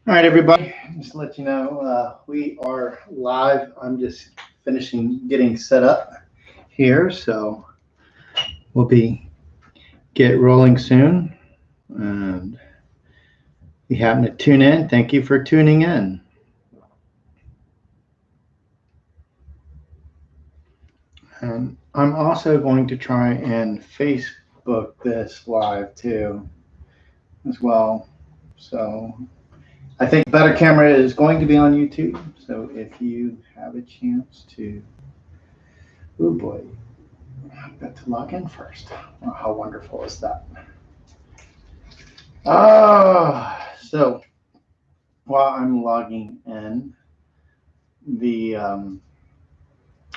All right, everybody, just to let you know, we are live. I'm just finishing getting set up here, so we'll be get rolling soon. And if you happen to tune in, thank you for tuning in. And I'm also going to try and Facebook this live too, as well. So I think Better Camera is going to be on YouTube. So if you have a chance to, oh boy, I've got to log in first. Oh, how wonderful is that? So while I'm logging in, the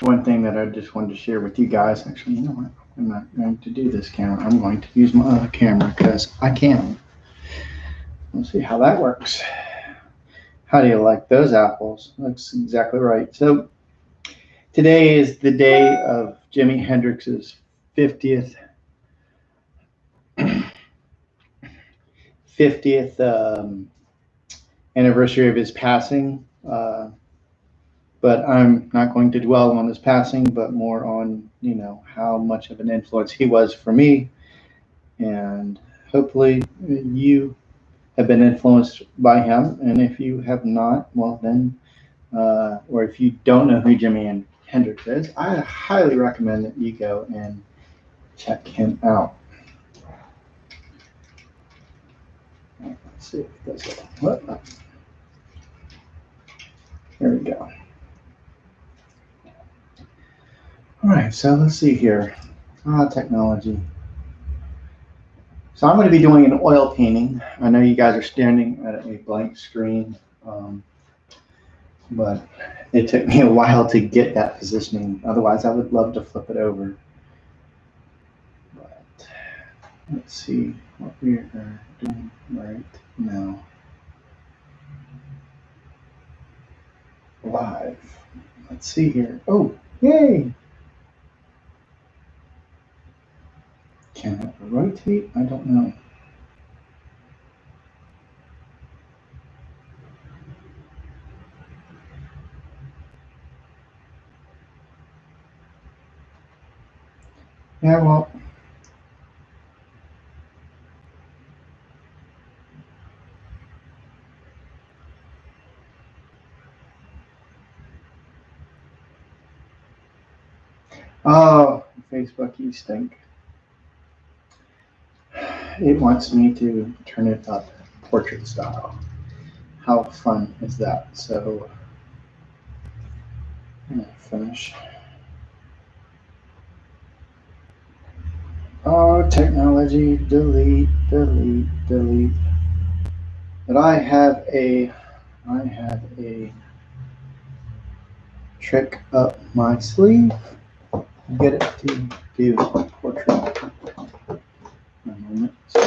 one thing that I just wanted to share with you guys, actually, you know what? I'm not going to do this camera. I'm going to use my other camera because I can. Let's see how that works. How do you like those apples? Looks exactly right. So today is the day of Jimi Hendrix's 50th 50th anniversary of his passing. But I'm not going to dwell on his passing, but more on, how much of an influence he was for me. And hopefully you have been influenced by him. And if you have not, well then, or if you don't know who Jimi Hendrix is, I highly recommend that you go and check him out. Let's see if it does it. What? There we go. All right, so let's see here. Technology. So I'm going to be doing an oil painting. I know you guys are standing at a blank screen, but it took me a while to get that positioning. Otherwise, I would love to flip it over. But let's see what we are doing right now. Live. Let's see here. Oh, yay! Can I rotate? I don't know. Yeah, well. Oh, Facebook, you stink. It wants me to turn it up portrait style. How fun is that? So I'm gonna finish. Oh, technology, delete, delete, delete. But I have a trick up my sleeve. Get it to do portrait. A moment, so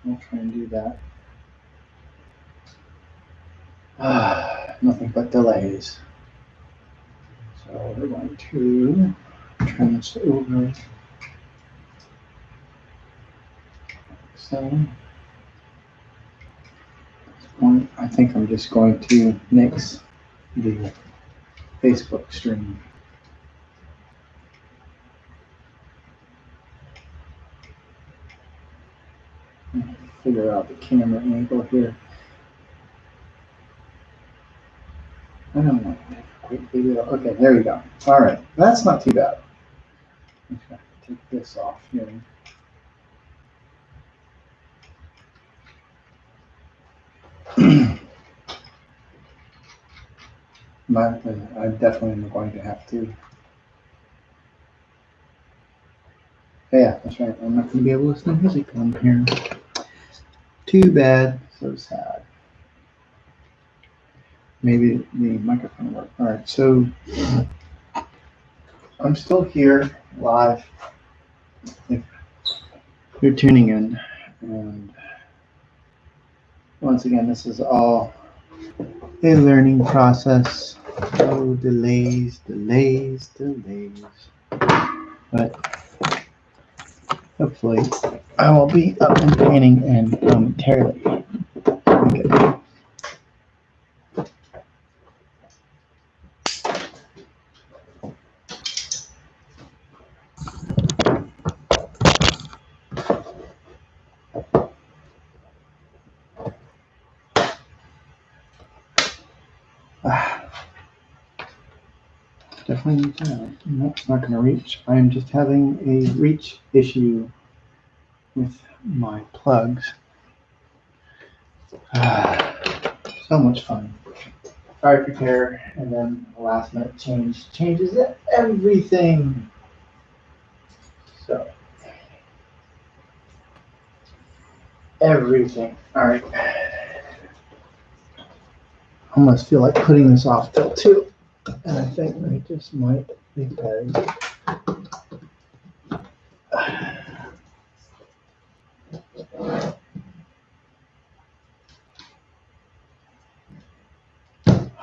I'll try and do that. Nothing but delays. So we're going to turn this over. So I think I'm just going to nix the Facebook stream. Figure out the camera angle here. I don't want to take a quick video. Okay, there we go. All right, that's not too bad. Okay, take this off here. I definitely am going to have to. Yeah, that's right. I'm not going to be able to listen to music on here. Too bad. So sad. Maybe the microphone worked. All right, so I'm still here live. If you're tuning in, and once again, this is all a learning process. Oh, delays, delays, delays. But hopefully, I will be up and painting and momentarily. Okay. Definitely need that. No, it's not going to reach. I am just having a reach issue with my plugs. So much fun. Fire prepare, and then the last minute change changes everything. So, everything. All right. I almost feel like putting this off till 2, and I think I just might because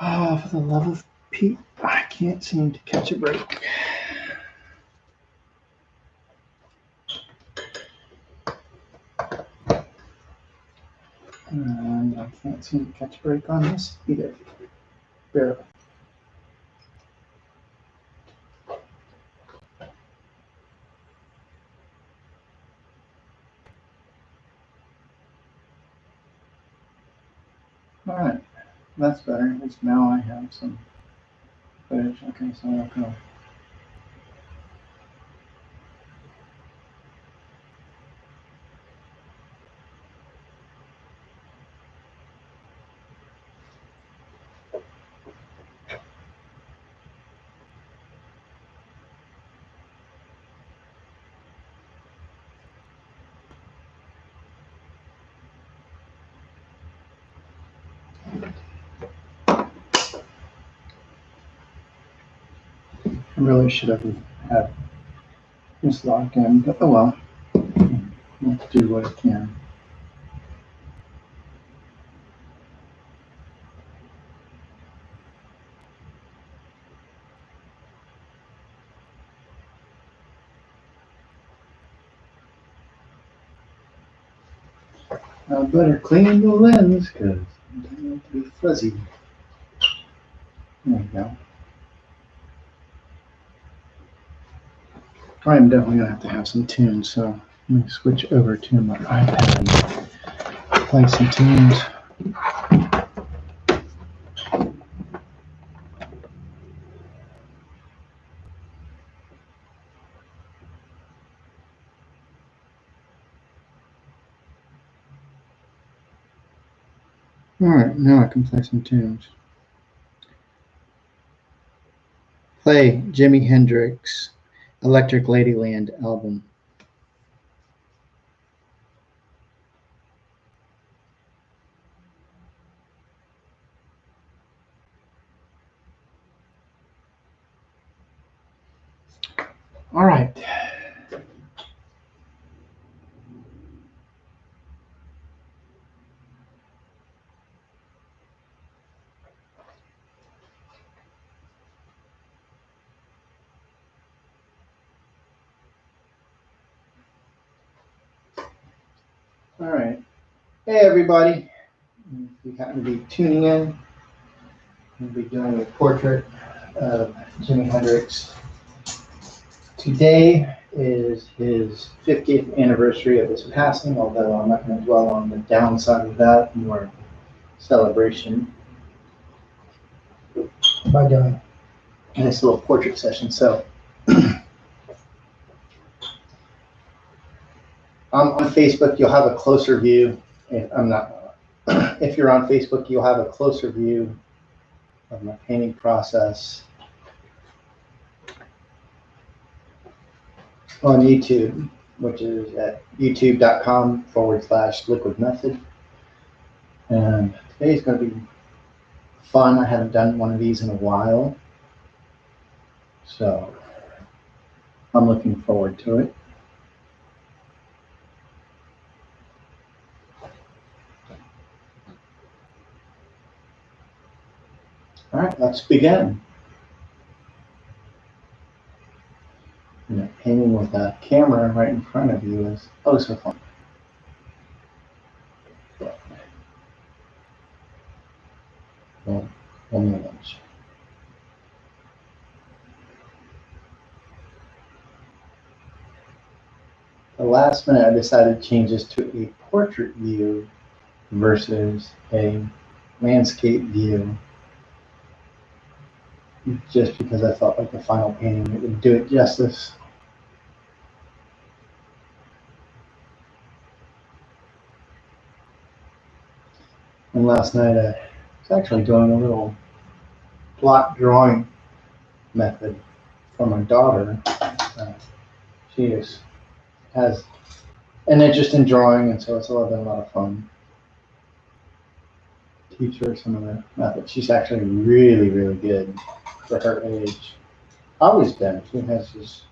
oh, for the love of Pete, I can't seem to catch a break. And I can't seem to catch a break on this either. Barely. All right, that's better. At least now I have some footage. Okay, so I'll go. I really should have had this locked in, but oh well. Let's do what I can. I better clean the lens because it doesn't need to be fuzzy. There you go. I'm definitely gonna have to have some tunes, so let me switch over to my iPad and play some tunes. All right, now I can play some tunes. Play Jimi Hendrix Electric Ladyland album. All right. All right. Hey, everybody. If you happen to be tuning in, we'll be doing a portrait of Jimi Hendrix. Today is his 50th anniversary of his passing, although I'm not going to dwell on the downside of that, more celebration by doing a nice little portrait session. So on Facebook, you'll have a closer view. If you're on Facebook, you'll have a closer view of my painting process. On YouTube, which is at youtube.com/liquid method. And today's going to be fun. I haven't done one of these in a while, so I'm looking forward to it. All right, let's begin. You know, painting with a camera right in front of you is oh so fun. One image. The last minute, I decided to change this to a portrait view versus a landscape view. just because I felt like the final painting it would do it justice. And last night I was actually doing a little block drawing method for my daughter. She has an interest in drawing, and so it's been a lot of fun. Teach her some of the methods. She's actually really, really good for her age. Always been. She has this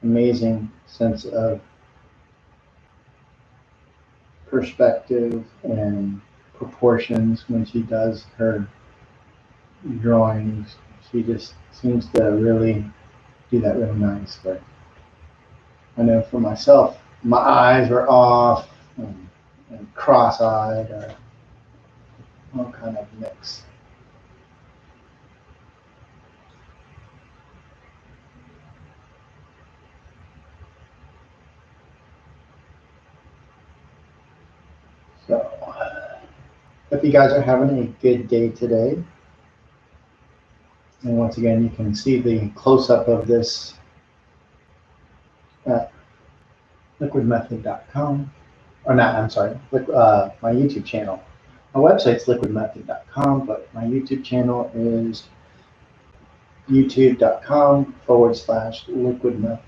amazing sense of perspective and proportions when she does her drawings. She just seems to really do that really nice. But I know for myself, my eyes were off and cross-eyed or all kind of mix. So, hope you guys are having a good day today. And once again, you can see the close-up of this at liquidmethod.com. Or not, I'm sorry, my YouTube channel. My website's liquidmethod.com, but my YouTube channel is youtube.com/liquidmethod.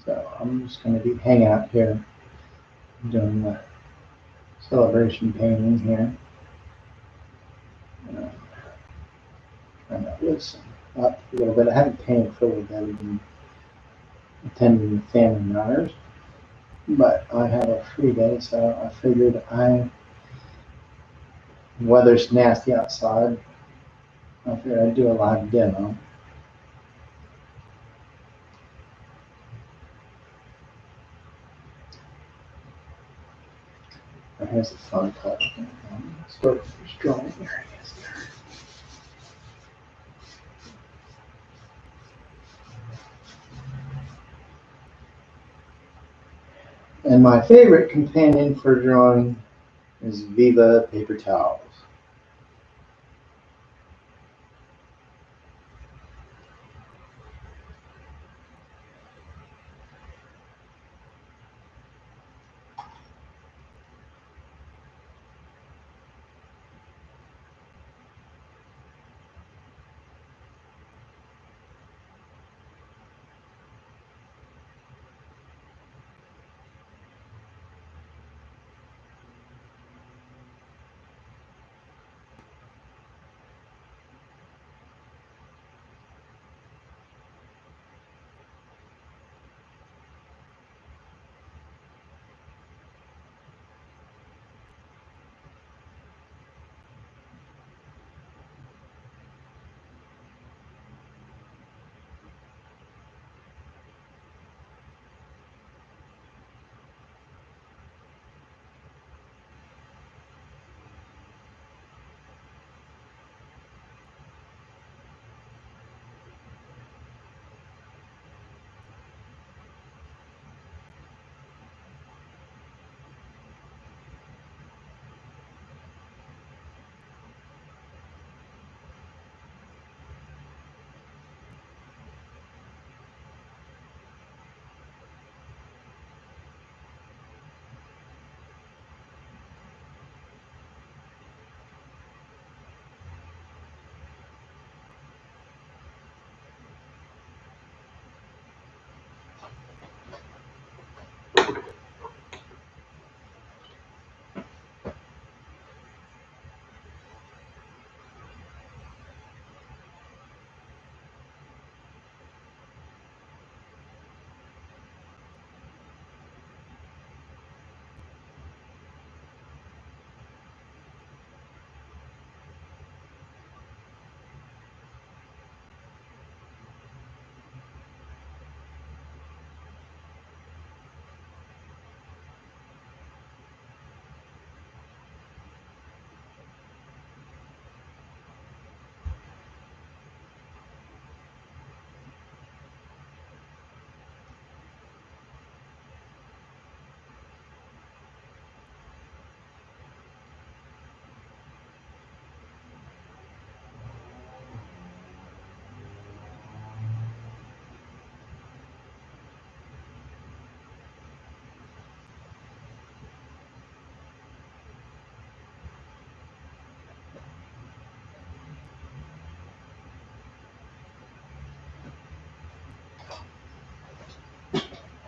So I'm just going to be hanging out here doing the celebration painting here. Trying to listen up a little bit. I haven't painted for a little bit. I've been attending the family matters, but I have a free day, so I figured weather's nasty outside. I figured I'd do a live demo. And here's the fun part. Start with first drawing. There it is. And my favorite companion for drawing is Viva paper towels.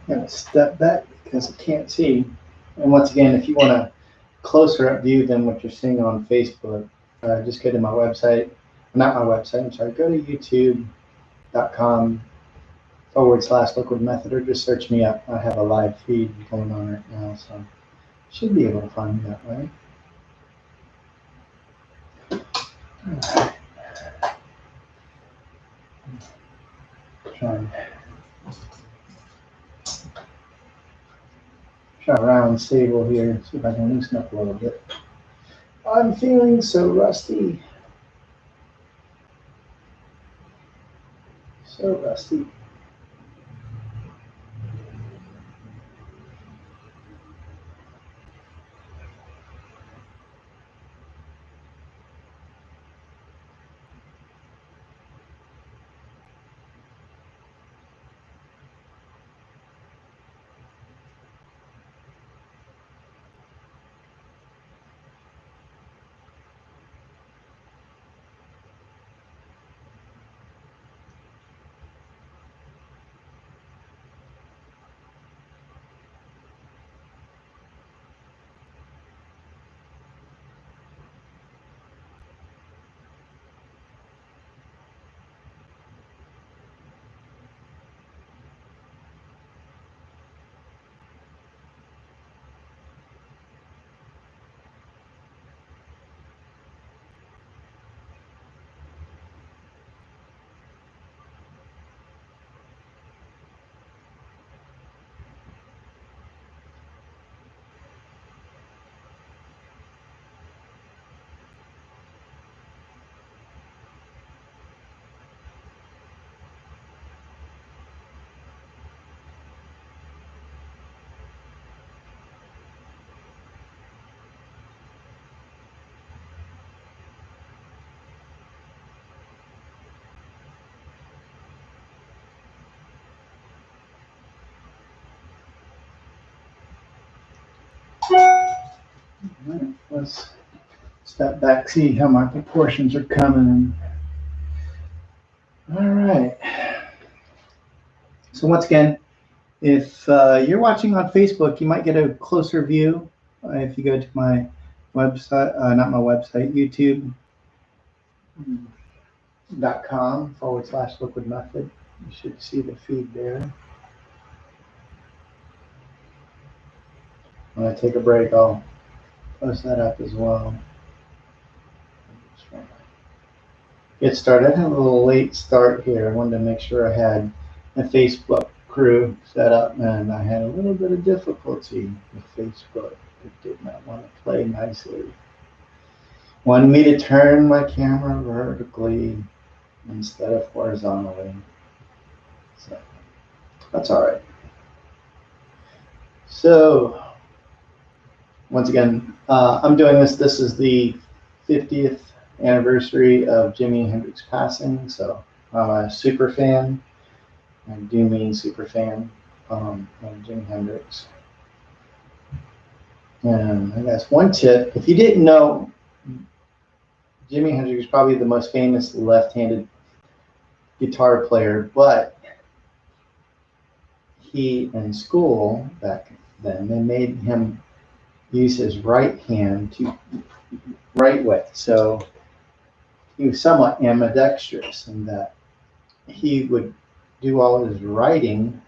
I'm going to step back because I can't see. And once again, if you want a closer up view than what you're seeing on Facebook, just go to my website. Not my website, I'm sorry. Go to youtube.com/liquid method, or just search me up. I have a live feed going on right now, so should be able to find me that way. Try round stable here. See if I can loosen up a little bit. I'm feeling so rusty. So rusty. All right, let's step back, see how my proportions are coming. All right. So once again, if you're watching on Facebook, you might get a closer view if you go to my website, not my website, youtube.com/liquid method. You should see the feed there. When I take a break, I'll post that up as well. Get started. I had a little late start here. I wanted to make sure I had a Facebook crew set up, and I had a little bit of difficulty with Facebook. It did not want to play nicely. Wanted me to turn my camera vertically instead of horizontally. So that's all right. So once again, I'm doing this. This is the 50th anniversary of Jimi Hendrix passing. So I'm a super fan. I do mean super fan of Jimi Hendrix. And I guess one tip, if you didn't know, Jimi Hendrix is probably the most famous left-handed guitar player, but he, in school back then, they made him use his right hand to write with. So he was somewhat ambidextrous in that he would do all his writing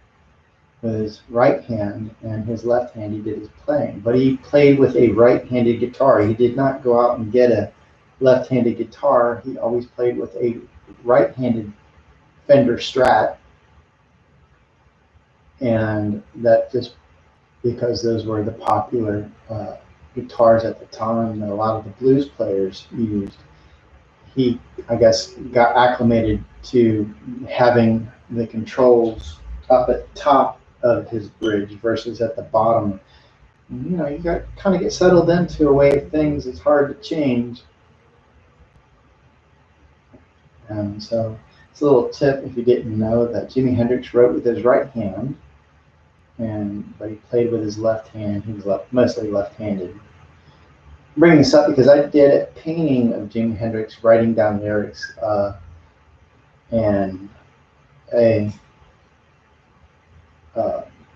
with his right hand, and his left hand he did his playing. But he played with a right-handed guitar. He did not go out and get a left-handed guitar. He always played with a right-handed Fender Strat, and that just because those were the popular guitars at the time that a lot of the blues players used. He, I guess, got acclimated to having the controls up at the top of his bridge versus at the bottom. You know, you got kind of get settled into a way of things. It's hard to change. And so it's a little tip if you didn't know that Jimi Hendrix wrote with his right hand, but he played with his left hand. He was mostly left-handed. I'm bringing this up because I did a painting of Jimi Hendrix writing down lyrics and a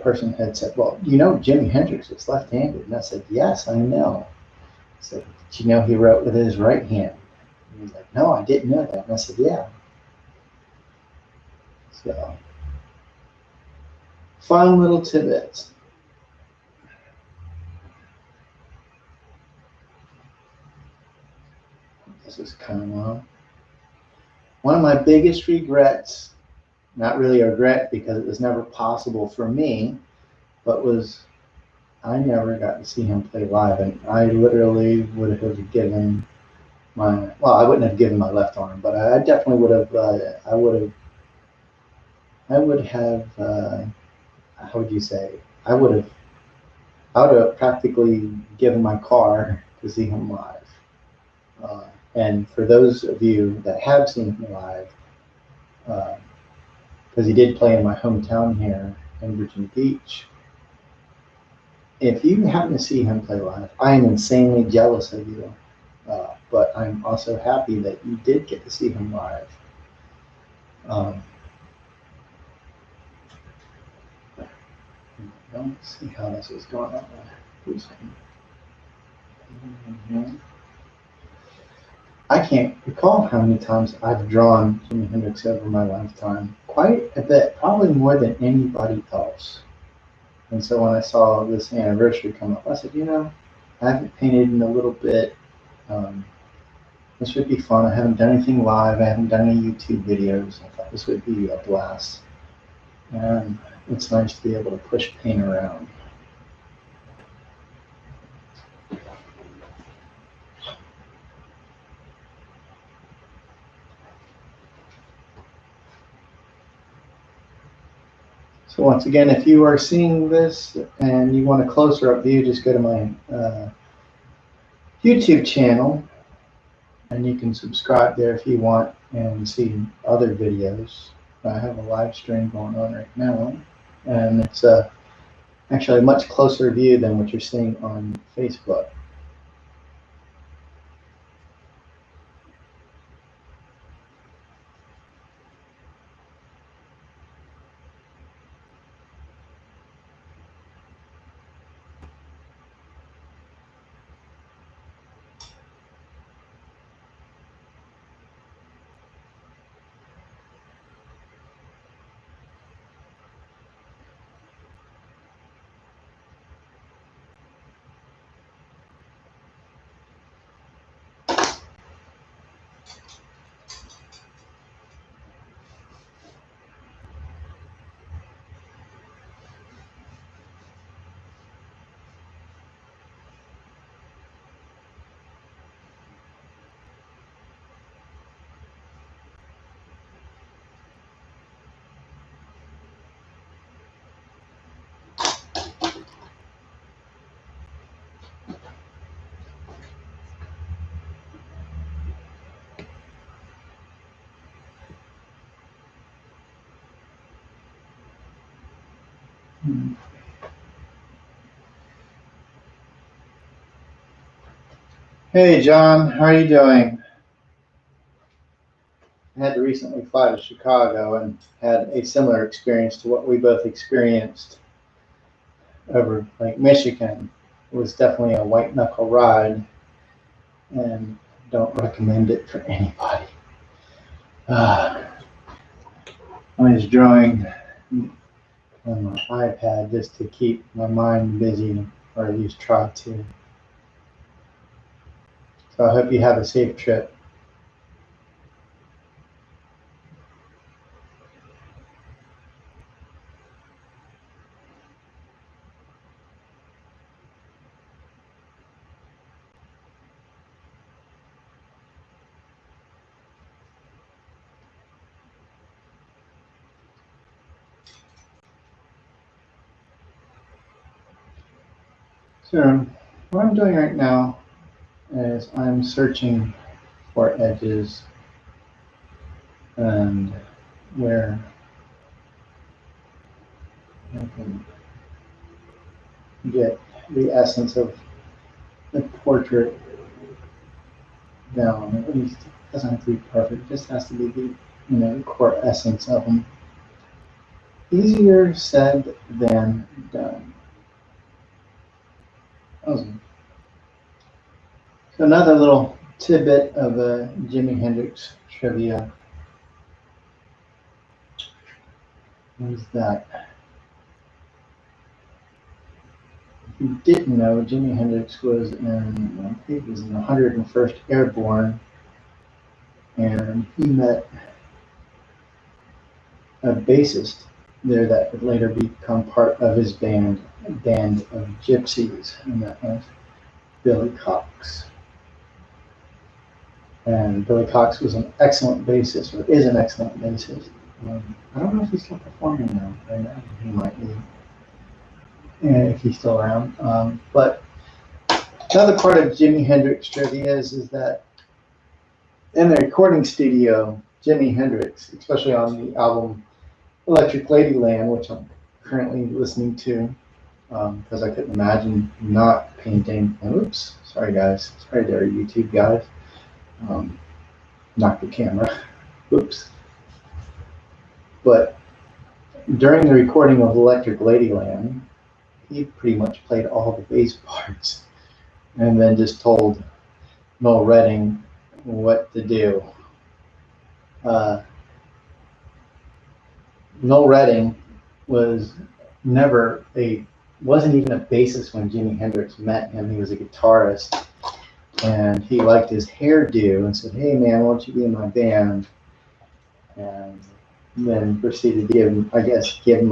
person had said, well, you know, Jimi Hendrix was left-handed. And I said, yes, I know. I said, did you know he wrote with his right hand? And he was like, no, I didn't know that. And I said, yeah. So, fun little tidbits. This is kind of long. One of my biggest regrets, not really a regret because it was never possible for me, but was I never got to see him play live. And I literally would have given my, well, I wouldn't have given my left arm, but I definitely would have, how would you say, I would have practically given my car to see him live. And for those of you that have seen him live, because he did play in my hometown here in Virginia Beach, if you happen to see him play live, I am insanely jealous of you. But I'm also happy that you did get to see him live. Let's see how this is going on. I can't recall how many times I've drawn Jimi Hendrix over my lifetime. Quite a bit, probably more than anybody else. And so when I saw this anniversary come up, I said, you know, I haven't painted in a little bit. This would be fun. I haven't done anything live. I haven't done any YouTube videos. I thought this would be a blast. And it's nice to be able to push paint around. So once again, if you are seeing this and you want a closer up view, just go to my YouTube channel and you can subscribe there if you want and see other videos. I have a live stream going on right now, and it's actually a much closer view than what you're seeing on Facebook. Hey John, how are you doing? I had to recently fly to Chicago and had a similar experience to what we both experienced over Lake Michigan. It was definitely a white knuckle ride and don't recommend it for anybody. I was drawing on my iPad just to keep my mind busy, or at least try to. So I hope you have a safe trip. So what I'm doing right now is I'm searching for edges and where I can get the essence of the portrait down. At least it doesn't have to be perfect. It just has to be the, you know, the core essence of them. easier said than done. Awesome. So another little tidbit of Jimi Hendrix trivia is that if you didn't know, Jimi Hendrix was in, I think he was in the 101st Airborne, and he met a bassist there that would later become part of his band of Gypsies, and that was Billy Cox. And Billy Cox was an excellent bassist, or is an excellent bassist. I don't know if he's still performing now. I know he might be, and if he's still around. But another part of Jimi Hendrix trivia is that in the recording studio, Jimi Hendrix, especially on the album Electric Ladyland, which I'm currently listening to, because I couldn't imagine not painting. Oops, sorry guys, sorry there, YouTube guys. Knocked the camera. Oops. But during the recording of Electric Ladyland, he pretty much played all the bass parts, and then just told Noel Redding what to do. Noel Redding wasn't even a bassist when Jimi Hendrix met him. He was a guitarist, and he liked his hairdo and said, "Hey man, why don't you be in my band?" And then proceeded to give him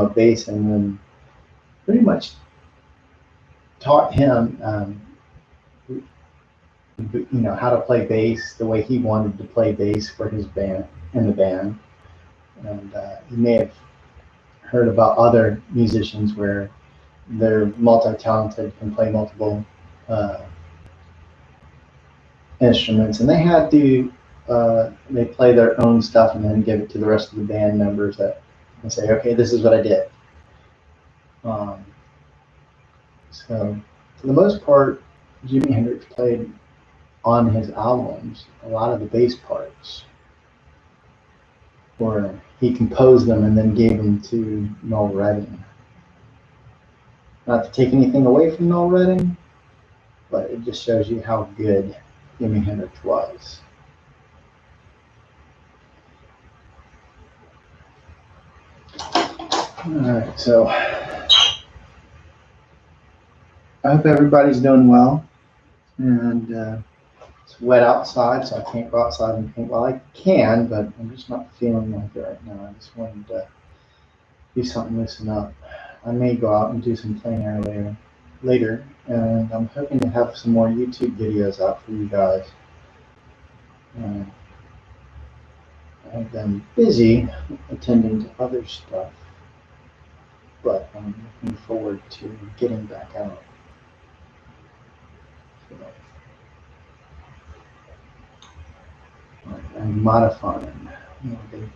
a bass, and then pretty much taught him, how to play bass the way he wanted to play bass for his band, in the band. And you may have heard about other musicians where they're multi-talented, can play multiple instruments, and they had to they play their own stuff and then give it to the rest of the band members and say, okay, this is what I did. So for the most part, Jimi Hendrix played on his albums a lot of the bass parts, or he composed them and then gave them to Noel Redding. Not to take anything away from Noel Redding, but it just shows you how good Jimi Hendrix was. Alright, so I hope everybody's doing well, and it's wet outside, so I can't go outside and paint. Well, I can, but I'm just not feeling like it right now. I just wanted to do something, loosen up. I may go out and do some plein air later, and I'm hoping to have some more YouTube videos out for you guys. I've been busy attending to other stuff, but I'm looking forward to getting back out. I'm modifying,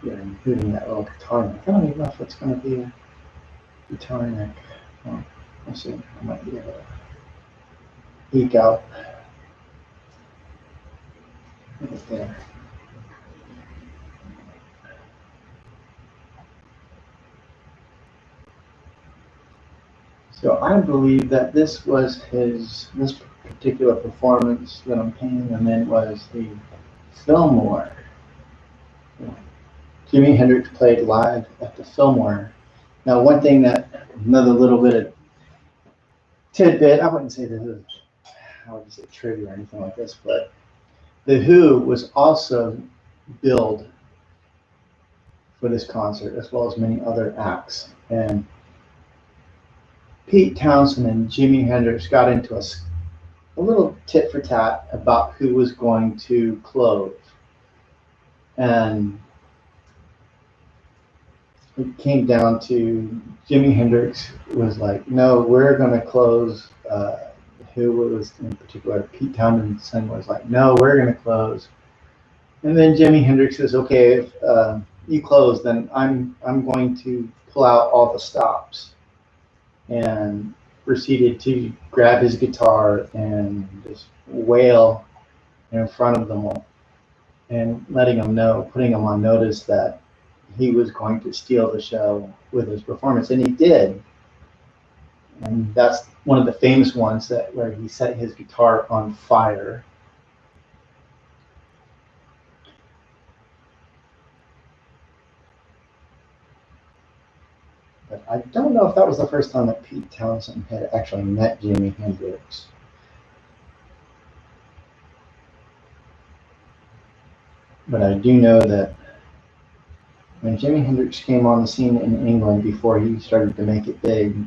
they're including that little guitar neck. I don't even know if it's going to be a guitar neck. Well, we'll see. I might be able to eke out right there. So I believe that this was this particular performance that I'm painting, and then was the Fillmore. Jimi Hendrix played live at the Fillmore. Now, another little bit of tidbit, I wouldn't say this is, how would you say, trivia or anything like this, but The Who was also billed for this concert, as well as many other acts. And Pete Townshend and Jimi Hendrix got into a little tit for tat about who was going to close. And it came down to Jimi Hendrix was like, no, we're going to close. Who was in particular, Pete Townshend was like, no, we're going to close. And then Jimi Hendrix says, okay, if you close, then I'm going to pull out all the stops. And proceeded to grab his guitar and just wail in front of them all, and letting them know, putting them on notice that he was going to steal the show with his performance, and he did. And that's one of the famous ones where he set his guitar on fire. But I don't know if that was the first time that Pete Townshend had actually met Jimi Hendrix. But I do know that when Jimi Hendrix came on the scene in England before he started to make it big,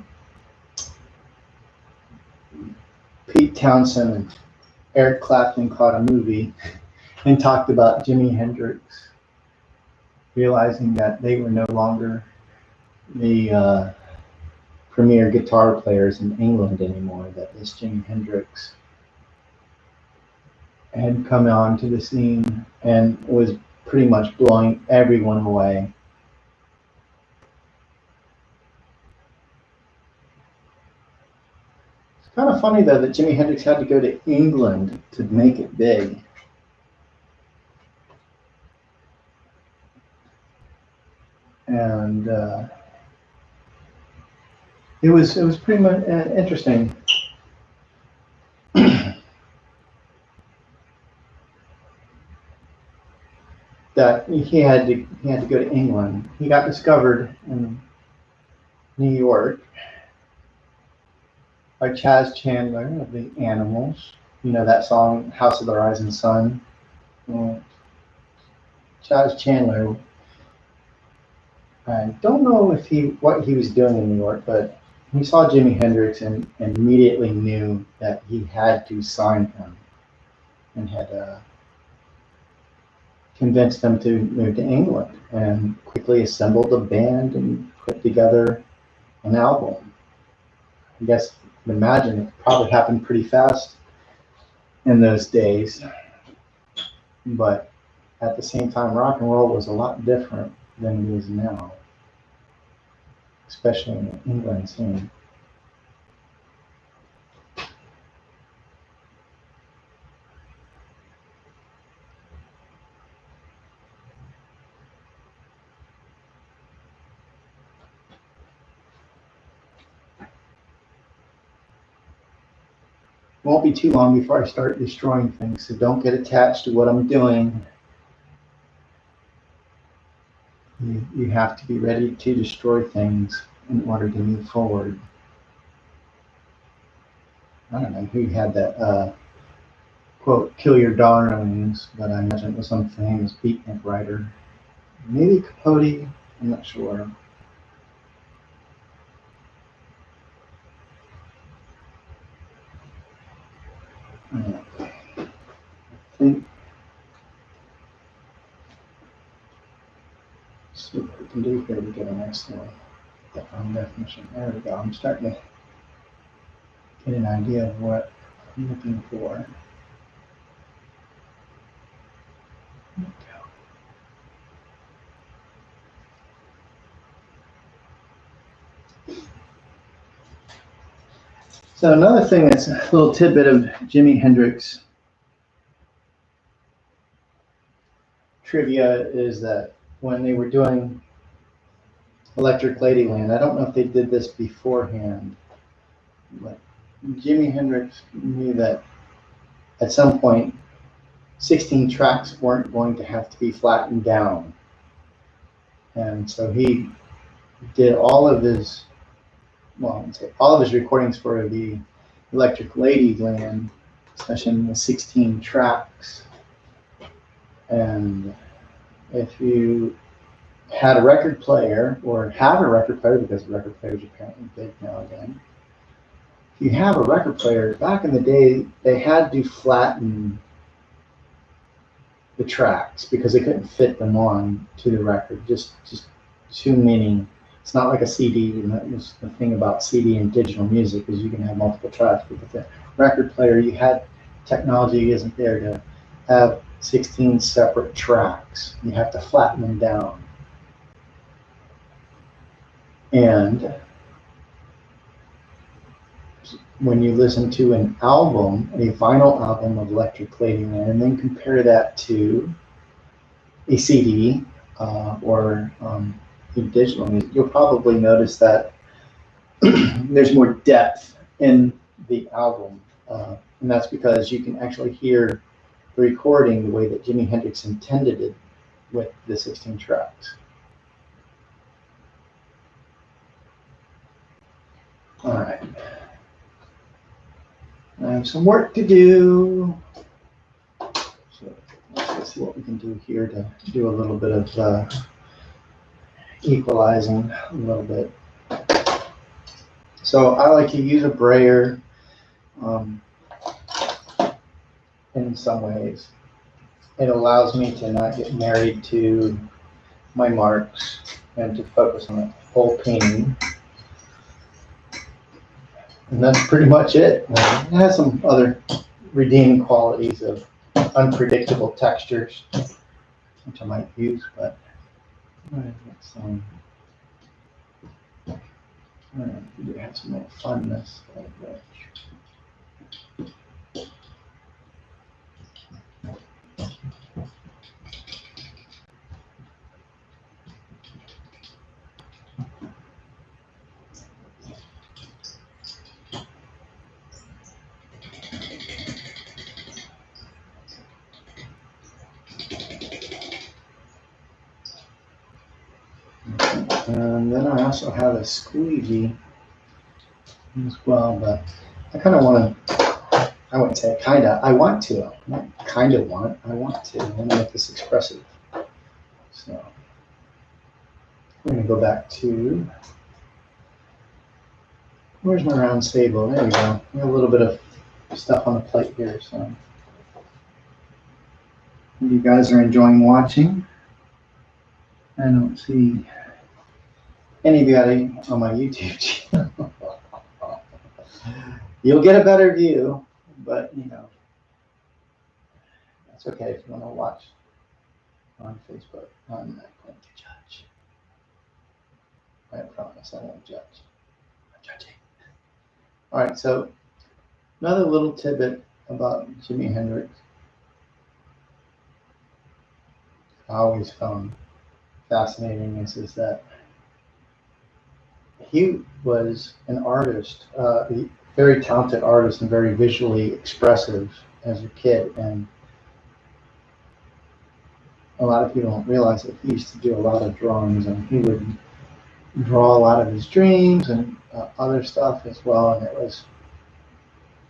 Pete Townshend and Eric Clapton caught a movie and talked about Jimi Hendrix, realizing that they were no longer the premier guitar players in England anymore, that this Jimi Hendrix had come on to the scene and was pretty much blowing everyone away. It's kind of funny though that Jimi Hendrix had to go to England to make it big. And it was pretty much interesting. That he had to go to England. He got discovered in New York by Chaz Chandler of the Animals. You know that song, House of the Rising Sun? Well, Chaz Chandler, I don't know what he was doing in New York, but he saw Jimi Hendrix and immediately knew that he had to sign him, and had convinced them to move to England, and quickly assembled a band and put together an album. I guess you can imagine it probably happened pretty fast in those days, but at the same time, rock and roll was a lot different than it is now, especially in the England scene. Won't be too long before I start destroying things, so don't get attached to what I'm doing. You have to be ready to destroy things in order to move forward. I don't know who had that quote, "kill your darlings," but I imagine it was some famous beatnik writer. Maybe Capote, I'm not sure. I think, let's see what we can do here to get a nice little definition. There we go. I'm starting to get an idea of what I'm looking for. There we go. So another thing that's a little tidbit of Jimi Hendrix trivia is that when they were doing Electric Ladyland, I don't know if they did this beforehand, but Jimi Hendrix knew that at some point 16 tracks weren't going to have to be flattened down, and so he did all of his recordings for the Electric Ladyland, especially in the 16 tracks. And if you had a record player, or have a record player, because record players are apparently big now again, if you have a record player, back in the day, they had to flatten the tracks because they couldn't fit them on to the record. Just too many. It's not like a CD, and that was the thing about CD and digital music, is you can have multiple tracks, but with the record player, technology isn't there to have 16 separate tracks. You have to flatten them down. And when you listen to an album, a vinyl album of Electric Ladyland, and then compare that to a CD, or digital music, you'll probably notice that there's more depth in the album, and that's because you can actually hear the recording the way that Jimi Hendrix intended it with the 16 tracks. All right, I have some work to do, so let's see what we can do here to do a little bit of equalizing a little bit. So I like to use a brayer in some ways. It allows me to not get married to my marks and to focus on the whole painting. And that's pretty much it. It has some other redeeming qualities of unpredictable textures, which I might use, but I do have some more funness like that. And then I also have a squeegee as well, but I kind of want to, I wouldn't say kind of, I want to, not kind of want, I want to make this expressive. So we're going to go back to, where's my round table? There we go. We have a little bit of stuff on the plate here, so you guys are enjoying watching. I don't see anybody on my YouTube channel. You'll get a better view, but you know, that's okay if you want to watch on Facebook. I'm not going to judge. I promise I won't judge. I'm judging. All right, so another little tidbit about Jimi Hendrix. I always found fascinating is that he was an artist, a very talented artist and very visually expressive as a kid. And a lot of people don't realize that he used to do a lot of drawings, and he would draw a lot of his dreams and other stuff as well. And it was,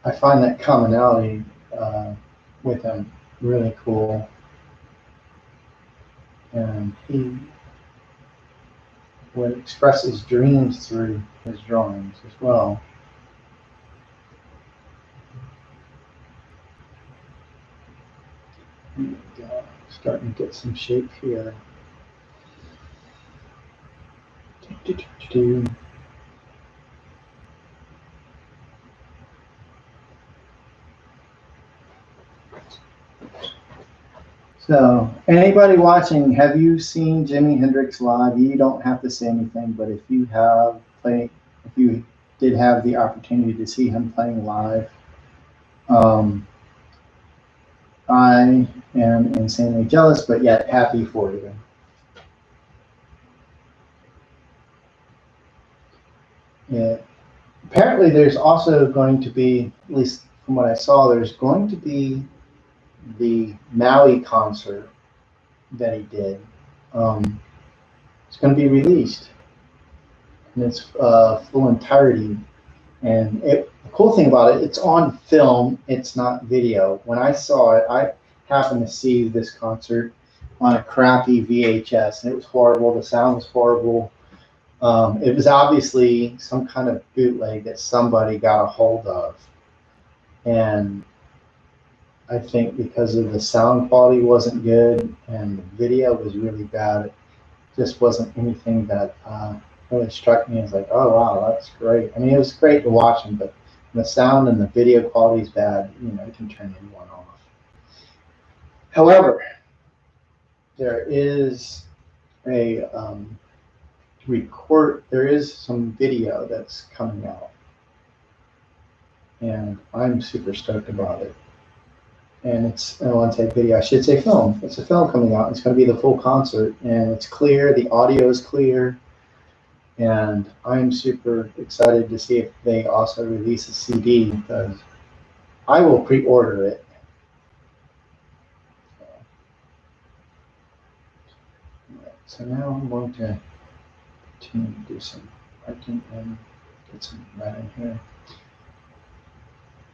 I find that commonality with him really cool. And he would express his dreams through his drawings as well. And, starting to get some shape here. So, anybody watching, have you seen Jimi Hendrix live? You don't have to say anything, but if you have if you did have the opportunity to see him playing live, I am insanely jealous, but yet happy for you. Yeah. Apparently, there's also going to be, at least from what I saw, there's going to be the Maui concert that he did. It's going to be released in its full entirety. And the cool thing about it, it's on film, it's not video. When I saw it, I happened to see this concert on a crappy VHS, and it was horrible. The sound was horrible. It was obviously some kind of bootleg that somebody got a hold of. And I think because of the sound quality wasn't good and the video was really bad, it just wasn't anything that really struck me as like, oh wow, that's great. I mean, it was great to watch them, but when the sound and the video quality is bad, you know, it can turn anyone off. However, there is a there is some video that's coming out, and I'm super stoked about it. and it's an on-tape video. I should say film. It's a film coming out. It's going to be the full concert, and it's clear. The audio is clear, and I'm super excited to see if they also release a CD, because I will pre-order it. So now I'm going to continue to do some writing and get some writing here.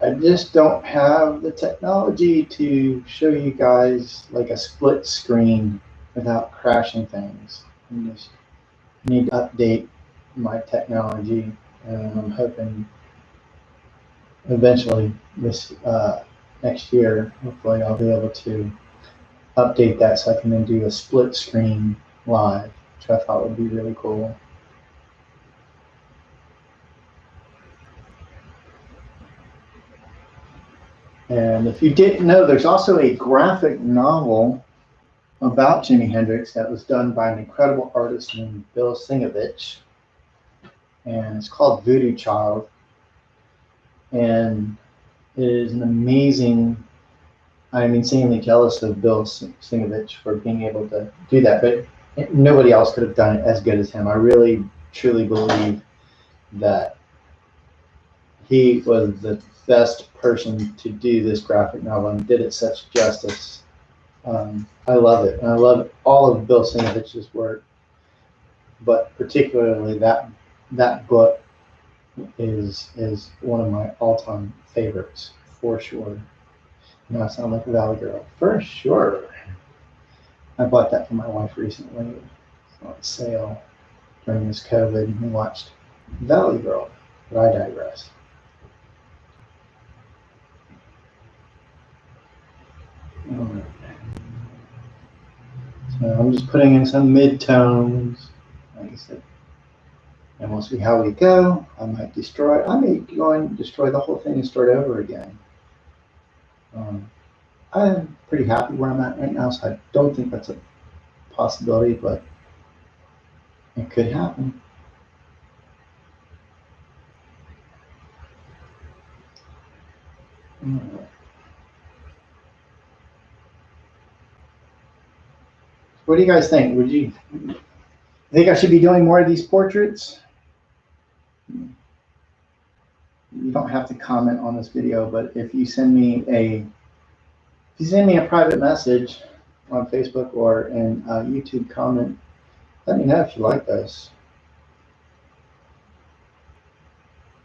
I just don't have the technology to show you guys like a split screen without crashing things. I just need to update my technology, and I'm hoping eventually this next year, hopefully I'll be able to update that so I can then do a split screen live, which I thought would be really cool. And if you didn't know, there's also a graphic novel about Jimi Hendrix that was done by an incredible artist named Bill Singovich, and it's called Voodoo Child, and it is an amazing. I'm insanely jealous of Bill Singovich for being able to do that, but nobody else could have done it as good as him. I really, truly believe that he was the best person to do this graphic novel and did it such justice. I love it, and I love all of Bill Singovich's work, but particularly that book is one of my all-time favorites for sure. Now I sound like a Valley Girl. For sure. I bought that for my wife recently on sale during this COVID, and we watched Valley Girl, but I digress. All right. So I'm just putting in some mid-tones, like I said, and we'll see how we go. I may go and destroy the whole thing and start over again. I'm pretty happy where I'm at right now, so I don't think that's a possibility, but it could happen. All right. What do you guys think? Would you think I should be doing more of these portraits? You don't have to comment on this video, but if you send me a private message on Facebook or in a YouTube comment, let me know if you like this.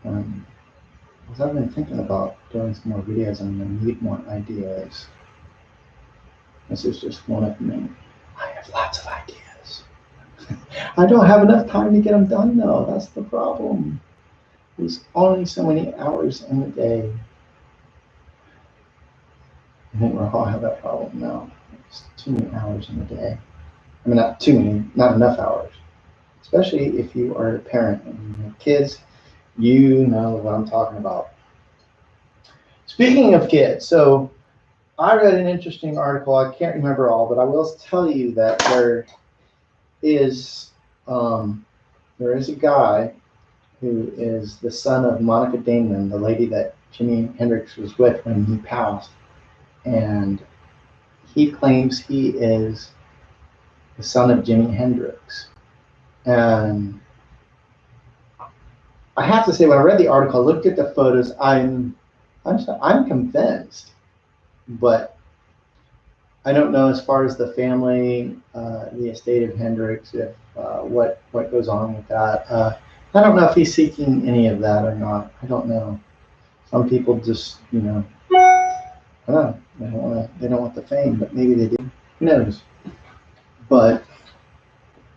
Because I've been thinking about doing some more videos, and I need more ideas. This is just one of many. I have lots of ideas. I don't have enough time to get them done, though. That's the problem. There's only so many hours in the day. I think we all have that problem now. It's too many hours in the day. I mean, not too many, not enough hours. Especially if you are a parent and you have kids, you know what I'm talking about. Speaking of kids, so I read an interesting article. I can't remember all, but I will tell you that there is a guy who is the son of Monica Damon, the lady that Jimi Hendrix was with when he passed. And he claims he is the son of Jimi Hendrix. And I have to say, when I read the article, looked at the photos, I'm convinced, but I don't know as far as the family, the estate of Hendrix, if what goes on with that. I don't know if he's seeking any of that or not. I don't know. Some people just, I don't know. They don't want the fame, but maybe they do. Who knows? But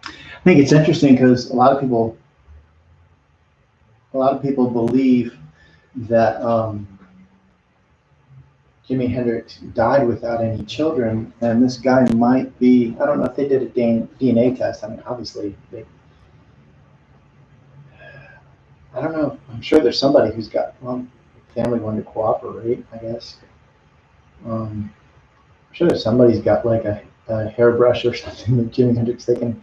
I think it's interesting because a lot of people believe that Jimi Hendrix died without any children, and this guy might be. I don't know if they did a DNA test. I mean, obviously I don't know. I'm sure there's somebody who's got family wanting to cooperate, I guess. I'm sure there's somebody's got like a hairbrush or something with Jimi Hendrix. They can.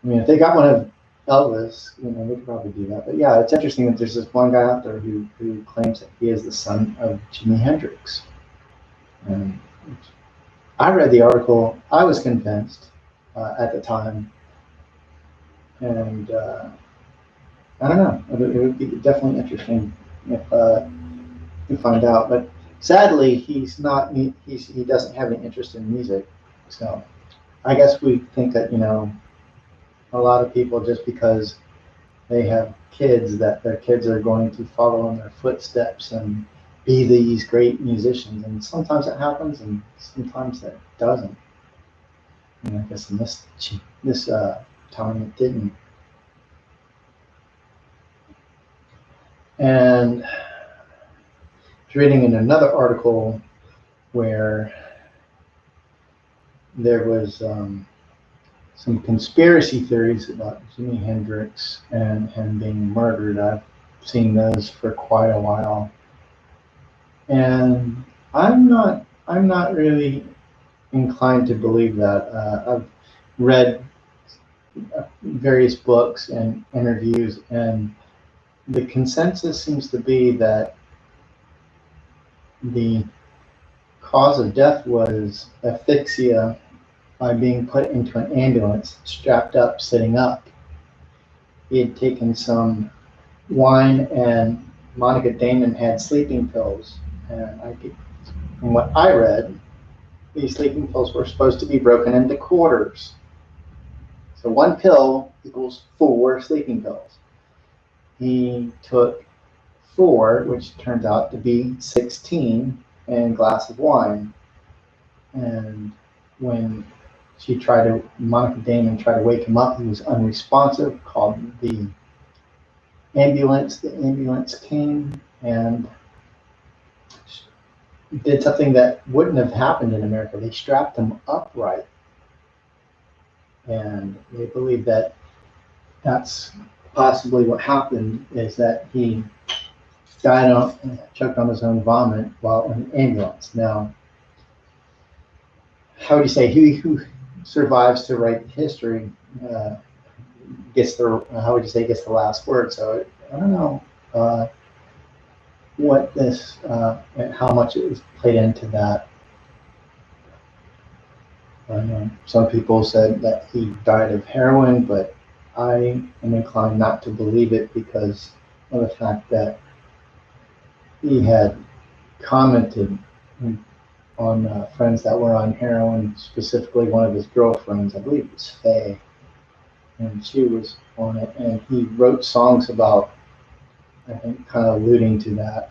I mean, if they got one of Elvis, they could probably do that. But yeah, it's interesting that there's this one guy out there who claims that he is the son of Jimi Hendrix. And I read the article. I was convinced at the time, and I don't know. It would be definitely interesting if to find out. But sadly, he's not. He doesn't have any interest in music. So I guess we think that a lot of people, just because they have kids, that their kids are going to follow in their footsteps and be these great musicians. And sometimes it happens, and sometimes it doesn't. And I guess in this time it didn't. And I was reading in another article where there was some conspiracy theories about Jimi Hendrix and him being murdered. I've seen those for quite a while, and I'm not really inclined to believe that. I've read various books and interviews, and the consensus seems to be that the cause of death was asphyxia by being put into an ambulance, strapped up, sitting up. He had taken some wine, and Monica Damon had sleeping pills. And from what I read, these sleeping pills were supposed to be broken into quarters. So one pill equals 4 sleeping pills. He took 4, which turns out to be 16, and a glass of wine. And when Monica Damon tried to wake him up, he was unresponsive, called the ambulance. The ambulance came and did something that wouldn't have happened in America. They strapped him upright. And they believe that that's possibly what happened, is that he choked on his own vomit while in the ambulance. Now, how would you say, who survives to write history gets the last word? So I don't know what this and how much it was played into that. Some people said that he died of heroin, but I am inclined not to believe it because of the fact that he had commented on friends that were on heroin, specifically one of his girlfriends, I believe it was Faye, and she was on it, and he wrote songs about, I think, kind of alluding to that.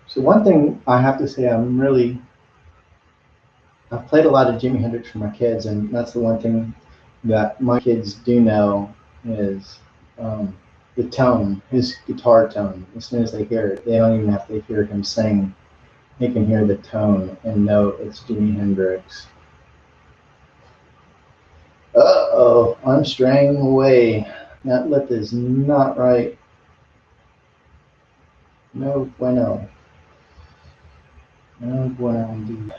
So one thing I have to say, I've played a lot of Jimi Hendrix for my kids, and that's the one thing that my kids do know is the tone, his guitar tone. As soon as they hear it, they don't even have to hear him sing. They can hear the tone and know it's Jimi Hendrix. Uh-oh, I'm straying away. That lip is not right. No bueno. No bueno indeed.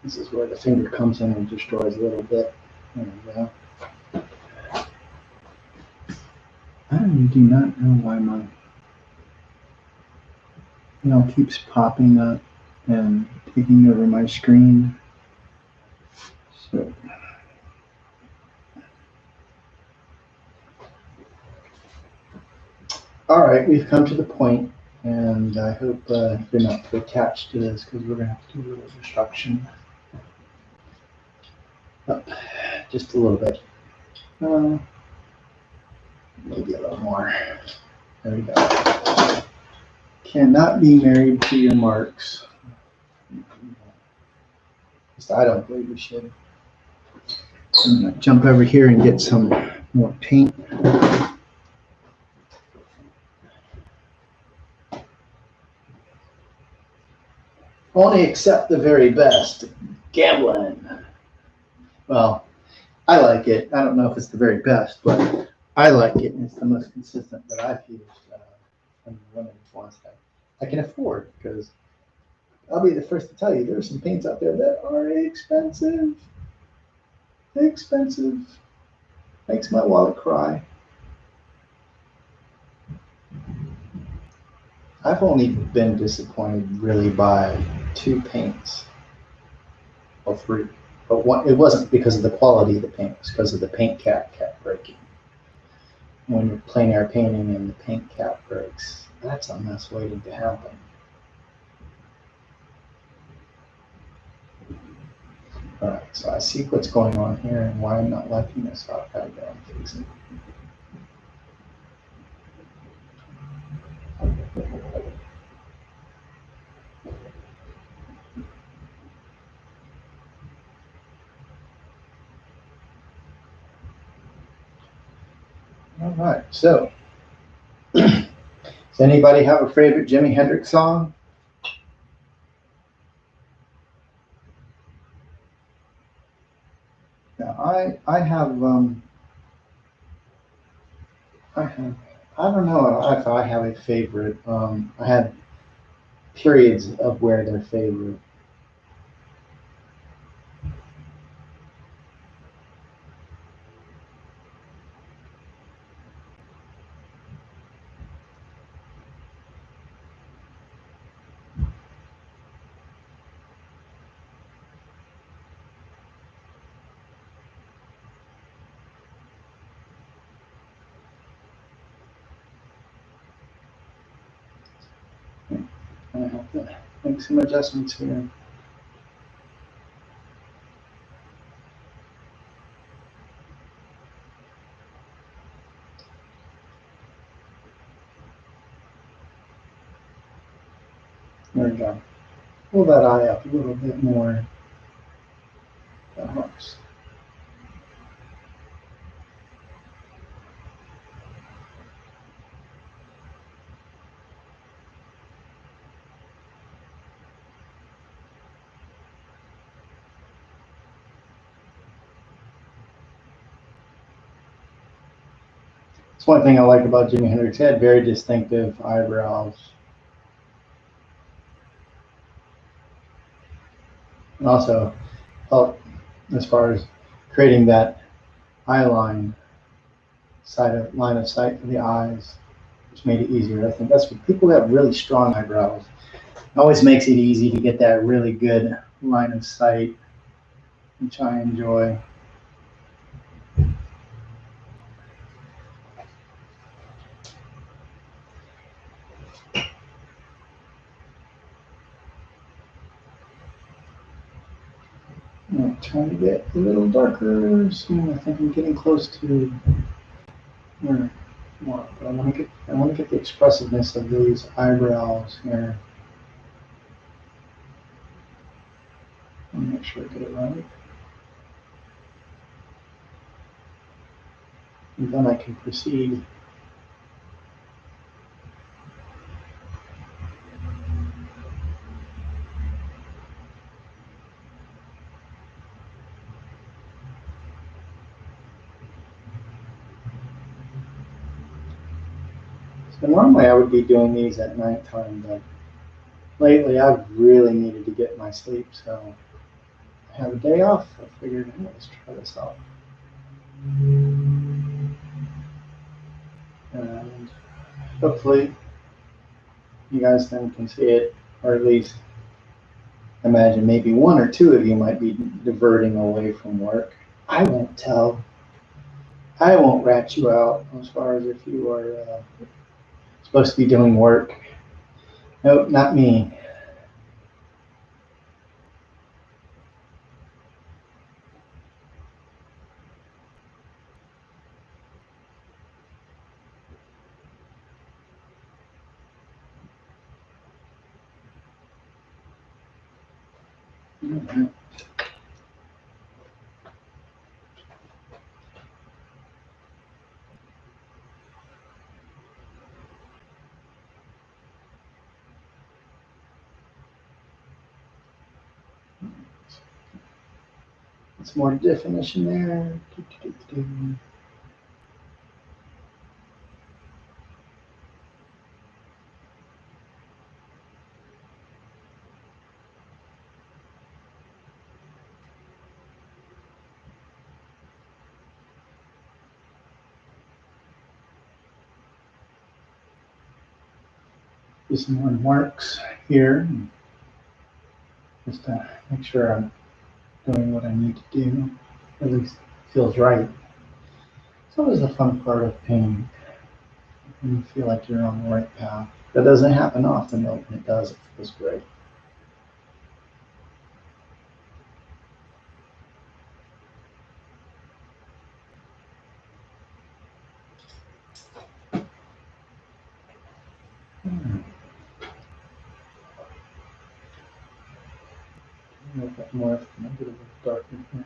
This is where the finger comes in and destroys a little bit. There we go. I do not know why my keeps popping up and taking over my screen. So all right, we've come to the point, and I hope you're not too attached to this because we're going to have to do a little destruction. Up just a little bit. Maybe a little more. There we go. Cannot be married to your marks. I don't believe we should. I'm going to jump over here and get some more paint. Only accept the very best. Gambling. Well, I like it. I don't know if it's the very best, but I like it, and it's the most consistent that I've used. And one of the ones that I can afford, because I'll be the first to tell you there are some paints out there that are expensive. Expensive. Makes my wallet cry. I've only been disappointed really by 2 paints, or 3. But one, it wasn't because of the quality of the paint, it was because of the paint cap kept breaking. When you're plein air painting and the paint cap breaks, that's a mess waiting to happen. Alright, so I see what's going on here and why I'm not liking this. So I've got to go and fix it. Alright, so does anybody have a favorite Jimi Hendrix song? Yeah, I have I don't know if I have a favorite. I had periods of where they're favorite. I have to make some adjustments here. There we go. Pull that eye up a little bit more. That helps. It's one thing I like about Jimi Hendrix. He had very distinctive eyebrows. And also helped as far as creating that eye line, line of sight for the eyes, which made it easier. I think that's what people who have really strong eyebrows. It always makes it easy to get that really good line of sight, which I enjoy. I'm trying to get a little darker soon. I think I'm getting close to where I want, but I want to get the expressiveness of these eyebrows here. Let me make sure I get it right. And then I can proceed. So normally I would be doing these at nighttime, but lately I've really needed to get my sleep, so I have a day off. I figured, hey, let's try this out. And hopefully you guys then can see it, or at least imagine maybe 1 or 2 of you might be diverting away from work. I won't tell. I won't rat you out as far as if you are supposed to be doing work. Nope, not me. Mm-hmm. Some more definition there. Do some more marks here, just to make sure I'm doing what I need to do. At least it feels right. It's always the fun part of painting, when you feel like you're on the right path. That doesn't happen often, though. When it does, it feels great. A little bit more, a bit of a darker here.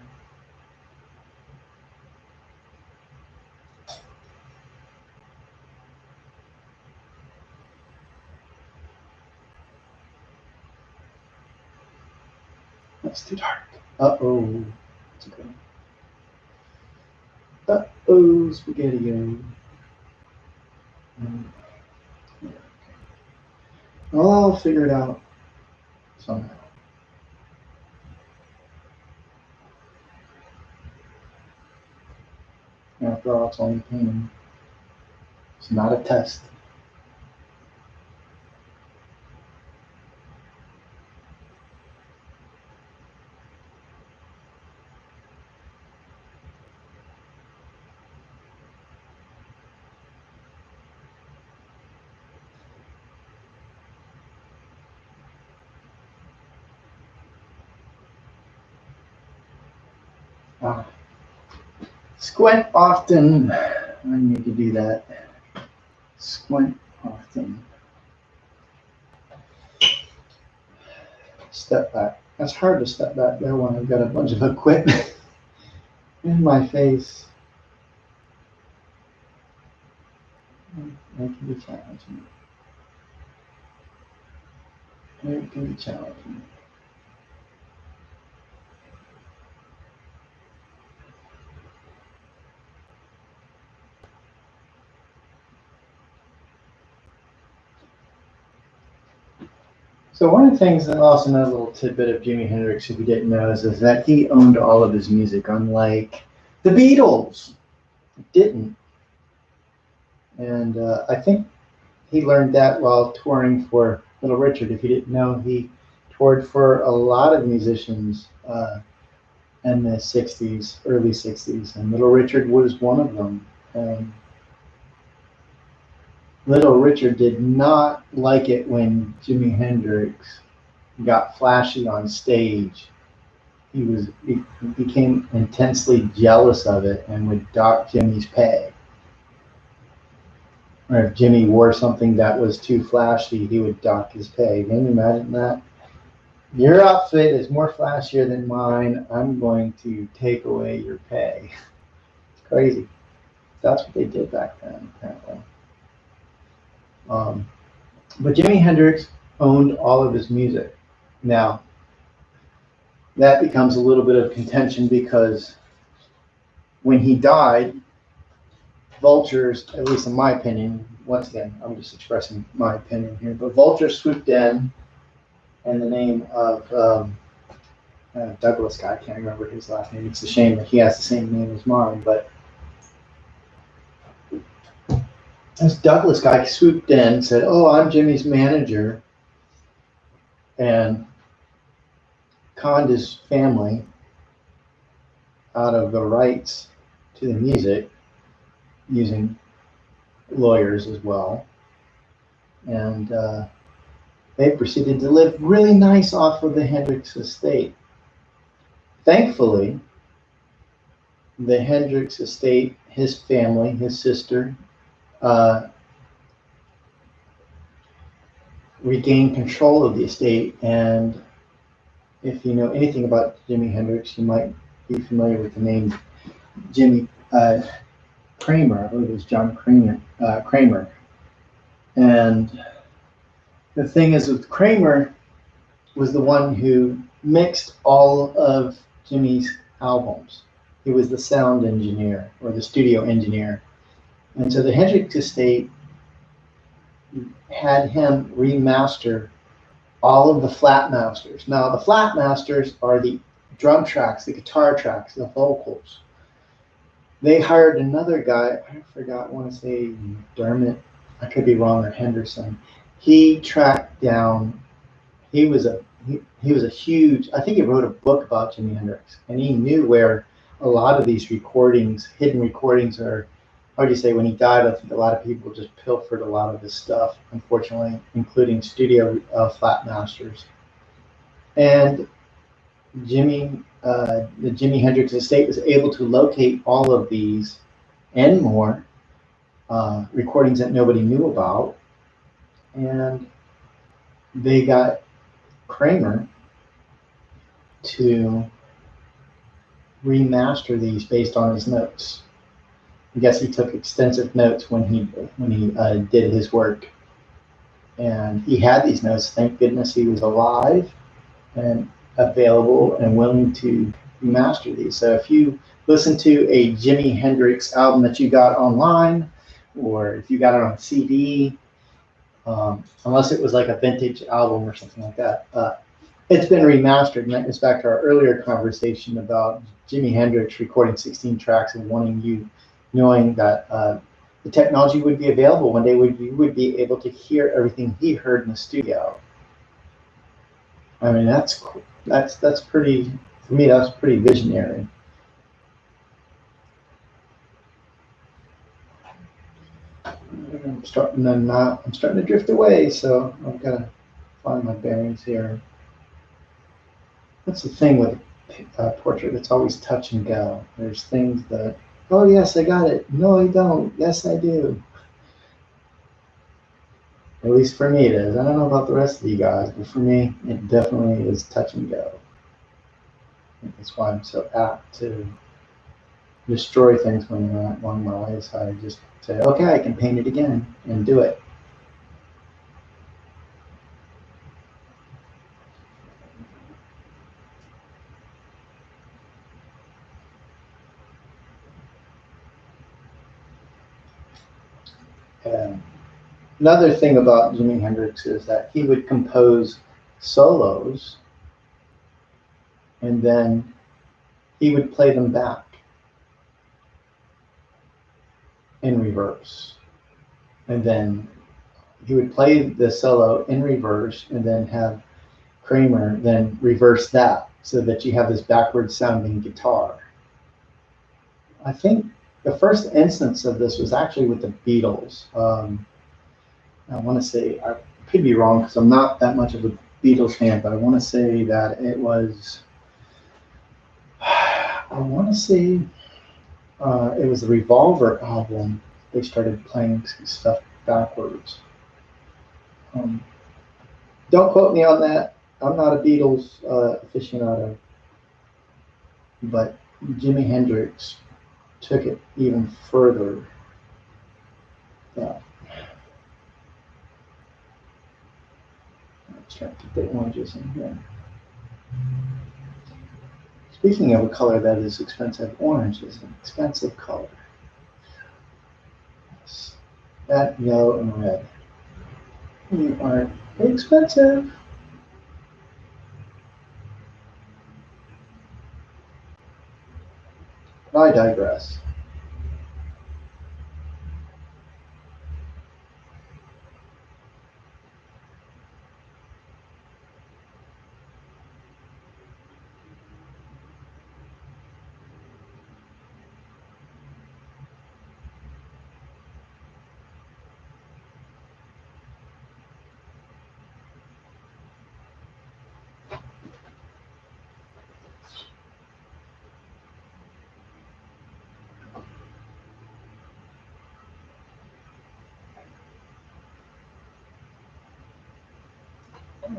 That's too dark. Uh-oh. It's okay. Uh-oh, spaghetti-o. I'll figure it out somehow. After all, it's only painting. It's not a test. Squint often. I need to do that. Squint often. Step back. That's hard to step back there when I've got a bunch of equipment in my face. That can be challenging. It can be challenging. So one of the things, and also another little tidbit of Jimi Hendrix, if you didn't know, is that he owned all of his music, unlike the Beatles didn't. And I think he learned that while touring for Little Richard. If you didn't know, he toured for a lot of musicians in the 60s, early 60s, and Little Richard was one of them. Little Richard did not like it when Jimi Hendrix got flashy on stage. He became intensely jealous of it and would dock Jimmy's pay. Or if Jimmy wore something that was too flashy, he would dock his pay. Can you imagine that? Your outfit is more flashier than mine. I'm going to take away your pay. It's crazy. That's what they did back then, apparently. But Jimi Hendrix owned all of his music. Now, that becomes a little bit of contention because when he died, vultures, at least in my opinion, once again, I'm just expressing my opinion here, but vultures swooped in the name of Douglas guy, I can't remember his last name. It's a shame that he has the same name as mine, but this Douglas guy swooped in and said, "Oh, I'm Jimmy's manager," and conned his family out of the rights to the music using lawyers as well. And they proceeded to live really nice off of the Hendrix estate. Thankfully, the Hendrix estate, his family, his sister, regained control of the estate. And if you know anything about Jimi Hendrix, you might be familiar with the name Jimmy Kramer. I believe it was John Kramer. And the thing is, with Kramer, was the one who mixed all of Jimmy's albums. He was the sound engineer or the studio engineer. And so the Hendrix estate had him remaster all of the flat masters. Now, the flat masters are the drum tracks, the guitar tracks, the vocals. They hired another guy, I forgot, I want to say Dermot, I could be wrong, or Henderson. He tracked down, he was a huge, I think he wrote a book about Jimi Hendrix, and he knew where a lot of these recordings, hidden recordings, are. How do you say, when he died, I think a lot of people just pilfered a lot of his stuff, unfortunately, including studio flat masters. And the Jimi Hendrix estate was able to locate all of these and more recordings that nobody knew about. And they got Kramer to remaster these based on his notes. I guess he took extensive notes when he did his work, and he had these notes. Thank goodness he was alive and available and willing to remaster these. So if you listen to a Jimi Hendrix album that you got online, or if you got it on CD, unless it was like a vintage album or something like that, it's been remastered. And that goes back to our earlier conversation about Jimi Hendrix recording 16 tracks and knowing that the technology would be available one day, you would be able to hear everything he heard in the studio. I mean, that's pretty, for me, that's pretty visionary. I'm starting to drift away, so I've got to find my bearings here. That's the thing with a portrait, it's always touch and go. There's things that, oh yes, I got it. No, I don't. Yes, I do. At least for me it is. I don't know about the rest of you guys, but for me, it definitely is touch and go. That's why I'm so apt to destroy things when they're not going my way. So I just say, okay, I can paint it again and do it. Another thing about Jimi Hendrix is that he would compose solos and then he would play them back in reverse. And then he would play the solo in reverse and then have Kramer then reverse that so that you have this backwards sounding guitar. I think the first instance of this was actually with the Beatles. I want to say, I could be wrong because I'm not that much of a Beatles fan, but I want to say that it was, I want to say it was the Revolver album. They started playing stuff backwards. Don't quote me on that. I'm not a Beatles aficionado, but Jimi Hendrix took it even further. Yeah. Let's try to get the oranges in here. Speaking of a color that is expensive, orange is an expensive color. Yes. That, yellow, and red. They are expensive. I digress.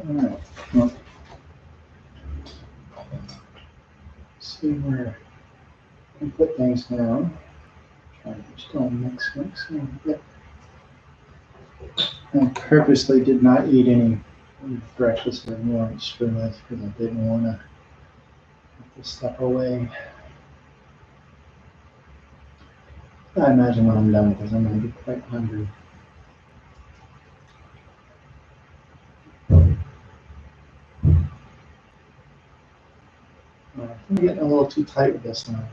Alright, well, see where I can put things now. Try to still mix. Yep. I purposely did not eat any breakfast or lunch for this because I didn't want to step away. I imagine when I'm done with this, I'm going to be quite hungry. I'm getting a little too tight with this now.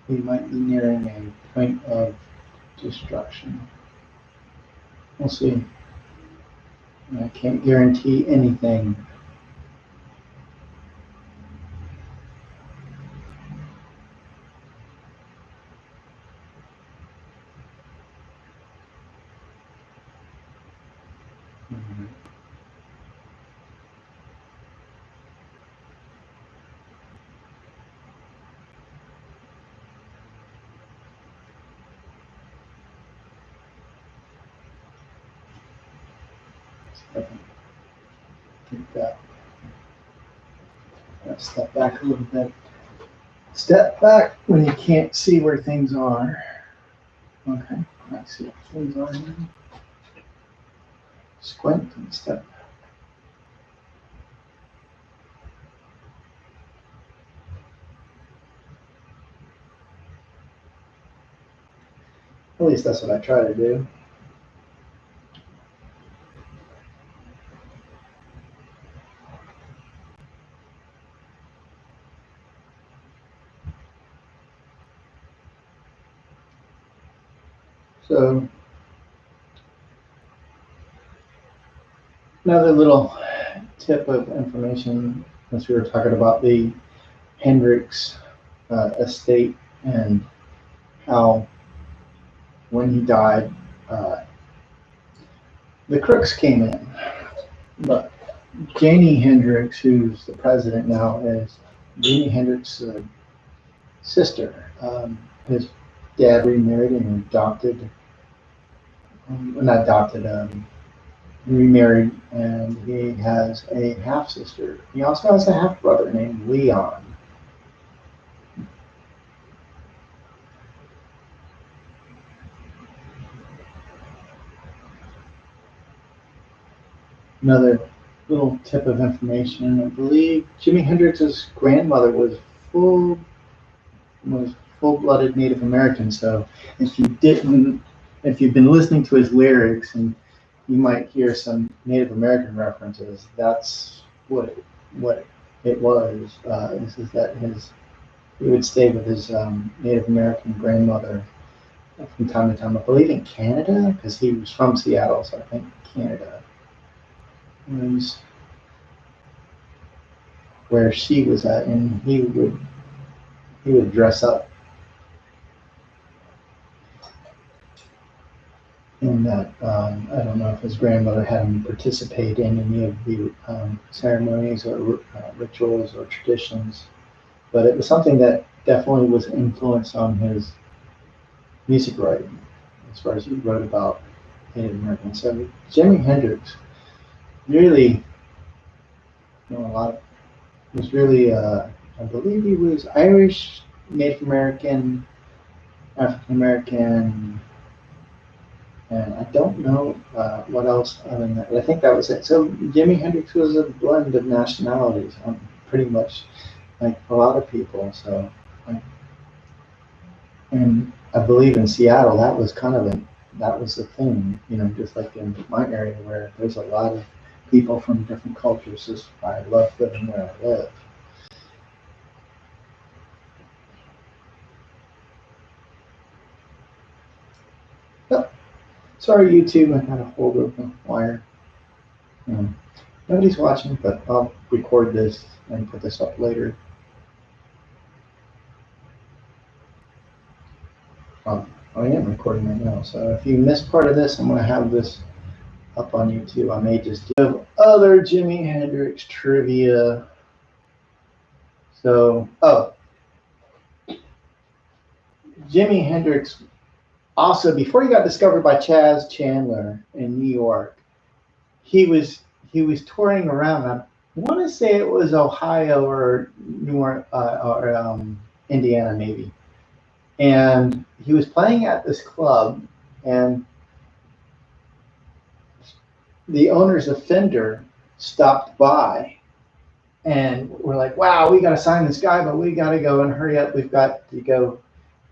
We might be nearing a point of destruction. We'll see. I can't guarantee anything. Take that. Step back a little bit. Step back when you can't see where things are. Okay, I see what things are now. Squint and step. At least that's what I try to do. So, another little tip of information, as we were talking about the Hendrix estate and how when he died, the crooks came in. But Jimi Hendrix, who's the president now, is Jimi Hendrix's sister. His dad remarried and adopted, not adopted, remarried, and he has a half sister. He also has a half brother named Leon. Another little tip of information: I believe Jimi Hendrix's grandmother was full-blooded Native American. So if you've been listening to his lyrics, and you might hear some Native American references, that's what it was. This is that he would stay with his Native American grandmother from time to time. I believe in Canada, because he was from Seattle, so I think Canada was where she was at, and he would dress up in that. I don't know if his grandmother had him participate in any of the ceremonies or rituals or traditions, but it was something that definitely was influenced on his music writing, as far as he wrote about Native Americans. So Jimi Hendrix really, was really, I believe he was Irish, Native American, African American, and I don't know what else other than that. But I think that was it. So Jimi Hendrix was a blend of nationalities, pretty much like a lot of people. So, and I believe in Seattle, that was the thing, just like in my area where there's a lot of people from different cultures. Just I love living where I live. Oh, sorry, YouTube, I had a hold of the wire. Nobody's watching, but I'll record this and put this up later. I am recording right now, so if you missed part of this, I'm going to have this up on YouTube. I may just do other Jimi Hendrix trivia. So, Jimi Hendrix also, before he got discovered by Chaz Chandler in New York, he was touring around. I want to say it was Ohio or Indiana maybe, and he was playing at this club, and the owner's offender stopped by, And we're like, wow, we got to sign this guy, but we got to go and hurry up. We've got to go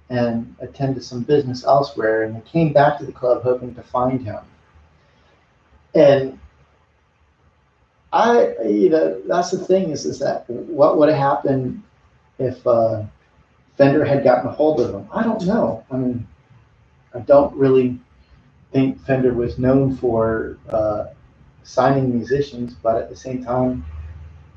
and attend to some business elsewhere. And they came back to the club hoping to find him. And that's the thing is that what would have happened if Fender had gotten a hold of him? I don't know. I mean, I don't really think Fender was known for signing musicians, but at the same time,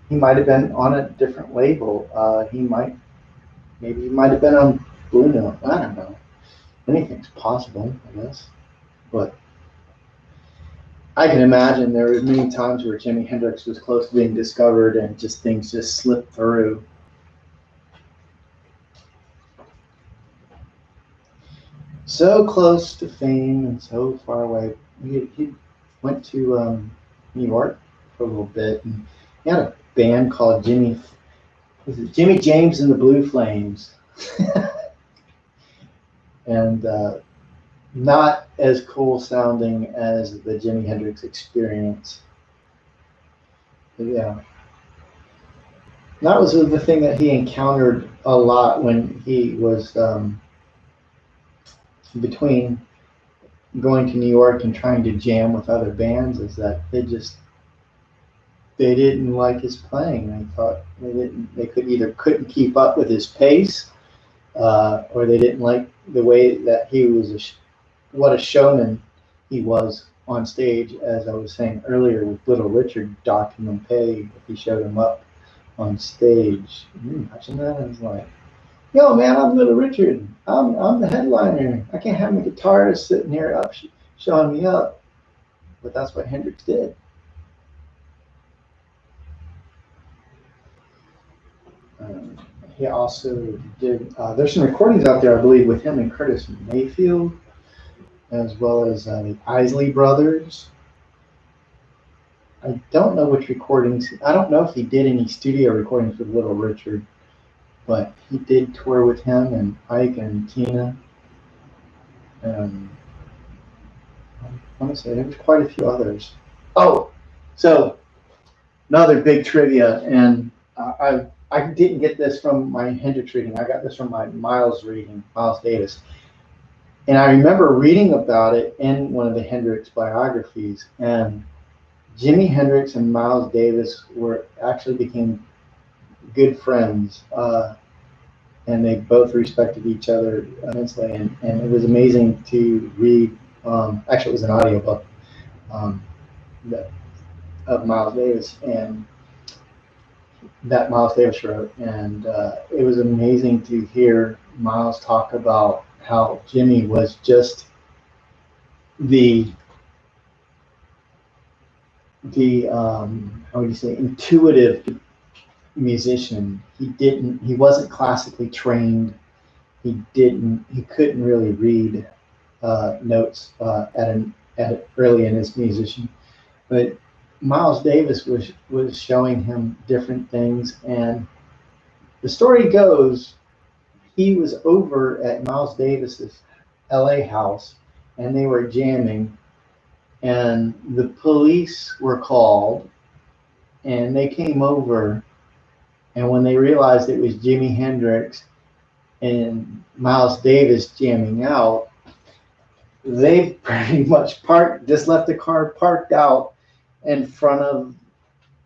he might have been on a different label. Maybe he might have been on Blue Note. I don't know. Anything's possible, I guess. But I can imagine there were many times where Jimi Hendrix was close to being discovered and just things just slipped through. So close to fame and so far away. He went to New York for a little bit, and he had a band called Jimmy James and the Blue Flames. And not as cool sounding as the Jimi Hendrix Experience. But yeah. That was the thing that he encountered a lot when he was between going to New York and trying to jam with other bands, is that they didn't like his playing. They thought they couldn't keep up with his pace, or they didn't like the way that he was what a showman he was on stage. As I was saying earlier, with Little Richard docking him pay if he showed him up on stage. Imagine that. I was like, yo, man, I'm Little Richard. I'm the headliner. I can't have my guitarist sitting here up showing me up. But that's what Hendrix did. He also did. There's some recordings out there, I believe, with him and Curtis Mayfield, as well as the Isley Brothers. I don't know which recordings. I don't know if he did any studio recordings with Little Richard, but he did tour with him and Ike and Tina. I want to say there was quite a few others. Oh, so another big trivia, and I didn't get this from my Hendrix reading. I got this from my Miles reading, Miles Davis. And I remember reading about it in one of the Hendrix biographies. And Jimi Hendrix and Miles Davis became good friends. And they both respected each other immensely. And it was amazing to read. Actually, it was an audiobook of Miles Davis, and that Miles Davis wrote, and it was amazing to hear Miles talk about how Jimmy was just the how would you say, intuitive musician. He wasn't classically trained. He couldn't really read notes at early in his musician, but Miles Davis was showing him different things. And the story goes, he was over at Miles Davis's LA house and they were jamming, and the police were called, and they came over, and when they realized it was Jimi Hendrix and Miles Davis jamming out, they pretty much just left the car parked out in front of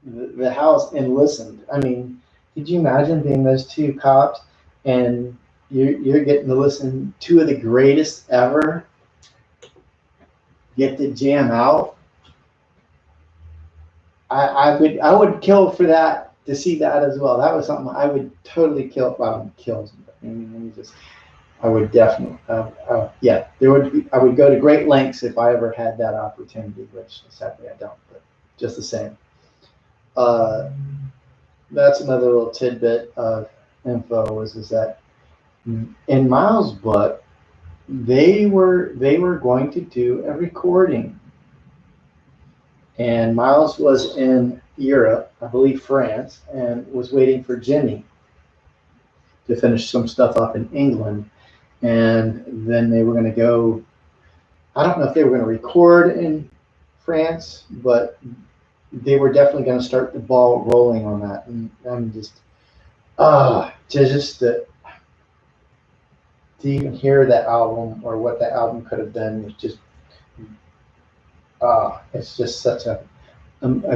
the house and listened. I mean, could you imagine being those two cops and you're getting to listen to two of the greatest ever get to jam out? I would kill for that, to see that as well. That was something I would totally kill if I would kill somebody. I mean, I would definitely, yeah. I would go to great lengths if I ever had that opportunity, which sadly I don't. But just the same, that's another little tidbit of info is that in Miles' book, they were going to do a recording, and Miles was in Europe, I believe France, and was waiting for Jimmy to finish some stuff up in England. And then they were going to go, I don't know if they were going to record in France, but they were definitely going to start the ball rolling on that, and I'm just to even hear that album or what that album could have been was just it's just such a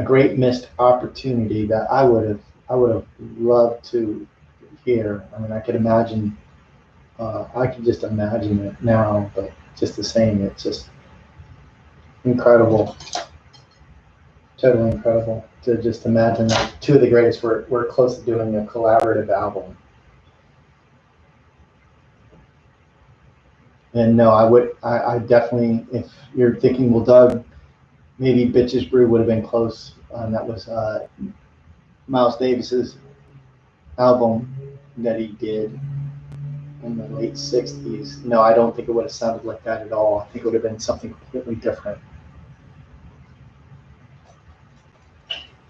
great missed opportunity that I would have loved to hear. I mean, I could imagine. I can just imagine it now, but just the same, it's just incredible, totally incredible to just imagine that two of the greatest were close to doing a collaborative album. And no, I definitely, if you're thinking, well, Doug, maybe Bitches Brew would have been close. That was Miles Davis's album that he did in the late 60s. No, I don't think it would have sounded like that at all. I think it would have been something completely different.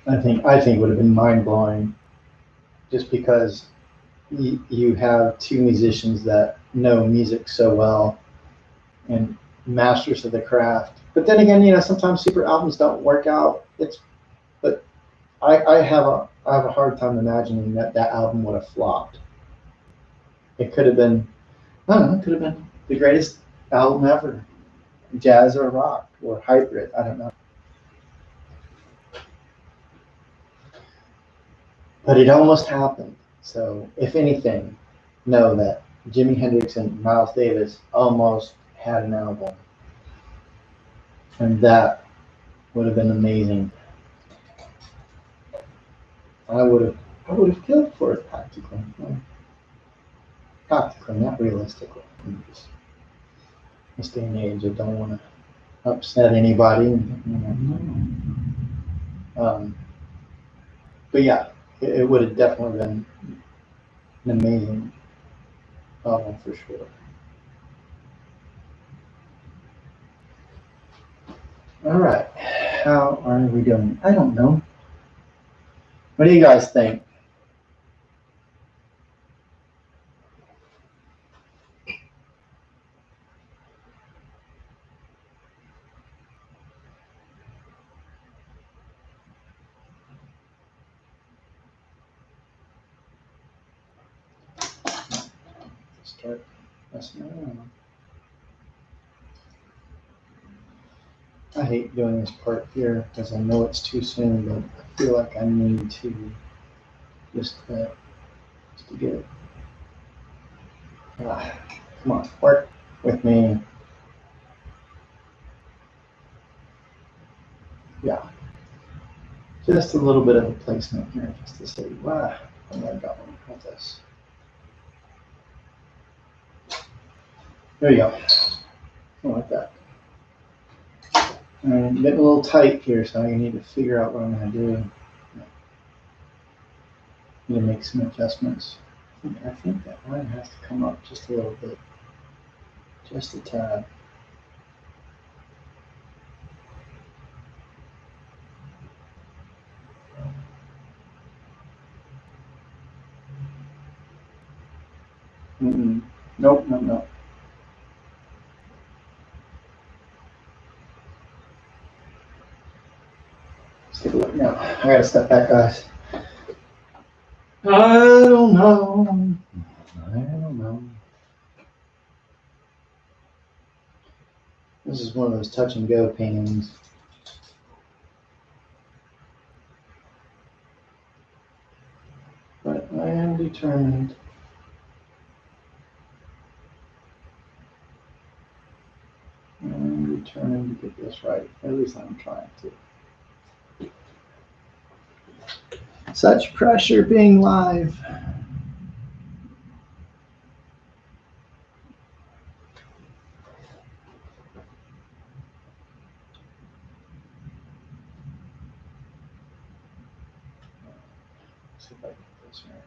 I think it would have been mind-blowing just because you have two musicians that know music so well and masters of the craft. But then again, you know, sometimes super albums don't work out. But I have a hard time imagining that album would have flopped. It could have been, I don't know, it could have been the greatest album ever, jazz or rock or hybrid. I don't know. But it almost happened. So if anything, know that Jimi Hendrix and Miles Davis almost had an album. And that would have been amazing. I would have killed for it practically. Practically, not realistically. Just this day and age, I don't want to upset anybody. But yeah, it would have definitely been an amazing album for sure. All right, how are we doing? I don't know. What do you guys think? Start messing around. I hate doing this part here because I know it's too soon, but I feel like I need to just to get it. Come on, work with me. Yeah, just a little bit of a placement here, just to say, wow, I'm going with this. There you go. I like that. I'm getting a little tight here, so I need to figure out what I'm going to do. Need to make some adjustments. I think that line has to come up just a little bit, just a tad. Nope. Let's take a look now. I gotta step back, guys. I don't know. This is one of those touch and go paintings. But I am determined. To get this right. At least I'm trying to. Such pressure being live. Let's see if I can get this right.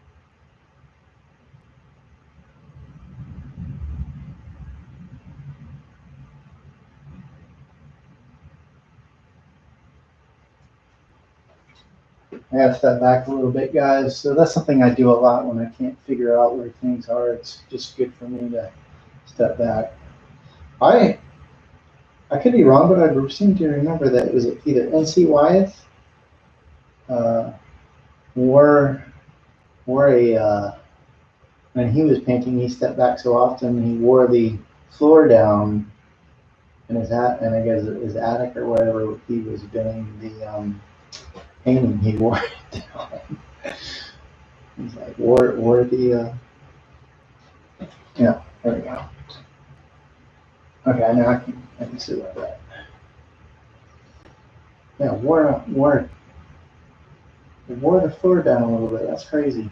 I gotta step back a little bit, guys. So that's something I do a lot when I can't figure out where things are. It's just good for me to step back. I could be wrong, but I seem to remember that it was either NC Wyeth wore a when he was painting, he stepped back so often he wore the floor down in his and I guess his attic or wherever he was doing the painting. He wore it down. He's like wore the yeah. There we go. Okay, now I can see what that. Yeah, wore the floor down a little bit. That's crazy.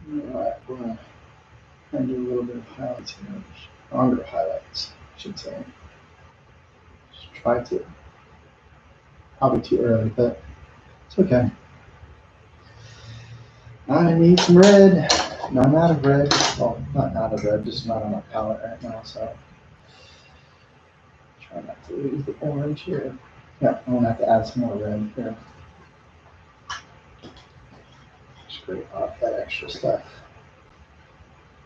Alright, we're gonna do a little bit of highlights here. Stronger highlights, I should say. Just try to. Probably too early, but it's okay. I need some red. No, I'm out of red. Well, not out of red, just not on my palette right now, so try not to lose the orange here. Yeah, I'm gonna have to add some more red here. Scrape off that extra stuff.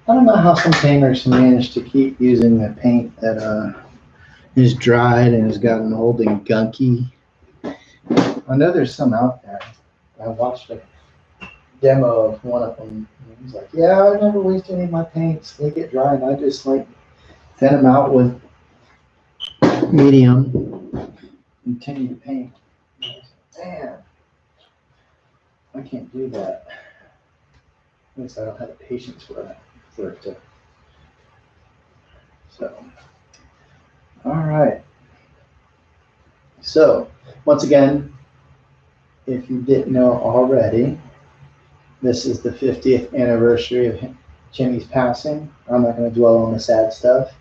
I don't know how some painters manage to keep using the paint that is dried and has gotten old and gunky. I know there's some out there. I watched a demo of one of them. And he's like, "Yeah, I never waste any of my paints. They get dry, and I just like thin them out with medium and continue to paint." Man, I can't do that. At least I don't have the patience for it to. So, all right. So, once again, if you didn't know already, this is the 50th anniversary of Jimmy's passing. I'm not going to dwell on the sad stuff,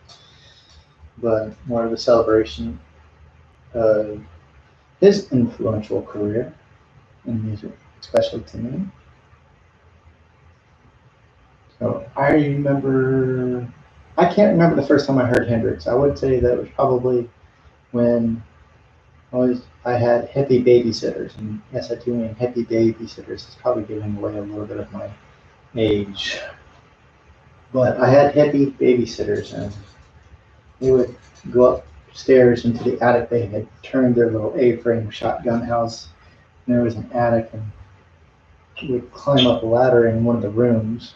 but more of a celebration of his influential career in music, especially to me. So I can't remember the first time I heard Hendrix. I would say that was probably when I had hippie babysitters, and yes, I do mean hippie babysitters. It's probably giving away a little bit of my age. But I had hippie babysitters, and they would go upstairs into the attic. They had turned their little A-frame shotgun house, and there was an attic, and we would climb up a ladder in one of the rooms,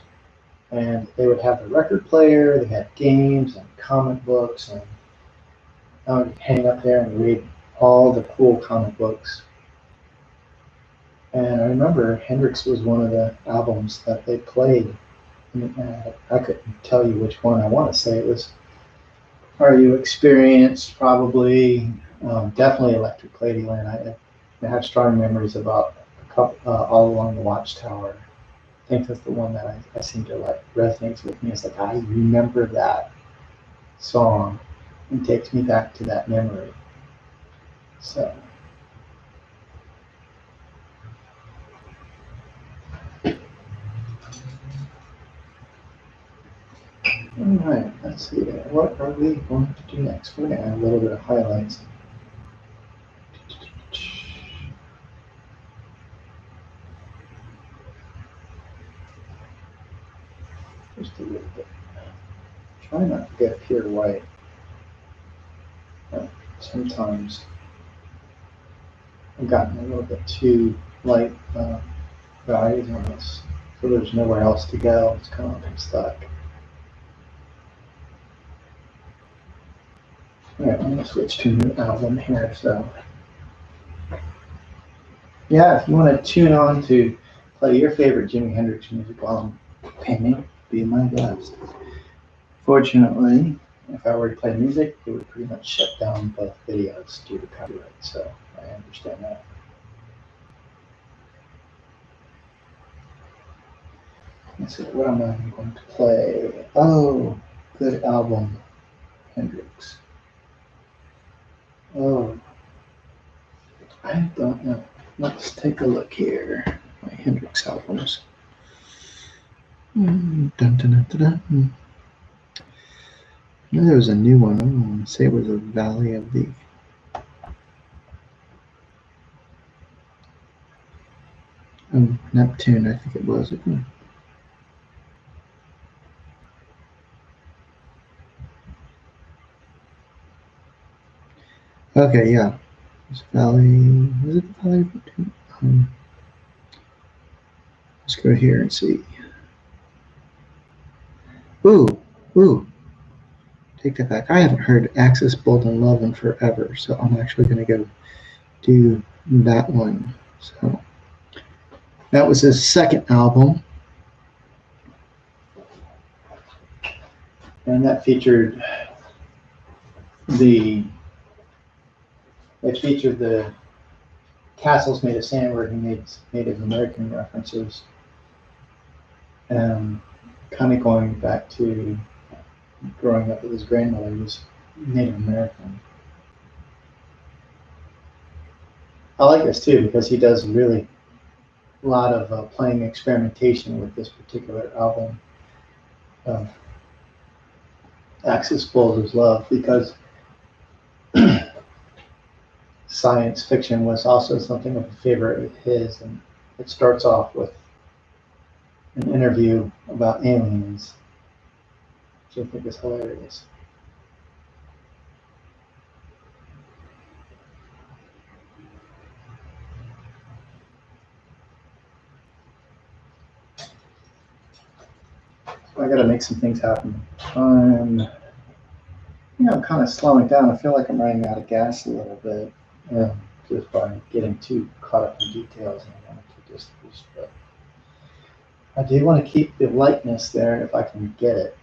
and they would have the record player, they had games and comic books, and I would hang up there and read all the cool comic books. And I remember Hendrix was one of the albums that they played. I couldn't tell you which one. I want to say it was Are You Experienced, probably. Definitely Electric Ladyland. I have strong memories about All Along the Watchtower. I think that's the one that I seem to like resonates with me. It's like I remember that song and takes me back to that memory. So. All right, let's see. What are we going to do next? We're going to add a little bit of highlights. Just a little bit. Try not to get pure white. Sometimes I've gotten a little bit too light values on this, so there's nowhere else to go. It's kind of stuck. Yeah, I'm gonna switch to a new album here. So, yeah, if you want to tune on to play your favorite Jimi Hendrix music while I'm painting, be my guest. Fortunately, if I were to play music, it would pretty much shut down both videos due to copyright. So I understand that. Let's see, what am I going to play? Oh, good album, Hendrix. Oh, I don't know. Let's take a look here. My Hendrix albums. Dun, dun, dun, dun, dun. I know there was a new one. I want to say it was a Valley of the. Neptune, I think it was. Okay, yeah. This valley, is it the valley? Let's go here and see. Ooh, ooh. Take that back. I haven't heard Axis Bold and Love in forever, so I'm actually going to go do that one. So that was his second album, and that featured the castles made of sand, where he made Native American references, and kind of going back to growing up with his grandmother, who was Native American. I like this too because he does really a lot of playing experimentation with this particular album of Axis Bold as Love, because science fiction was also something of a favorite of his, and it starts off with an interview about aliens, which I think is hilarious. So I got to make some things happen. I'm kind of slowing down. I feel like I'm running out of gas a little bit, just by getting too caught up in details. And I wanted to just I do want to keep the lightness there if I can get it.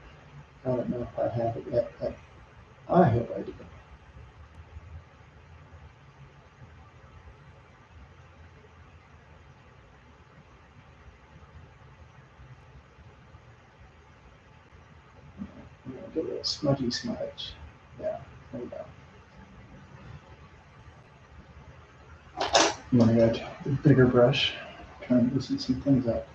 I don't know if I have it yet, but I hope I do. I'm going to get a little smudgy smudge. Yeah, there we go. I'm going to go to a bigger brush, try and loosen some things up.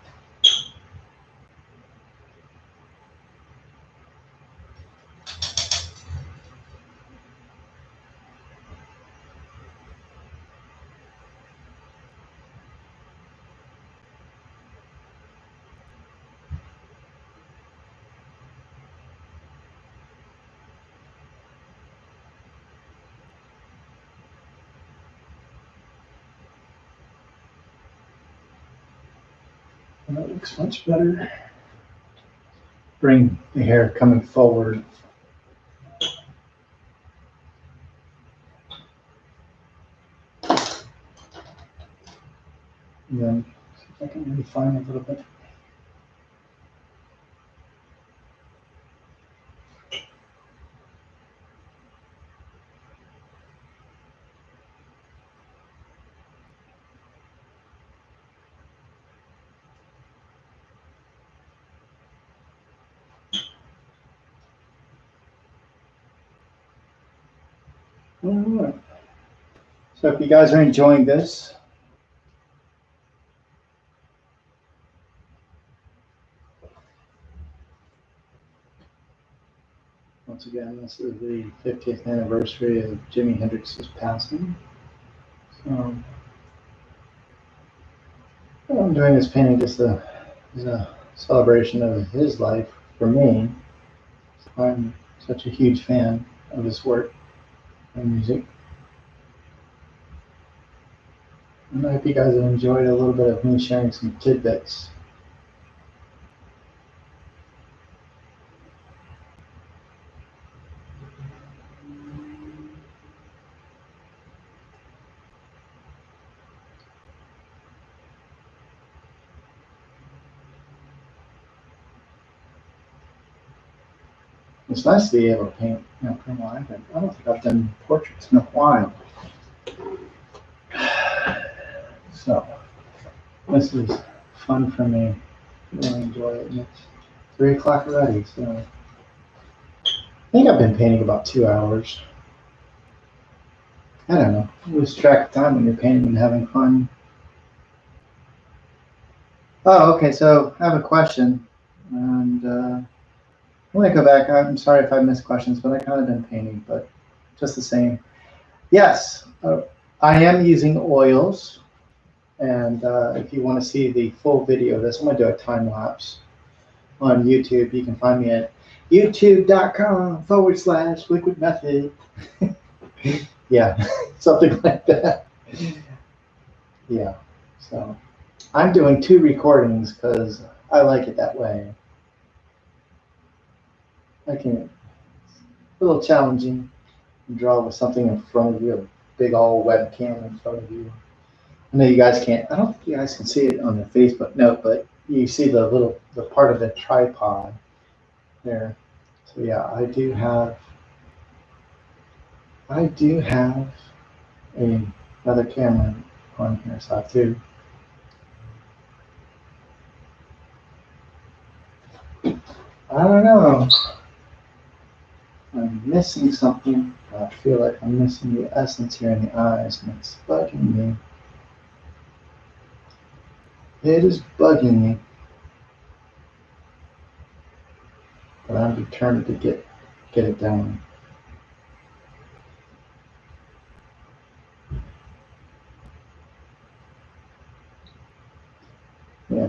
And that looks much better. Bring the hair coming forward. And then see if I can refine a little bit. All right. So if you guys are enjoying this, once again, this is the 50th anniversary of Jimi Hendrix's passing. So I'm doing this painting just as a celebration of his life for me. I'm such a huge fan of his work and music. And I hope you guys have enjoyed a little bit of me sharing some tidbits. It's nice to be able to paint, paint live. I don't think I've done portraits in a while. So this is fun for me. I really enjoy it. And it's 3 o'clock already, so I think I've been painting about 2 hours. I don't know. Lose track of time when you're painting and having fun. Oh, okay. So I have a question, and I'm going to go back. I'm sorry if I missed questions, but I kind of been painting, but just the same. Yes, I am using oils. And if you want to see the full video of this, I'm going to do a time lapse on YouTube. You can find me at youtube.com/liquid method. Yeah, something like that. Yeah, so I'm doing 2 recordings because I like it that way. It's a little challenging to draw with something in front of you, a big old webcam in front of you. I know you guys can't, I don't think you guys can see it on the Facebook note, but you see the part of the tripod there. So yeah, I do have another camera on here, so I have 2. I don't know. I'm missing something. I feel like I'm missing the essence here in the eyes, and it's bugging me. It is bugging me. But I'm determined to get it done. Yeah.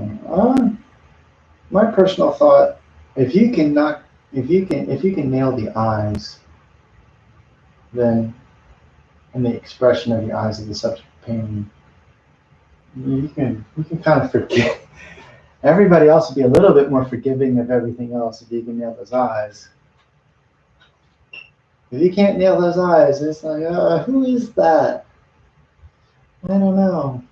My personal thought: if you can nail the eyes, then and the expression of the eyes of the subject painting, you can kind of forget. Everybody else will be a little bit more forgiving of everything else if you can nail those eyes. If you can't nail those eyes, it's like, who is that? I don't know.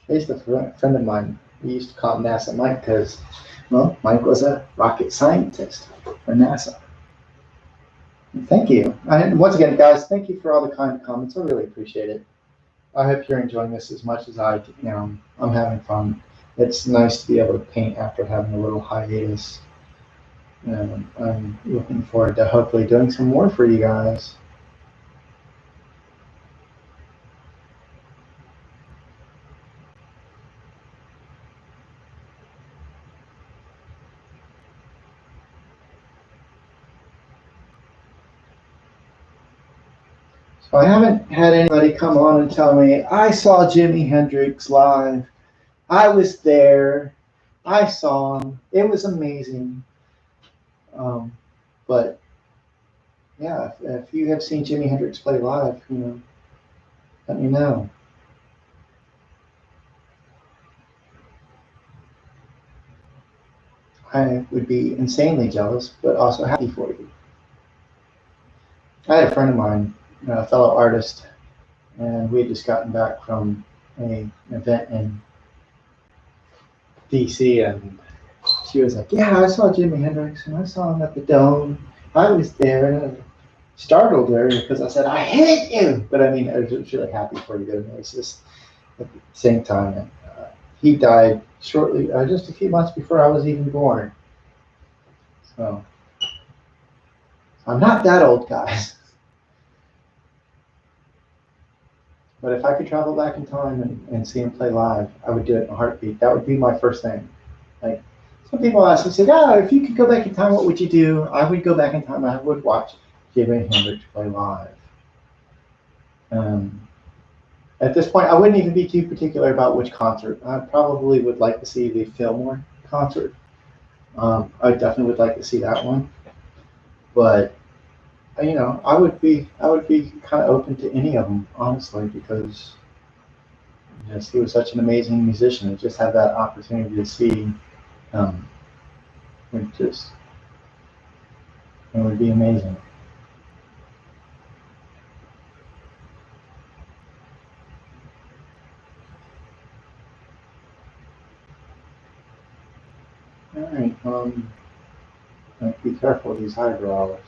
I used to a friend of mine. We used to call him NASA Mike because, well, Mike was a rocket scientist for NASA. And thank you. And once again, guys, thank you for all the kind comments. I really appreciate it. I hope you're enjoying this as much as I am. I'm having fun. It's nice to be able to paint after having a little hiatus. And I'm looking forward to hopefully doing some more for you guys. So I haven't had anybody come on and tell me, I saw Jimi Hendrix live. I was there. I saw him. It was amazing. But yeah, if you have seen Jimi Hendrix play live, let me know. I would be insanely jealous, but also happy for you. I had a friend of mine, a fellow artist, and we had just gotten back from an event in DC, and she was like, yeah, I saw Jimi Hendrix, and I saw him at the Dome. I was there, and it startled her because I said, I hate you! But I mean, I was really happy for you. It was just at the same time, he died shortly, just a few months before I was even born. So, I'm not that old, guys. But if I could travel back in time and see him play live, I would do it in a heartbeat. That would be my first thing. Like, some people ask me, say, if you could go back in time, what would you do? I would go back in time and I would watch Jimi Hendrix play live. At this point, I wouldn't even be too particular about which concert. I probably would like to see the Fillmore concert. I definitely would like to see that one. But I would be kind of open to any of them, honestly, because he was such an amazing musician. And just have that opportunity to see, it would be amazing. All right, be careful with these eyebrows.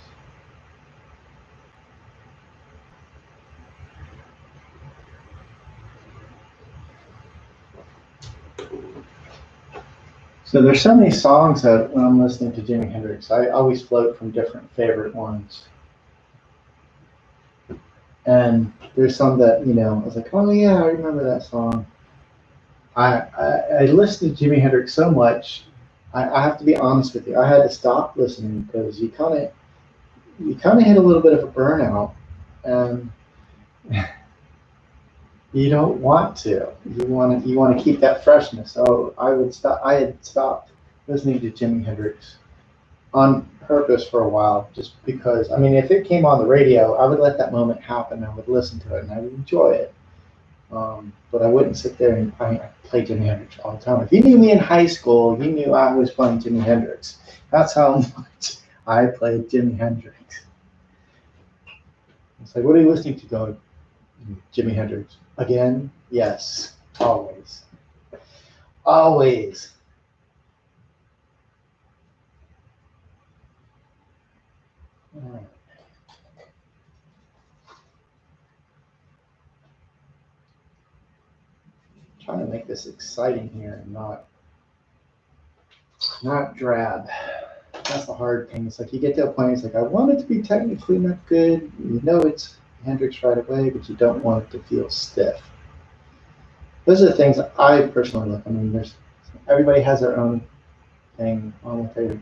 So there's so many songs that when I'm listening to Jimi Hendrix, I always float from different favorite ones. And there's some that, I was like, oh yeah, I remember that song. I listened to Jimi Hendrix so much, I have to be honest with you, I had to stop listening because you kind of hit a little bit of a burnout. And You don't want to. You want to keep that freshness. So I would stop. I had stopped listening to Jimi Hendrix on purpose for a while, just because. I mean, if it came on the radio, I would let that moment happen. I would listen to it and I would enjoy it. But I wouldn't sit there and I play Jimi Hendrix all the time. If you knew me in high school, you knew I was playing Jimi Hendrix. That's how much I played Jimi Hendrix. It's like, what are you listening to? Going, Jimi Hendrix again? Yes, always, always. All right. Trying to make this exciting here and not drab. That's the hard thing. It's like you get to a point, it's like, I want it to be technically not good. You know it's Hendrix right away, but you don't want it to feel stiff. Those are the things that I personally look. I mean, everybody has their own thing on what they're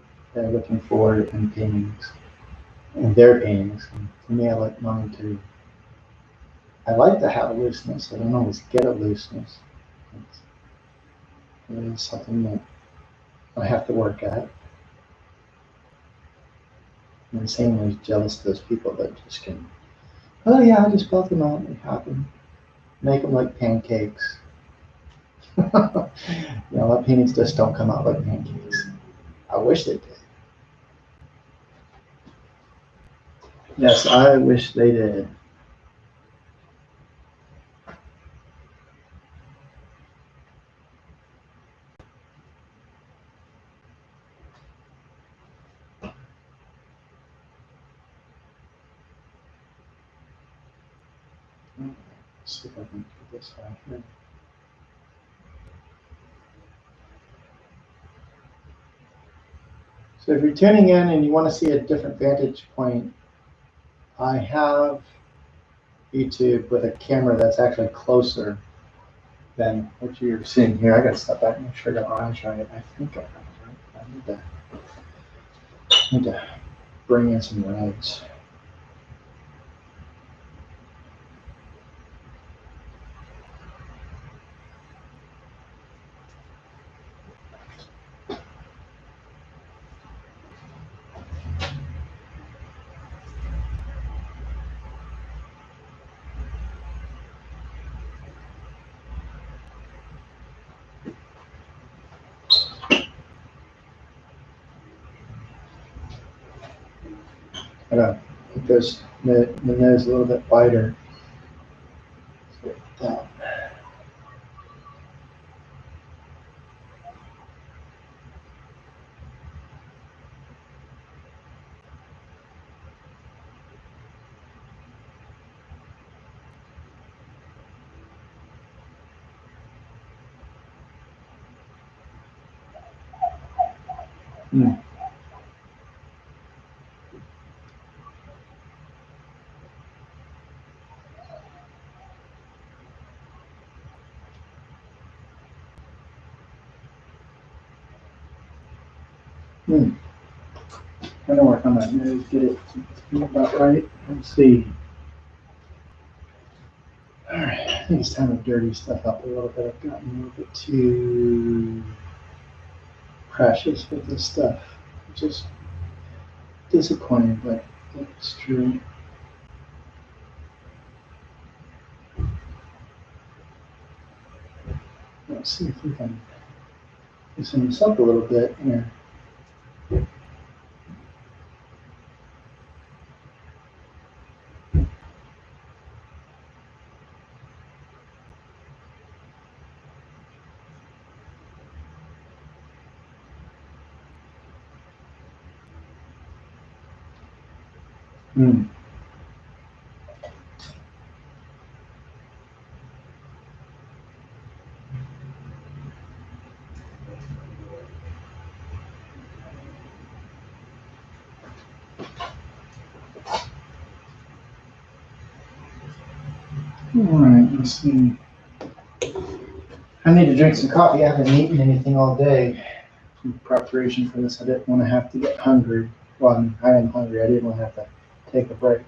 looking for in paintings, in their paintings. And for me, I like mine to. I like to have a looseness. I don't always get a looseness. It is something that I have to work at. And the same way, jealous of those people that just can, oh yeah, I just built them out and it happened. Make them like pancakes. You know, my paintings just don't come out like pancakes. I wish they did. Yes, I wish they did. Let's see if I can get this right here. So if you're tuning in and you want to see a different vantage point, I have YouTube with a camera that's actually closer than what you're seeing here. I got to step back and make sure I got my eyes right. I think I got it right. I need to bring in some reds. I gotta make the nose a little bit wider. Down. Mm. Mm. I'm gonna work on that nose, get it about right. Let's see. All right, I think it's time to dirty stuff up a little bit. I've gotten a little bit too precious with this stuff, which is disappointing, but it's true. Let's see if we can loosen this up a little bit here. Mm. All right, let's see. I need to drink some coffee. I haven't eaten anything all day in preparation for this. I didn't want to have to get hungry. Well, I am hungry. I didn't want to have to take a break.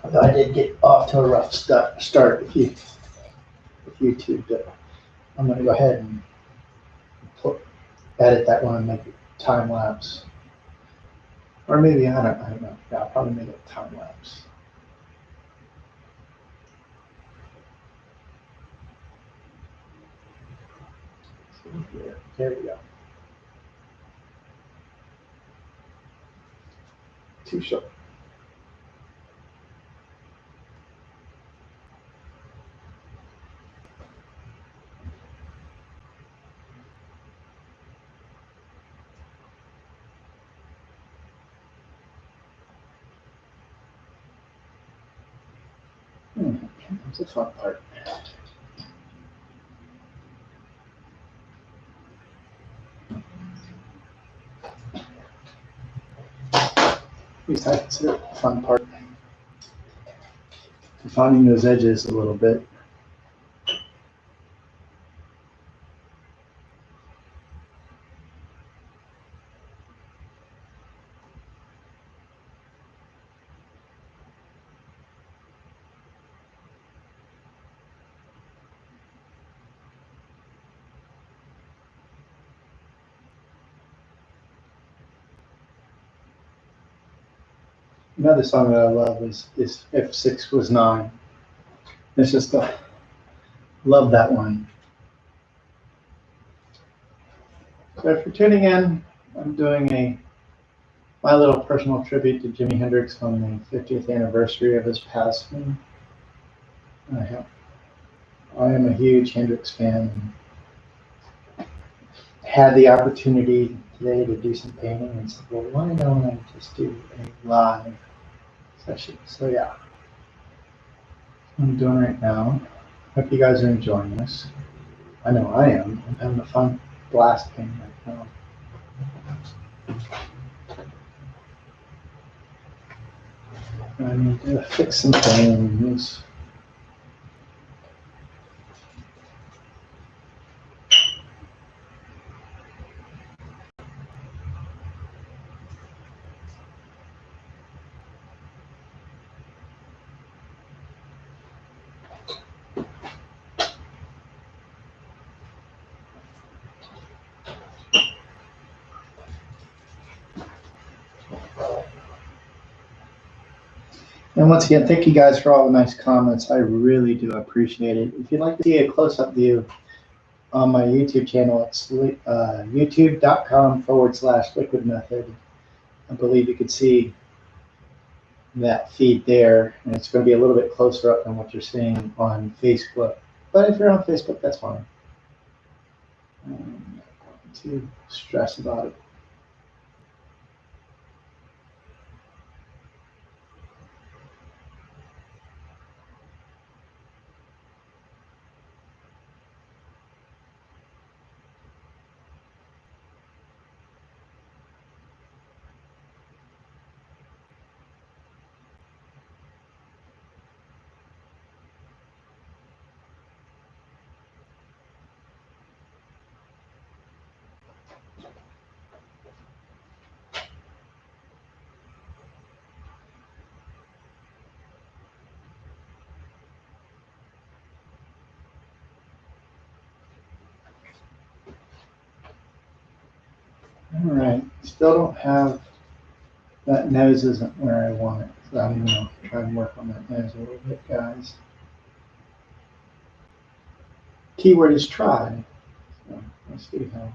Although I did get off to a rough start with YouTube, but I'm going to go ahead and edit that one and make it time lapse. Or maybe, I don't know. Yeah, I'll probably make it time lapse. There we go. Too short. That's the fun part. At least I consider it the fun part. Defining those edges a little bit. Another song that I love is If 6 Was 9. It's just love that one. So if you're tuning in, I'm doing my little personal tribute to Jimi Hendrix on the 50th anniversary of his passing. I am a huge Hendrix fan. Had the opportunity today to do some painting and said, well, why don't I just do a live session? So yeah, I'm doing right now. Hope you guys are enjoying this. I know I am. I'm having a fun blast painting right now. I need to fix some things. And once again, thank you guys for all the nice comments. I really do appreciate it. If you'd like to see a close-up view on my YouTube channel, it's youtube.com/liquid method. I believe you could see that feed there, and it's going to be a little bit closer up than what you're seeing on Facebook. But if you're on Facebook, that's fine. I'm not too stressed about it. All right, still don't have, that nose isn't where I want it. So I'm going to try and work on that nose a little bit, guys. Keyword is try. So let's see how.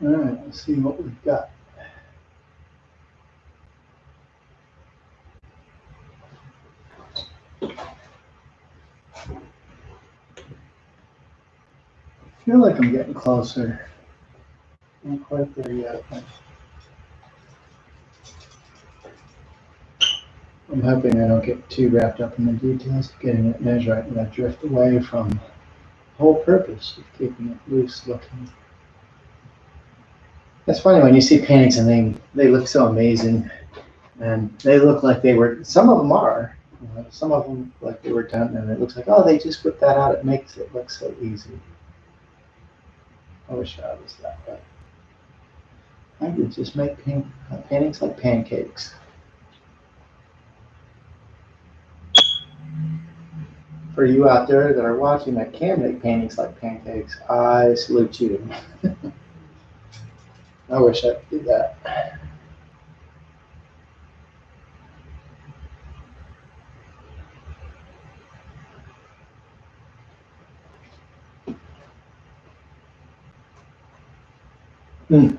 All right, let's see what we've got. I feel like I'm getting closer. Not quite there yet. I'm hoping I don't get too wrapped up in the details of getting it measured right and I drift away from the whole purpose of keeping it loose looking. It's funny when you see paintings and they look so amazing and they look like they were, some of them are, some of them like they were done and it looks like, oh, they just whipped that out. It makes it look so easy. I wish I was that way. I could just make paintings like pancakes. For you out there that are watching that can make paintings like pancakes, I salute you. I wish I could do that. Hmm.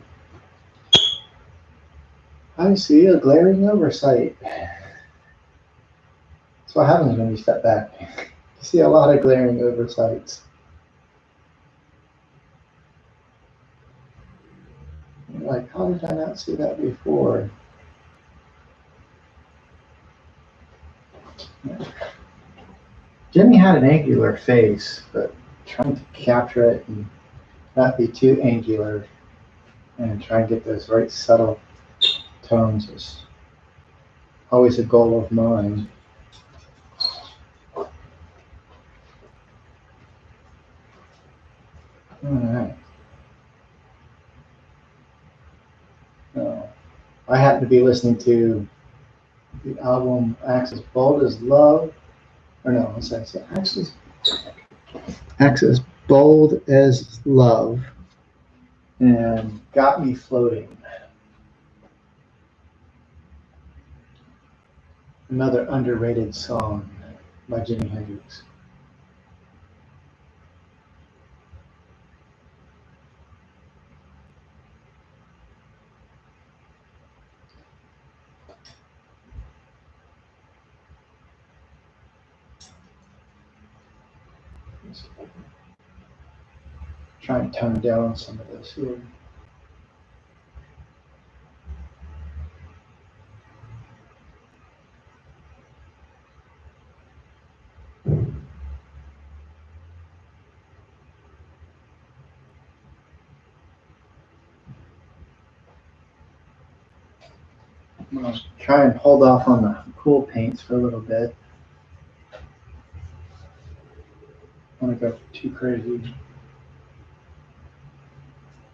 I see a glaring oversight. That's what happens when you step back. You see a lot of glaring oversights. You're like, how did I not see that before? Jimmy had an angular face, but trying to capture it and not be too angular and try and get those right subtle tones is always a goal of mine. All right. I happen to be listening to the album Acts as Bold as Love, or no, what's that? Acts as Bold as Love, and Got Me Floating. Another underrated song by Jimi Hendrix. Try and tone down some of this here. I'm gonna try and hold off on the cool paints for a little bit. I don't want to go too crazy.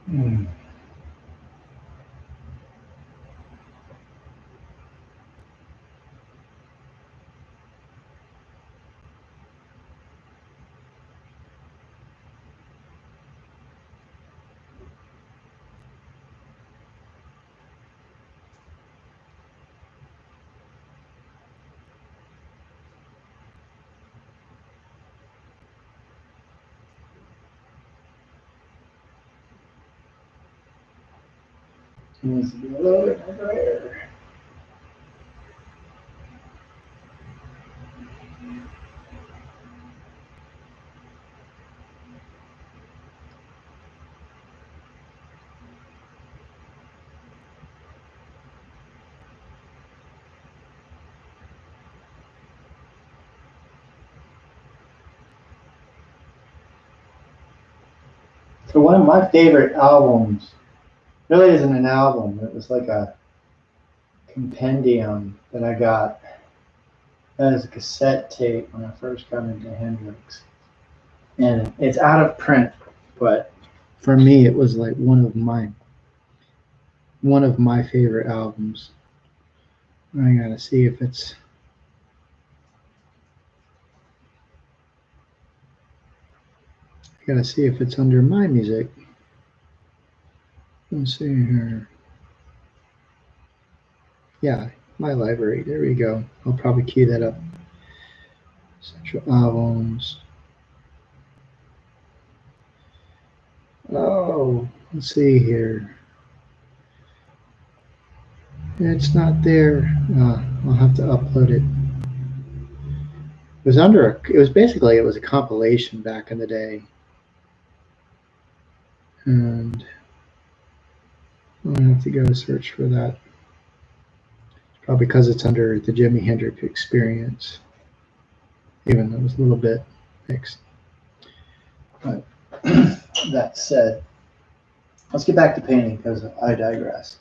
Hmm. It needs to be a little bit more brighter. So one of my favorite albums really isn't an album. It was like a compendium that I got as a cassette tape when I first got into Hendrix. And it's out of print, but for me it was like one of my favorite albums. I gotta see if it's under my music. Let's see here. Yeah, my library. There we go. I'll probably key that up. Central albums. Oh, let's see here. It's not there. I'll have to upload it. It was basically a compilation back in the day. And I'll have to go search for that. It's because it's under the Jimi Hendrix Experience, even though it was a little bit mixed. But that said, let's get back to painting because I digress.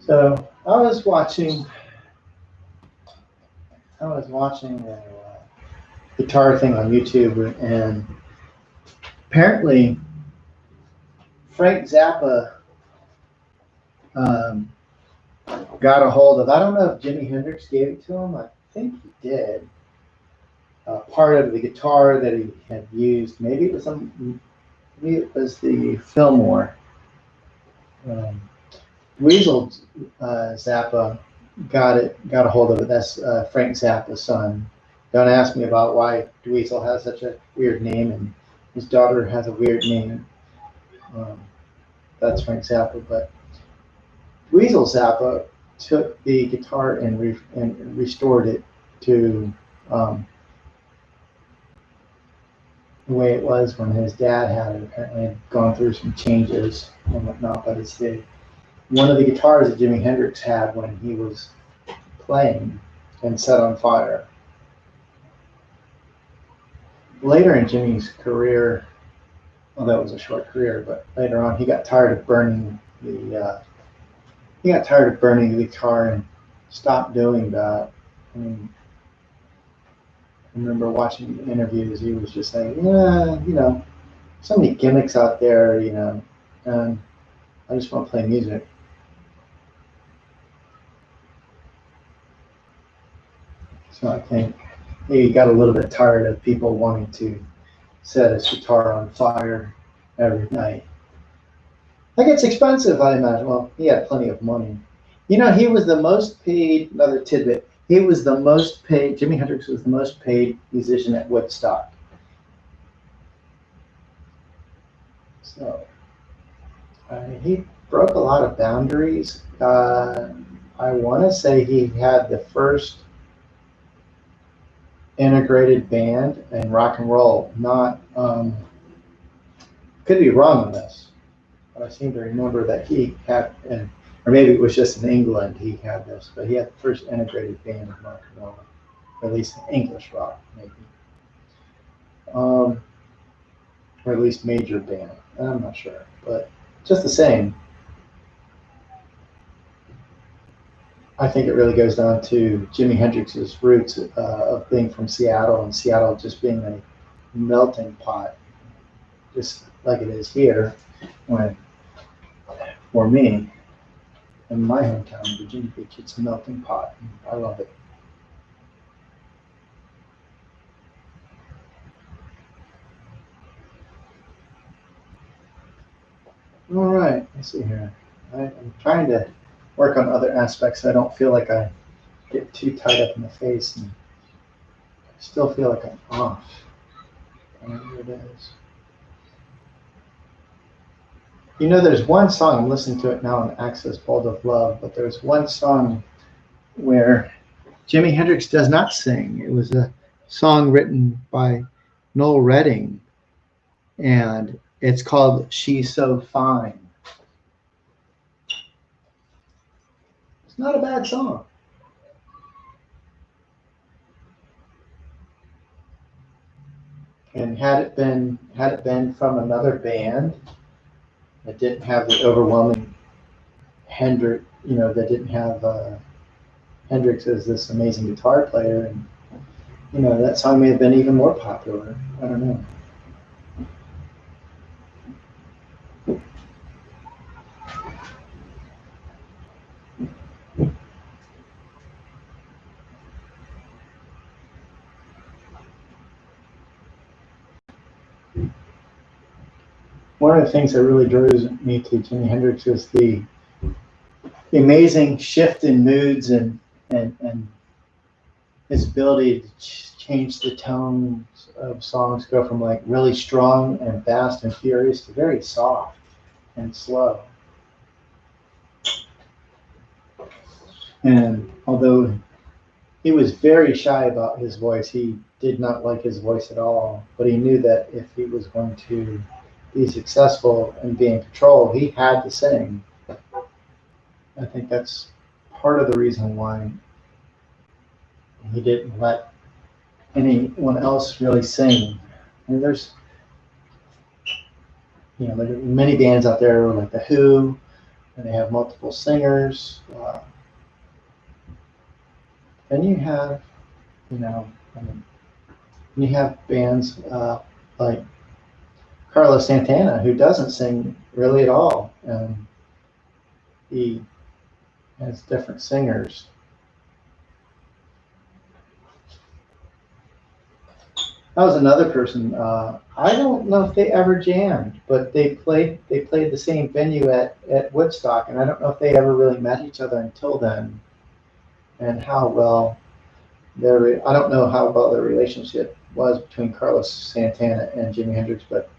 So I was watching a guitar thing on YouTube, and apparently Frank Zappa got a hold of. I don't know if Jimi Hendrix gave it to him. I think he did. Part of the guitar that he had used. Maybe it was the Fillmore. Weasel Zappa got a hold of it. That's Frank Zappa's son. Don't ask me about why Dweezil has such a weird name and his daughter has a weird name. That's Frank Zappa, but Dweezil Zappa took the guitar and restored it to the way it was when his dad had it. Apparently, had gone through some changes and whatnot, but it's one of the guitars that Jimi Hendrix had when he was playing and set on fire. Later in Jimi's career, well, that was a short career, but later on he got tired of burning the guitar and stopped doing that. I remember watching the interviews. He was just saying, yeah, so many gimmicks out there, and I just want to play music. So I think he got a little bit tired of people wanting to set his guitar on fire every night. That gets expensive, I imagine. Well, he had plenty of money. He was the most paid, another tidbit, Jimi Hendrix was the most paid musician at Woodstock. So he broke a lot of boundaries. I want to say he had the first integrated band in rock and roll. Not could be wrong on this, but I seem to remember that he had, or maybe it was just in England he had this, but he had the first integrated band in rock and roll, or at least English rock, maybe, or at least major band. I'm not sure, but just the same, I think it really goes down to Jimi Hendrix's roots of being from Seattle, and Seattle just being a melting pot, just like it is here. For me, in my hometown, Virginia Beach, it's a melting pot. I love it. All right, let's see here. I'm trying to work on other aspects so I don't feel like I get too tied up in the face, and I still feel like I'm off. Whatever it is. There's one song, I'm listening to it now on Access Bold of Love, but there's one song where Jimi Hendrix does not sing. It was a song written by Noel Redding, and it's called She's So Fine. It's not a bad song. And had it been from another band that didn't have the overwhelming Hendrix, that didn't have Hendrix as this amazing guitar player, and that song may have been even more popular. I don't know. One of the things that really drew me to Jimi Hendrix is the the amazing shift in moods and his ability to change the tones of songs, go from like really strong and fast and furious to very soft and slow. And although he was very shy about his voice, he did not like his voice at all, but he knew that if he was going to be successful and be in control, he had to sing. I think that's part of the reason why he didn't let anyone else really sing. And there's, there are many bands out there like The Who, and they have multiple singers. Then you have, you have bands like Carlos Santana, who doesn't sing really at all, and he has different singers. That was another person. I don't know if they ever jammed, but they played the same venue at Woodstock, and I don't know if they ever really met each other until then, and how well I don't know how well their relationship was between Carlos Santana and Jimi Hendrix, but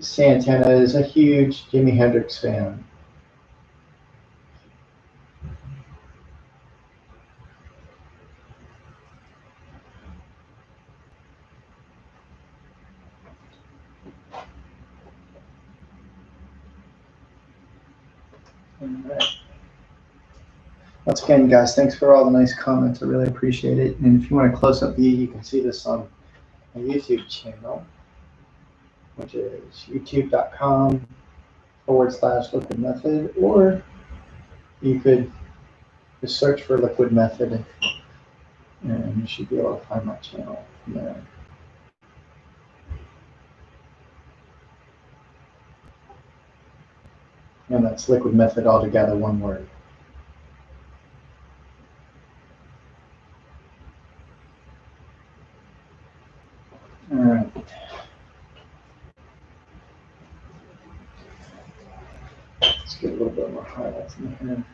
Santana is a huge Jimi Hendrix fan. All right. Once again, guys, thanks for all the nice comments. I really appreciate it. And if you want a close-up view, you can see this on my YouTube channel, which is youtube.com/Liquid Method, or you could just search for Liquid Method, and you should be able to find my channel from there. And that's Liquid Method all together, one word. All right. Let's get a little bit more highlights in here.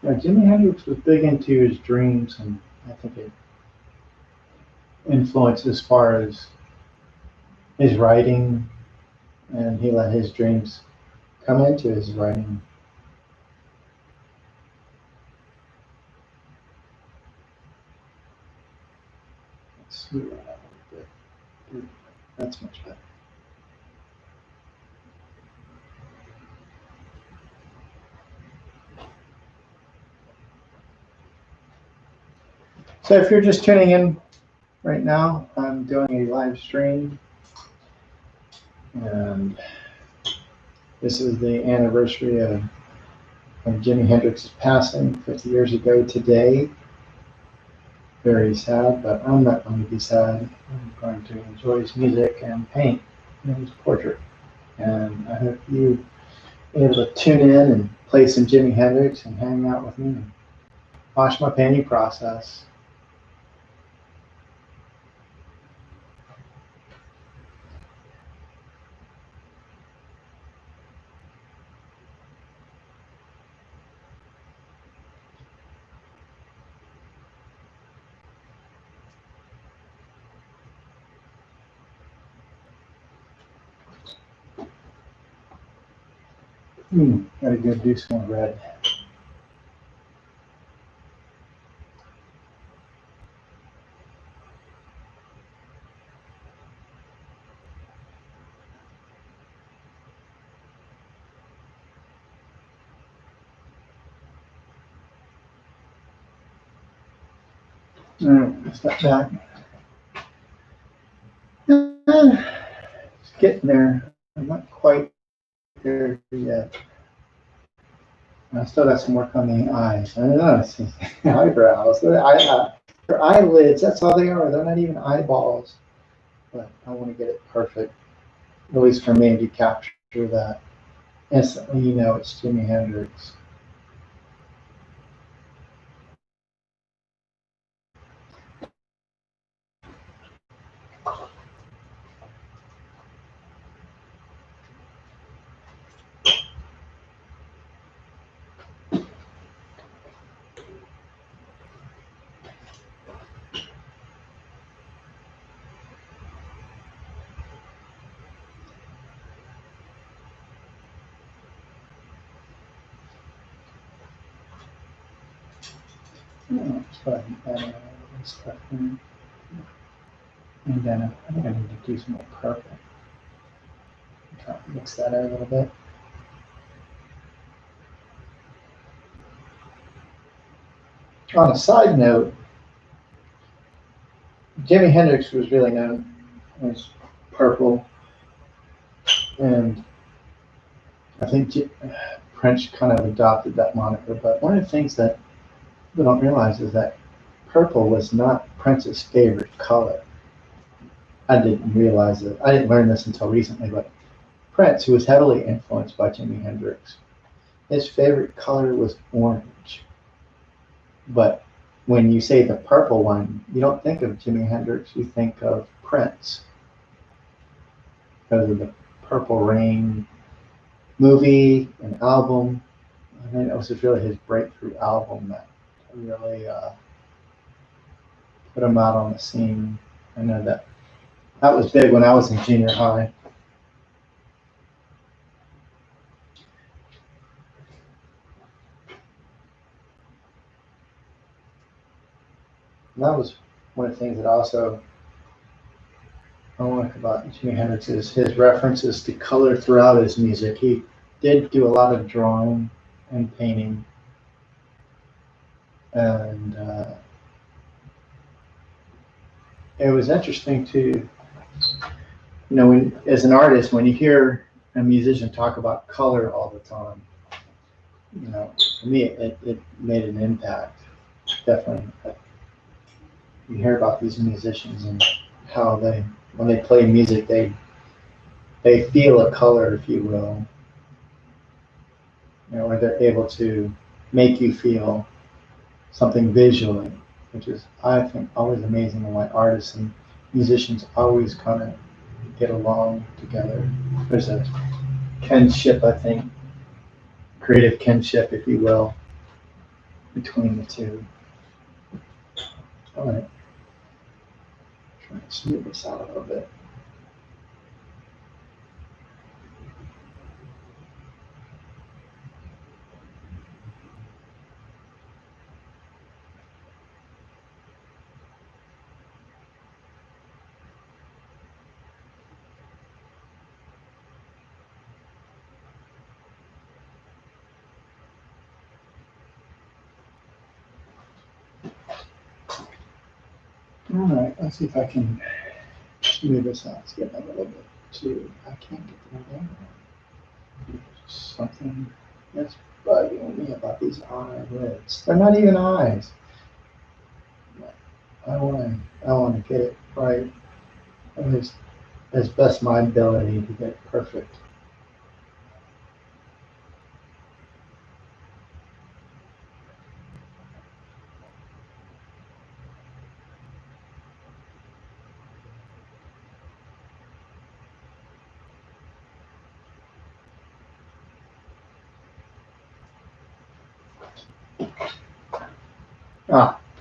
Yeah, Jimi Hendrix was big into his dreams, and I think it influenced as far as his writing, and he let his dreams come into his writing. Let's smooth that out a little bit. That's much better. So if you're just tuning in right now, I'm doing a live stream, and this is the anniversary of Jimi Hendrix's passing 50 years ago today. Very sad, but I'm not going to be sad. I'm going to enjoy his music and paint his portrait. And I hope you are able to tune in and play some Jimi Hendrix and hang out with me and watch my painting process. Gotta go do some red. All right, step back. It's getting there. I'm not quite there yet. I still got some work on the eyes. I don't know. See, eyebrows. Their eyelids. That's all they are. They're not even eyeballs. but I want to get it perfect, at least for me, to capture that instantly. You know, it's Jimi Hendrix. Let's go ahead and add a little stuff in. And then I think I need to do some more purple. Try to mix that out a little bit. On a side note, Jimi Hendrix was really known as Purple, and I think Prince kind of adopted that moniker. But one of the things that people don't realize is that purple was not Prince's favorite color. I didn't realize it. I didn't learn this until recently, but Prince, who was heavily influenced by Jimi Hendrix, his favorite color was orange. But when you say the purple one, you don't think of Jimi Hendrix, you think of Prince because of the Purple Rain movie and album. I mean, it was just really his breakthrough album that really put him out on the scene. I know that was big when I was in junior high. And that was one of the things that also I like about Jimi Hendrix is his references to color throughout his music. He did do a lot of drawing and painting, and it was interesting to, when as an artist, when you hear a musician talk about color all the time, for me, it made an impact. Definitely, you hear about these musicians and how when they play music, they feel a color, if you will, where they're able to make you feel something visually, which is, I think, always amazing when artists and musicians always kind of get along together. There's a kinship, I think, creative kinship, if you will, between the two. All right, try to smooth this out a little bit. All right, let's see if I can smooth this out. It's getting a little bit too, I can't get that down. Something that's bugging me about these eyelids. They're not even eyes. I want to get it right, at least as best my ability to get it perfect.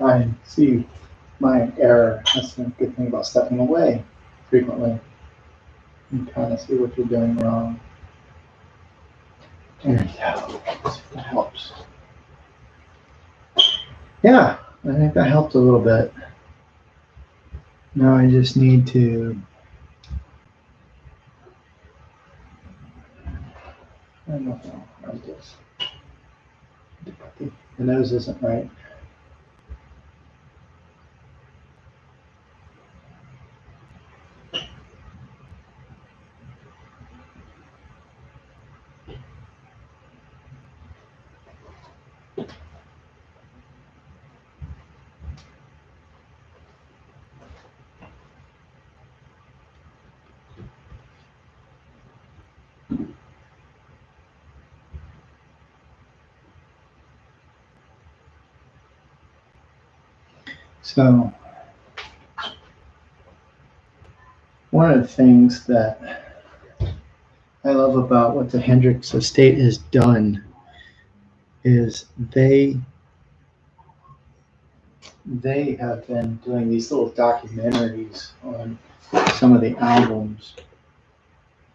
I see my error. That's a good thing about stepping away frequently. You kind of see what you're doing wrong. There you go. That helps. Yeah, I think that helped a little bit. Now I just need to, I don't know how to do this. The nose isn't right. So one of the things that I love about what the Hendrix estate has done is they have been doing these little documentaries on some of the albums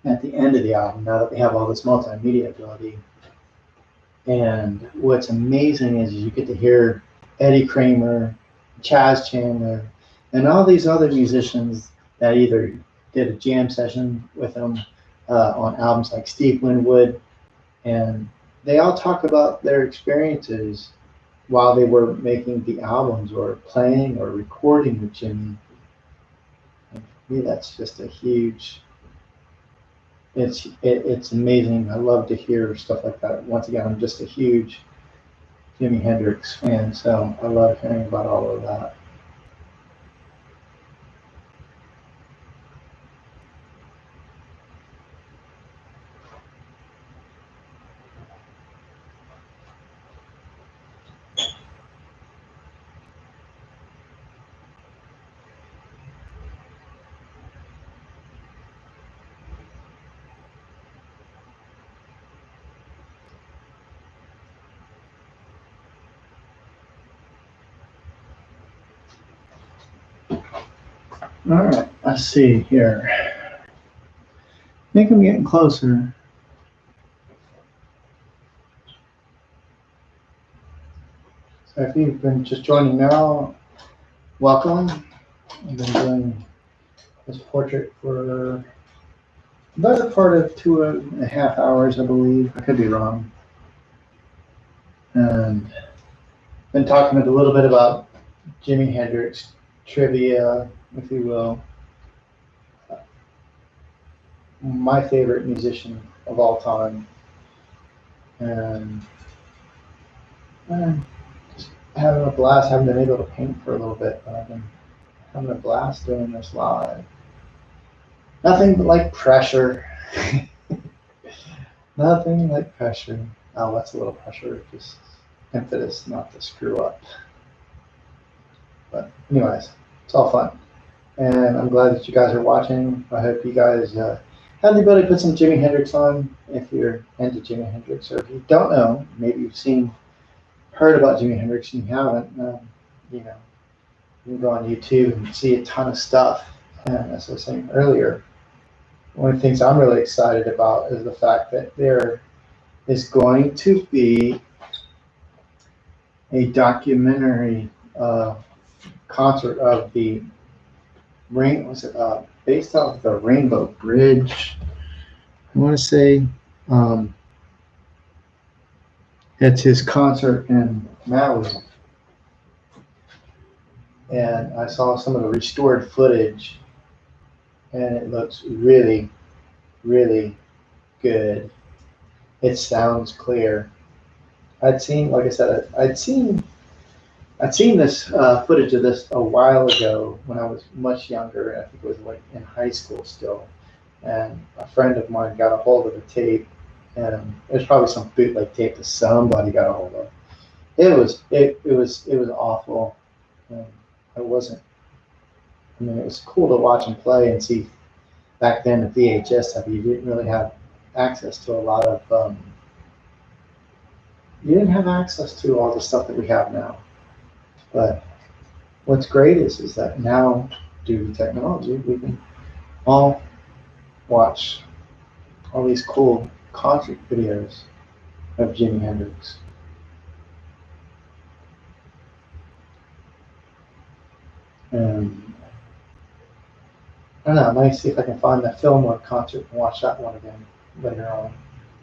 at the end of the album, now that they have all this multimedia ability. And what's amazing is you get to hear Eddie Kramer, Chaz Chandler, and all these other musicians that either did a jam session with them on albums like Steve Winwood, and they all talk about their experiences while they were making the albums or playing or recording with Jimmy. And for me, that's just a huge. It's amazing. I love to hear stuff like that. Once again, I'm just a huge Jimi Hendrix fan, so I love hearing about all of that. All right, let's see here. I think I'm getting closer. So if you've been just joining now, welcome. I've been doing this portrait for about a part of 2.5 hours, I believe. I could be wrong. And been talking a little bit about Jimi Hendrix trivia, if you will. My favorite musician of all time. And just having a blast. Haven't been able to paint for a little bit, but I've been having a blast doing this live. Nothing like pressure. Nothing like pressure. Oh, that's a little pressure. Just impetus not to screw up. But anyways, it's all fun. And I'm glad that you guys are watching. I hope you guys have the ability to put some Jimi Hendrix on if you're into Jimi Hendrix. Or if you don't know, maybe you've heard about Jimi Hendrix and you haven't, you can go on YouTube and see a ton of stuff. And as I was saying earlier, one of the things I'm really excited about is the fact that there is going to be a documentary concert of the based off the Rainbow Bridge. I want to say it's his concert in Maui. And I saw some of the restored footage, and it looks really, really good. It sounds clear. I'd seen this footage of this a while ago when I was much younger. I think it was like in high school still. And a friend of mine got a hold of the tape, and it was probably some bootleg tape that somebody got a hold of. It was awful. It wasn't. I mean, it was cool to watch him play and see. Back then, the VHS stuff, you didn't really have access to a lot of. You didn't have access to all the stuff that we have now. But what's great is that now, due to technology, we can all watch all these cool concert videos of Jimi Hendrix. And I don't know, I might see if I can find that Fillmore concert and watch that one again later on,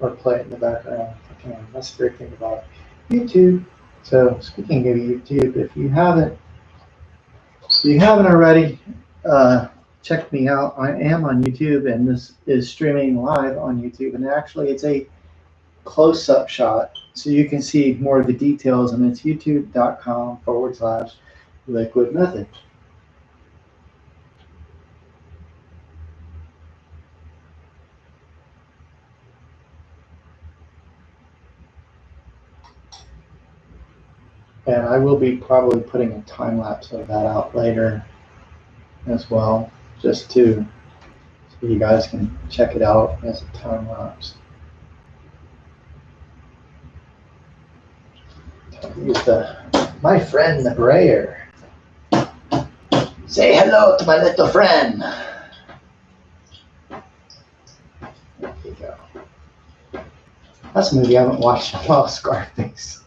or play it in the background if I can. That's the great thing about YouTube. So speaking of YouTube, if you haven't already, check me out. I am on YouTube, and this is streaming live on YouTube. And actually, it's a close-up shot, so you can see more of the details. And it's youtube.com/Liquid Method. And I will be probably putting a time lapse of that out later as well, just to so you guys can check it out as a time lapse. Here's my friend the Brayer. Say hello to my little friend. There you go. That's a movie I haven't watched in a while, Scarface.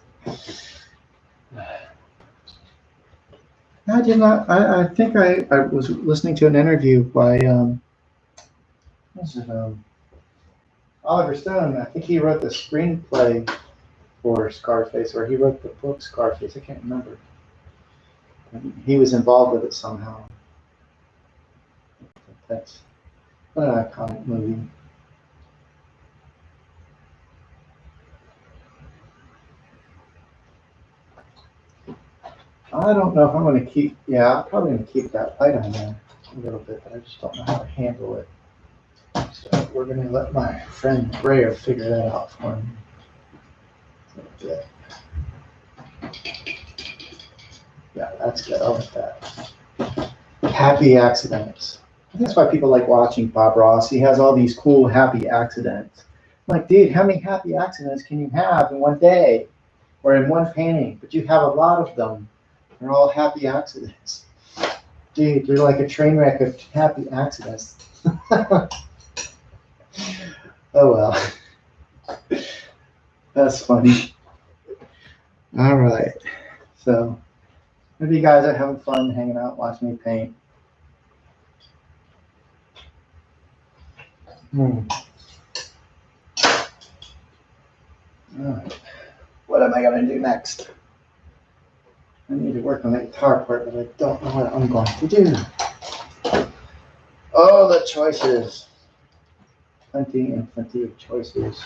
I did not. I think I was listening to an interview by Oliver Stone. I think he wrote the screenplay for Scarface, or he wrote the book Scarface. I can't remember. He was involved with it somehow. That's what an iconic movie. I don't know if I'm going to keep. Yeah, I'm probably going to keep that light on there a little bit, but I just don't know how to handle it. So we're going to let my friend Brayer figure that out for me. Yeah, that's good. I like that. Happy accidents. I think that's why people like watching Bob Ross. He has all these cool happy accidents. I'm like, dude, how many happy accidents can you have in one day or in one painting? But you have a lot of them. They're all happy accidents. Dude, you're like a train wreck of happy accidents. Oh well. That's funny. All right. So maybe you guys are having fun hanging out, watching me paint. All right. What am I going to do next? I need to work on the guitar part, but I don't know what I'm going to do. Oh, the choices. Plenty and plenty of choices.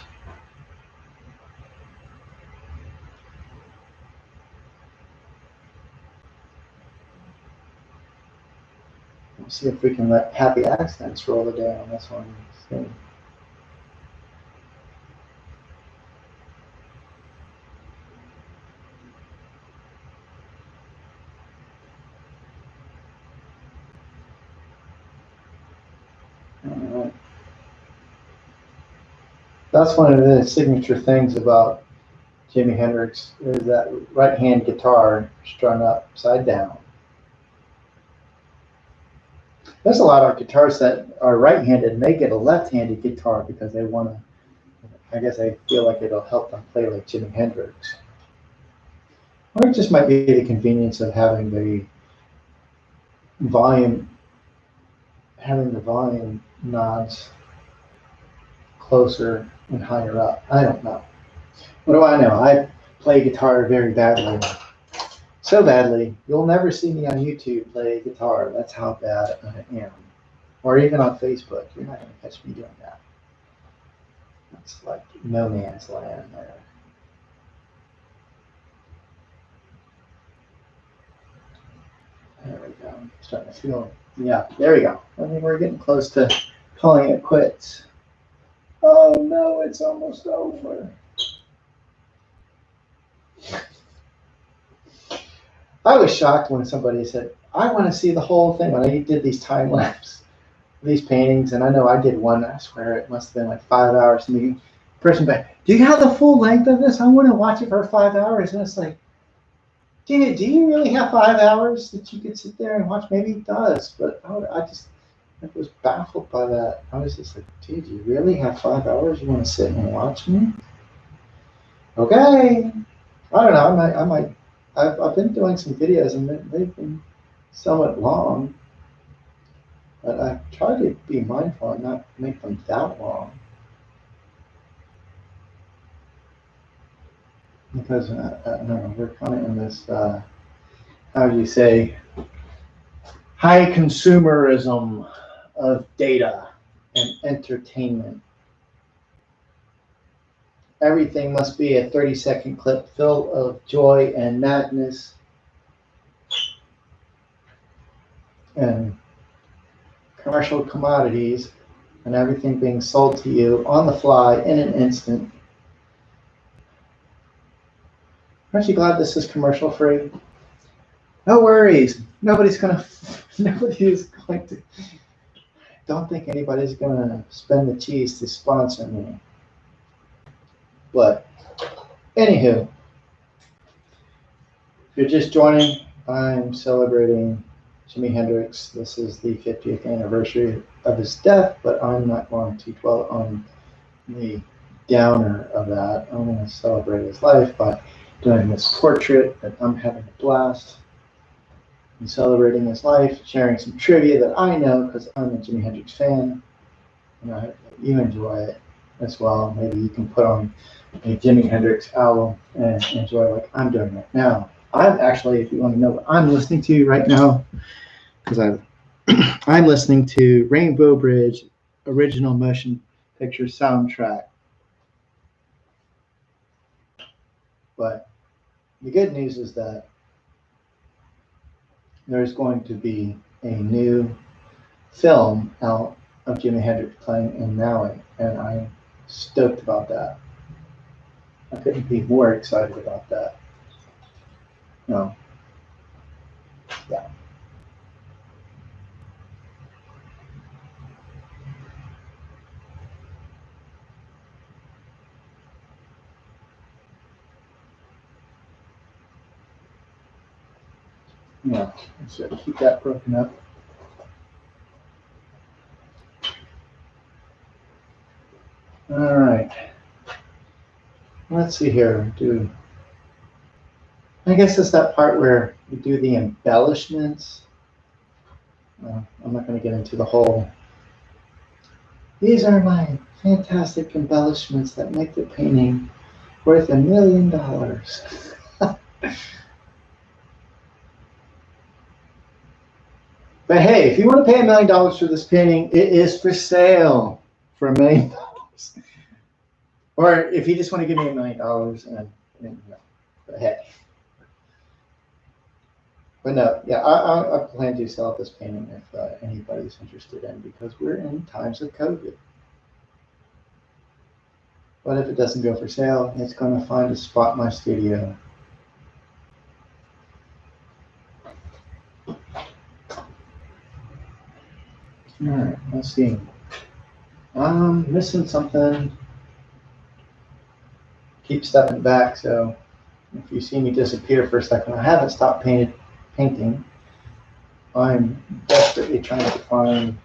Let's see if we can let happy accents roll the day on this one. So. That's one of the signature things about Jimi Hendrix is that right-hand guitar strung upside down. There's a lot of guitarists that are right-handed and they get a left-handed guitar because they want to, I guess they feel like it'll help them play like Jimi Hendrix. Or it just might be the convenience of having the volume knobs closer and higher up. I don't know. What do I know? I play guitar very badly. So badly, you'll never see me on YouTube play guitar. That's how bad I am. Or even on Facebook. You're not going to catch me doing that. That's like no man's land there. There we go. I'm starting to feel, yeah, there we go. I mean, we're getting close to calling it quits. Oh no, it's almost over. I was shocked when somebody said, I want to see the whole thing. When I did these time lapse, these paintings, and I know I did one, I swear it must have been like 5 hours. And the person back, do you have the full length of this? I want to watch it for 5 hours. And it's like, dude, do you really have 5 hours that you could sit there and watch? Maybe it does, but I was baffled by that. I was just like, dude, you really have 5 hours? You want to sit and watch me? Okay. I don't know. I've been doing some videos and they've been somewhat long, but I try to be mindful and not make them that long. Because, I don't know, we're kind of in this, how do you say, high consumerism of data and entertainment. Everything must be a 30-second clip full of joy and madness and commercial commodities and everything being sold to you on the fly in an instant. Aren't you glad this is commercial free? No worries. Nobody's going to, don't think anybody's going to spend the cheese to sponsor me. But, anywho, if you're just joining, I'm celebrating Jimi Hendrix. This is the 50th anniversary of his death, but I'm not going to dwell on the downer of that. I'm going to celebrate his life by doing this portrait that I'm having a blast and celebrating his life, sharing some trivia that I know because I'm a Jimi Hendrix fan, and I hope that you enjoy it as well. Maybe you can put on a Jimi Hendrix album and enjoy like I'm doing right now. I'm actually, if you want to know what I'm listening to right now, because I'm listening to Rainbow Bridge original motion picture soundtrack. But the good news is that there's going to be a new film out of Jimi Hendrix playing in Maui, and I'm stoked about that. I couldn't be more excited about that. No. Yeah. Yeah. So keep that broken up. All right. Let's see here. I guess it's that part where you do the embellishments. I'm not going to get into the whole. These are my fantastic embellishments that make the painting worth $1 million. But hey, if you want to pay $1 million for this painting, it is for sale for $1 million. Or if you just want to give me $1 million, and but hey. But no, yeah, I plan to sell this painting if anybody's interested in, because we're in times of COVID. But if it doesn't go for sale, it's going to find a spot in my studio. All right, let's see. I'm missing something. Keep stepping back, so if you see me disappear for a second, I haven't stopped painting. I'm desperately trying to find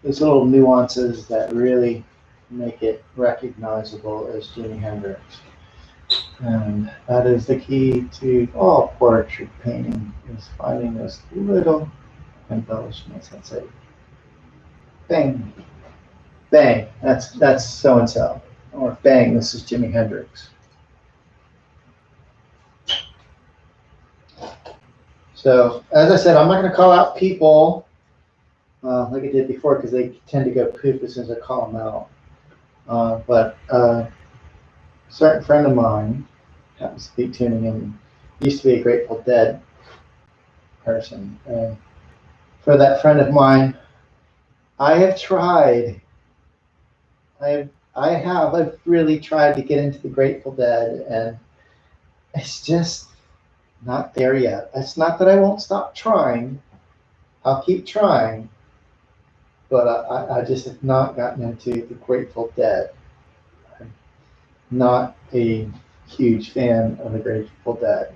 those little nuances that really make it recognizable as Jimi Hendrix. And that is the key to all portrait painting, is finding those little embellishments. That's it. Bang, bang, that's so-and-so. Or bang, this is Jimi Hendrix. So, as I said, I'm not going to call out people like I did before, because they tend to go poof as soon as I call them out. But a certain friend of mine happens to be tuning in, used to be a Grateful Dead person. And for that friend of mine, I've really tried to get into the Grateful Dead, and it's just not there yet. It's not that I won't stop trying. I'll keep trying, but I just have not gotten into the Grateful Dead. I'm not a huge fan of the Grateful Dead,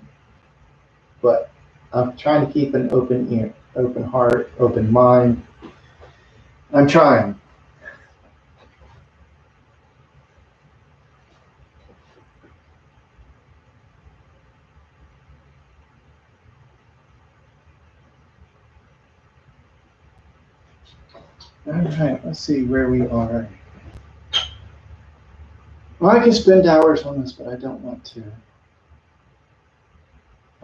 but I'm trying to keep an open ear, open heart, open mind. I'm trying. All right, let's see where we are. Well, I can spend hours on this, but I don't want to.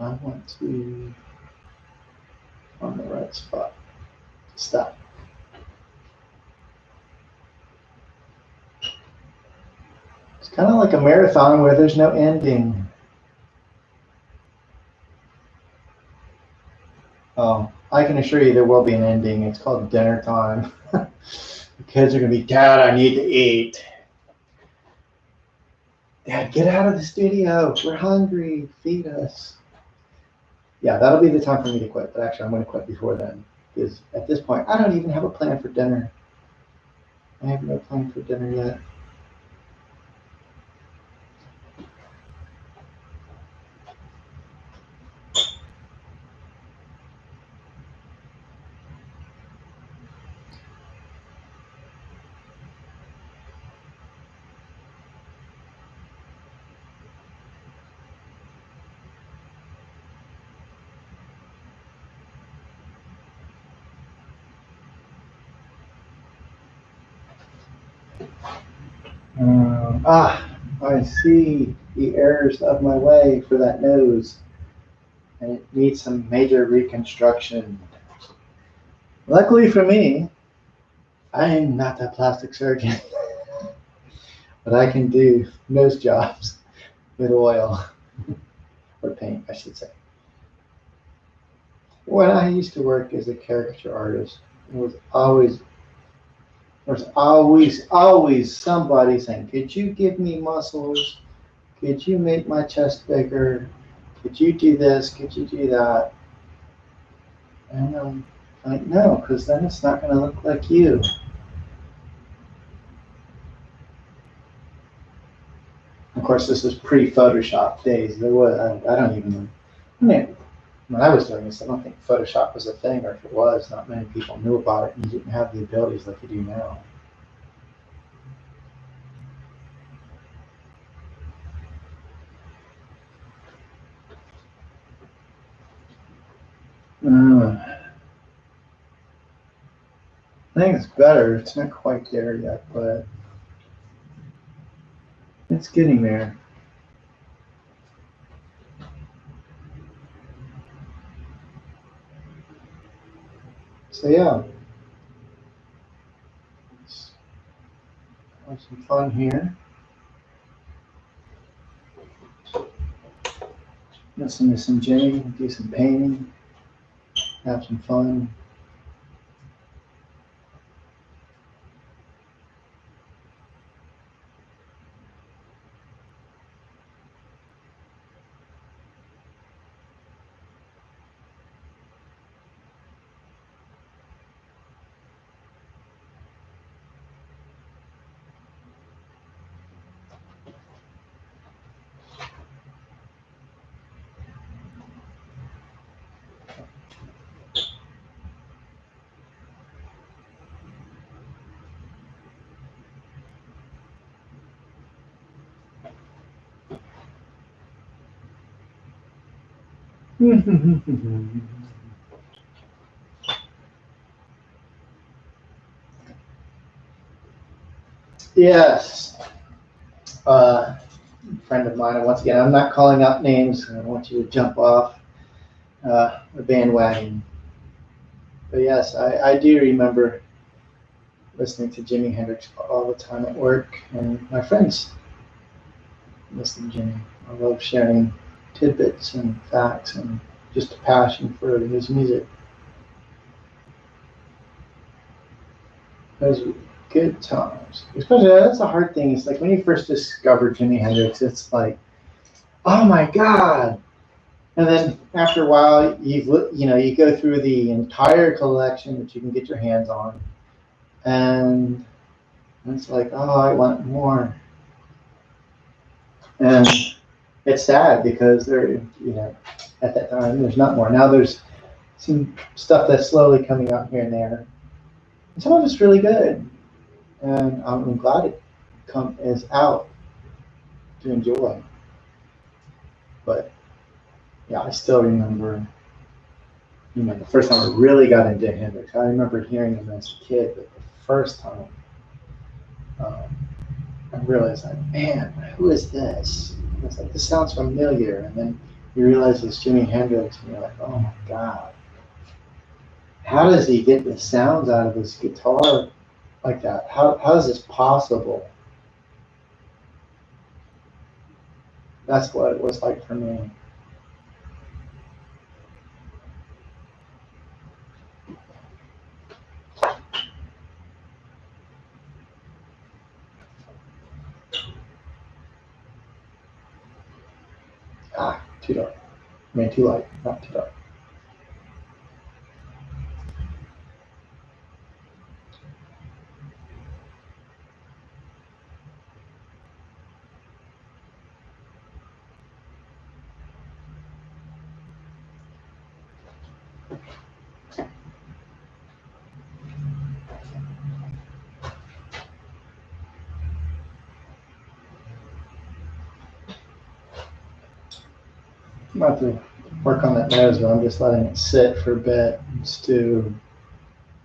I want to on the right spot. Stop. It's kind of like a marathon where there's no ending. Oh, I can assure you there will be an ending. It's called dinner time. The kids are going to be, Dad, I need to eat. Dad, get out of the studio. We're hungry. Feed us. Yeah, that'll be the time for me to quit. But actually, I'm going to quit before then. Because at this point, I don't even have a plan for dinner. I have no plan for dinner yet. I see the errors of my way for that nose, and it needs some major reconstruction. Luckily for me, I am not a plastic surgeon, but I can do nose jobs with oil or paint, I should say. When I used to work as a caricature artist, there was always somebody saying, "Could you give me muscles? Could you make my chest bigger? Could you do this? Could you do that?" And I'm like, no, because then it's not going to look like you. Of course, this is pre-Photoshop days. There was, I don't even, I mean, when I was doing this, I don't think Photoshop was a thing, or if it was, not many people knew about it, and you didn't have the abilities like you do now. I think it's better. It's not quite there yet, but it's getting there. So yeah, let's have some fun here. Listen to some Jimi, do some painting, have some fun. Yes. Friend of mine, and once again, I'm not calling out names. I want you to jump off the bandwagon. But yes, I do remember listening to Jimi Hendrix all the time at work, and my friends listen to Jimi. I love sharing tidbits and facts and just a passion for his music. Those were good times. Especially, that's a hard thing. It's like when you first discover Jimi Hendrix, it's like, oh my God. And then after a while, you go through the entire collection that you can get your hands on, and it's like, oh, I want more. And it's sad because at that time there's not more. Now there's some stuff that's slowly coming out here and there. And some of it's really good, and I'm glad it is out to enjoy. But yeah, I still remember, the first time I really got into Hendrix. I remember hearing him as a kid, but the first time I realized, like, man, who is this? And it's like, this sounds familiar, and then you realize it's Jimi Hendrix, and you're like, oh my God, how does he get the sounds out of his guitar like that? How is this possible? That's what it was like for me. too dark. I mean, too light, not too dark. I'm about to work on that nose, but I'm just letting it sit for a bit and stew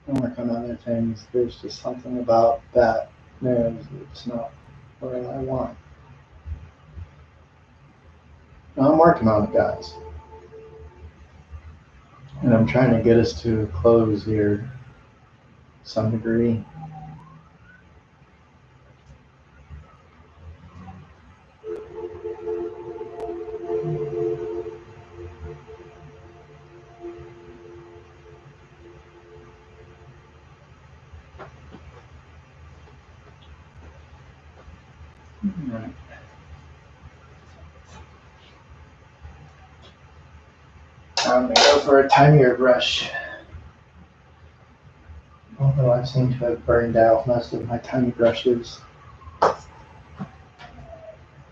and work on other things. There's just something about that nose that's not what I want. I'm working on it, guys. And I'm trying to get us to a close here to some degree. Right. I'm going to go for a tinier brush. Although I seem to have burned out most of my tiny brushes.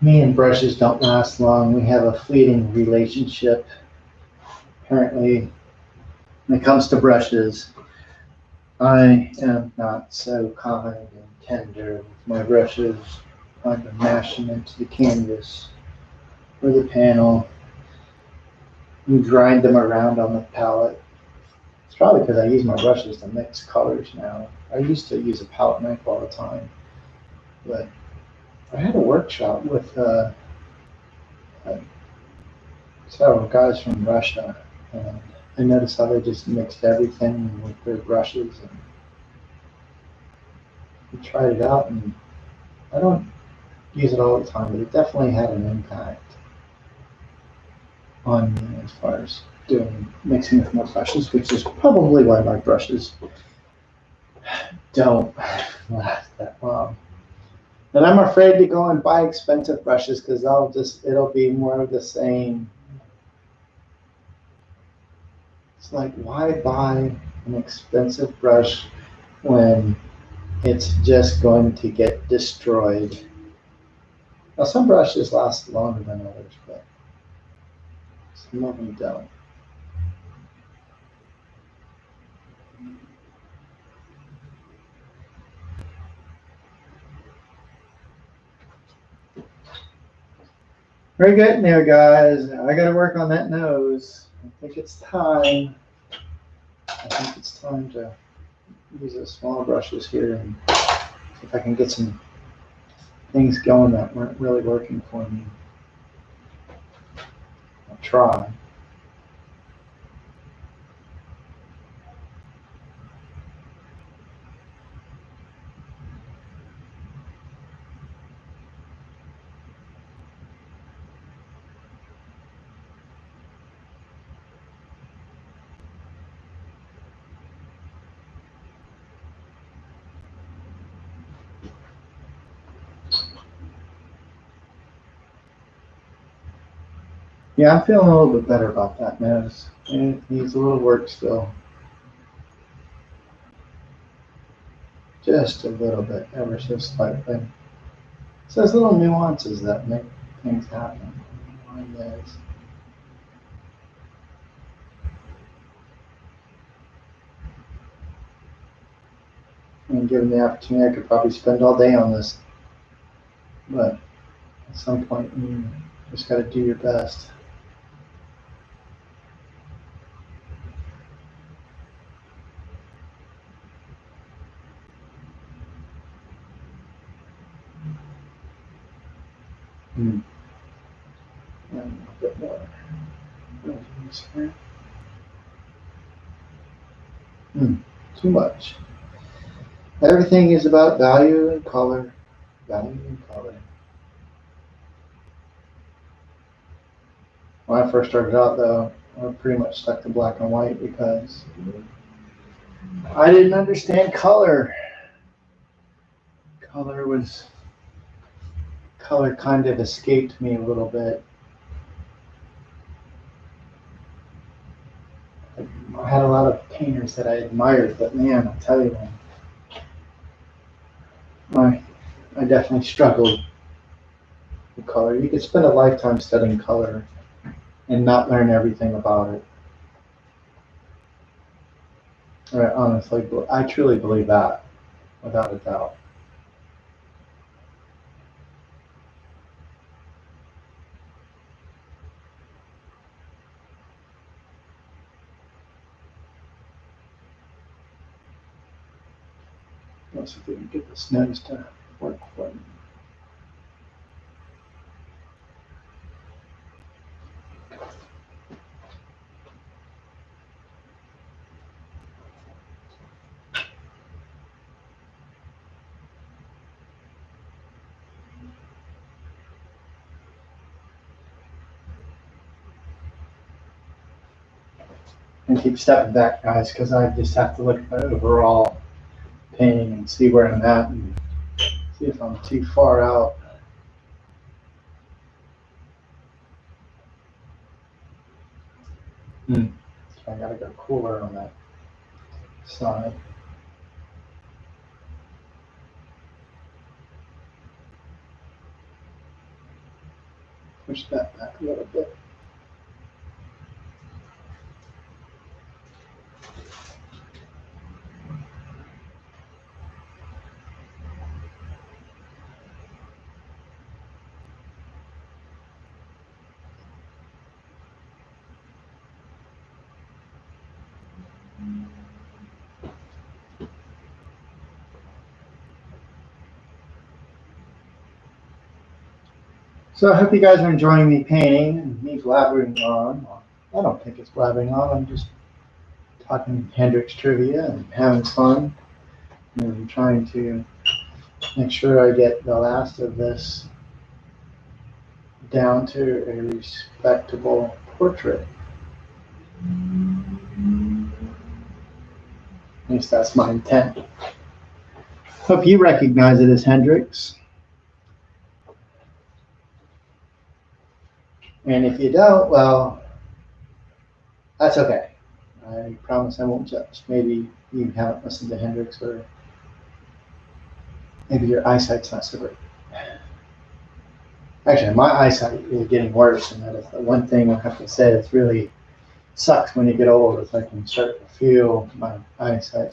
Me and brushes don't last long. We have a fleeting relationship. Apparently, when it comes to brushes, I am not so kind and tender with my brushes. I can mash them into the canvas or the panel and grind them around on the palette. It's probably because I use my brushes to mix colors now. I used to use a palette knife all the time, but I had a workshop with several guys from Russia, and I noticed how they just mixed everything with their brushes, and we tried it out, and I don't use it all the time, but it definitely had an impact on me as far as mixing with my brushes, which is probably why my brushes don't last that long. And I'm afraid to go and buy expensive brushes because it'll be more of the same. It's like, why buy an expensive brush when it's just going to get destroyed? Now, some brushes last longer than others, but some of them don't. We're getting there, guys. I got to work on that nose. I think it's time. I think it's time to use the smaller brushes here and see if I can get some things going that weren't really working for me. I'll try. Yeah, I'm feeling a little bit better about that nose. It needs a little work still. Just a little bit, ever so slightly. So there's little nuances that make things happen on this. And given the opportunity, I could probably spend all day on this. But at some point, you just got to do your best. And a bit more. Too much. Everything is about value and color. Value and color. When I first started out, though, I pretty much stuck to black and white because I didn't understand color. Color kind of escaped me a little bit. artist that I admired, but man, I'll tell you, I definitely struggled with color. You could spend a lifetime studying color and not learn everything about it. Honestly, I truly believe that, without a doubt. Let's see if we can get this nose to work for me. And keep stepping back, guys, because I just have to look at my overall painting and see where I'm at and see if I'm too far out. So I gotta go cooler on that side. Push that back a little bit. So I hope you guys are enjoying me painting and me blabbering on. I don't think it's blabbering on. I'm just talking Hendrix trivia and having fun. And I'm trying to make sure I get the last of this down to a respectable portrait. At least that's my intent. Hope you recognize it as Hendrix. And if you don't, well, that's okay. I promise I won't judge. Maybe you haven't listened to Hendrix, or maybe your eyesight's not so great. Actually, my eyesight is getting worse, and that is the one thing I have to say that's really sucks when you get older. Is I can start to feel my eyesight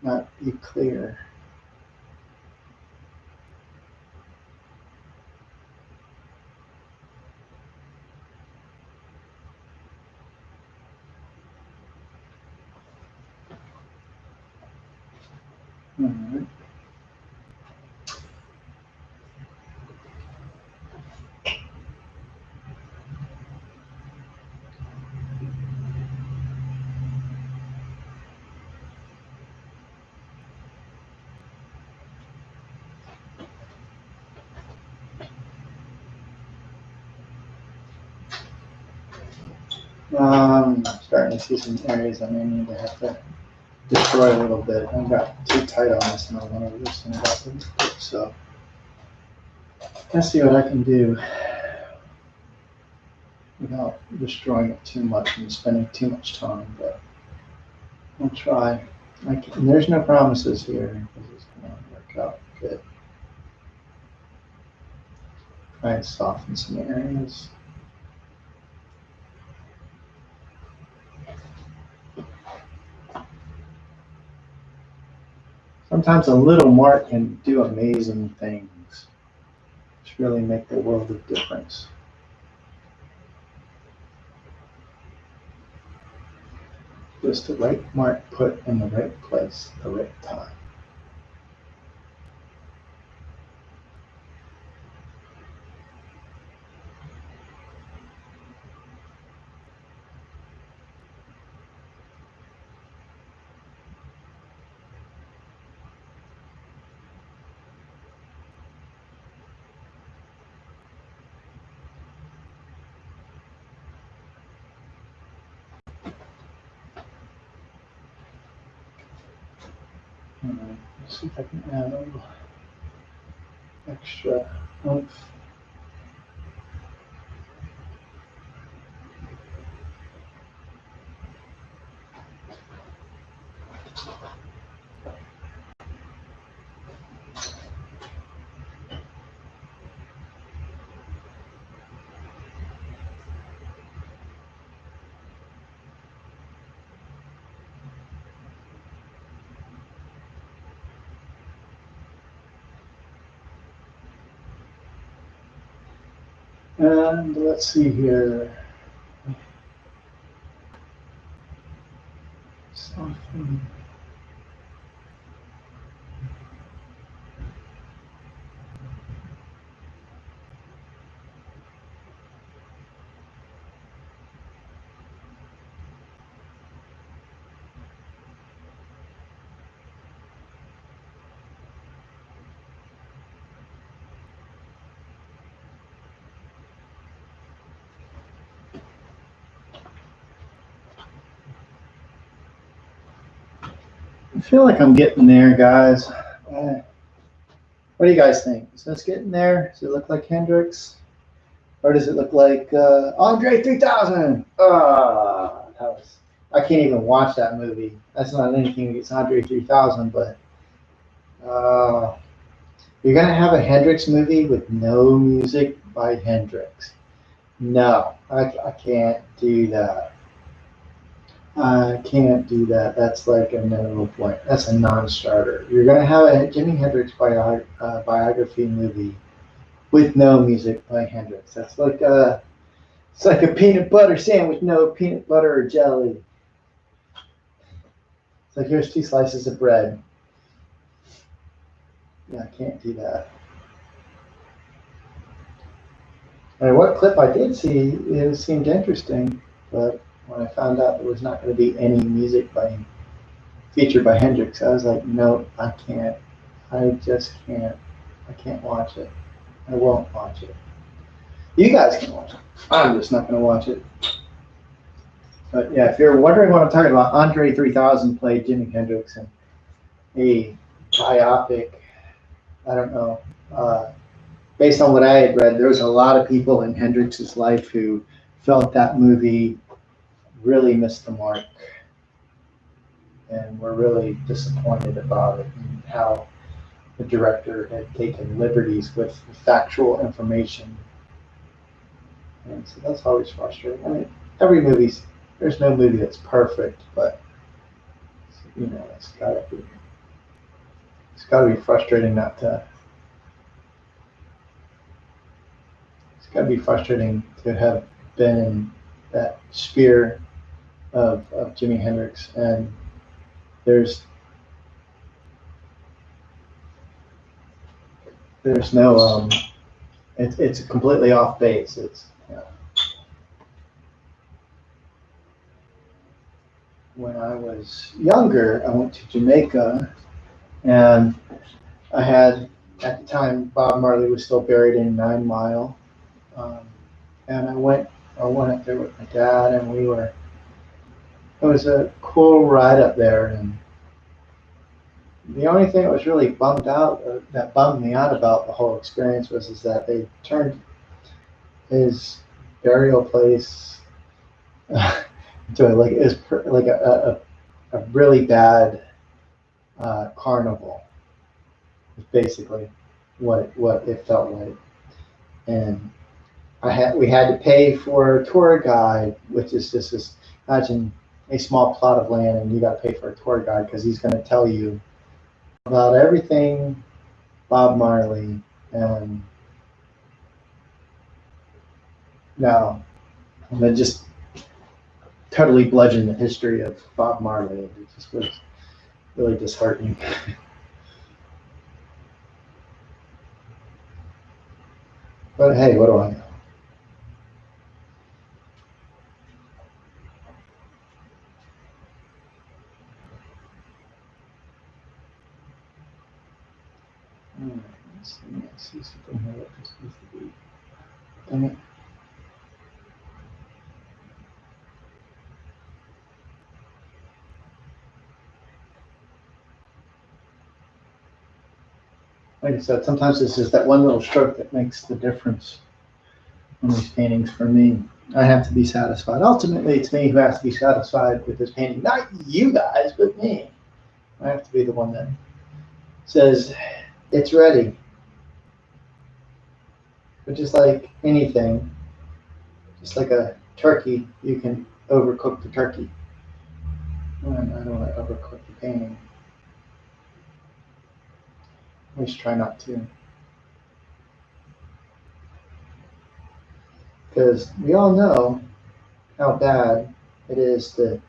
not be clear. All right. Starting to see some areas I may need to have to destroy a little bit. I got too tight on this and I want to loosen it up a little bit. So let's see what I can do without destroying it too much and spending too much time. But I'll try. There's no promises here because it's going to work out good. Try and soften some areas. Sometimes a little mark can do amazing things, which really make the world of difference. Just the right mark put in the right place at the right time. All right, let's see if I can add a little extra oomph. And let's see here. Something. I feel like I'm getting there, guys. What do you guys think? Is this getting there? Does it look like Hendrix? Or does it look like Andre 3000? I can't even watch that movie. That's not anything against Andre 3000, but uh, you're going to have a Hendrix movie with no music by Hendrix. No, I can't do that. I can't do that. That's like a no point. That's a non-starter. You're going to have a Jimi Hendrix biography movie with no music by Hendrix. It's like a peanut butter sandwich, no peanut butter or jelly. It's like here's two slices of bread. Yeah, I can't do that. And what clip I did see, it seemed interesting, but when I found out there was not going to be any music by featured by Hendrix, I was like, no, I can't. I just can't. I can't watch it. I won't watch it. You guys can watch it. I'm just not going to watch it. But yeah, if you're wondering what I'm talking about, Andre 3000 played Jimi Hendrix in a biopic. I don't know. Based on what I had read, there was a lot of people in Hendrix's life who felt that movie really missed the mark and were really disappointed about it and how the director had taken liberties with factual information. And so that's always frustrating. I mean, there's no movie that's perfect, but it's gotta be frustrating not to, it's gotta be frustrating to have been in that sphere of Jimi Hendrix and there's there's no it's completely off base. It's when I was younger, I went to Jamaica, and I had at the time Bob Marley was still buried in 9 Mile, um, and I went up there with my dad, and it was a cool ride up there, and the only thing that was really that bummed me out about the whole experience was is that they turned his burial place into like a really bad carnival. Is basically what it felt like, and we had to pay for a tour guide, which is just this. Imagine a small plot of land, and you got to pay for a tour guide because he's going to tell you about everything Bob Marley. And now I'm gonna just totally bludgeon the history of Bob Marley. It just was really disheartening. But hey, what do I know? Alright, let's see something here that just needs to be. Dang it. Like I said, sometimes it's just that one little stroke that makes the difference in these paintings for me. I have to be satisfied. Ultimately, it's me who has to be satisfied with this painting, not you guys, but me. I have to be the one that says it's ready. But just like anything, just like a turkey, you can overcook the turkey. And I don't want to overcook the painting. At least try not to. because we all know how bad it is to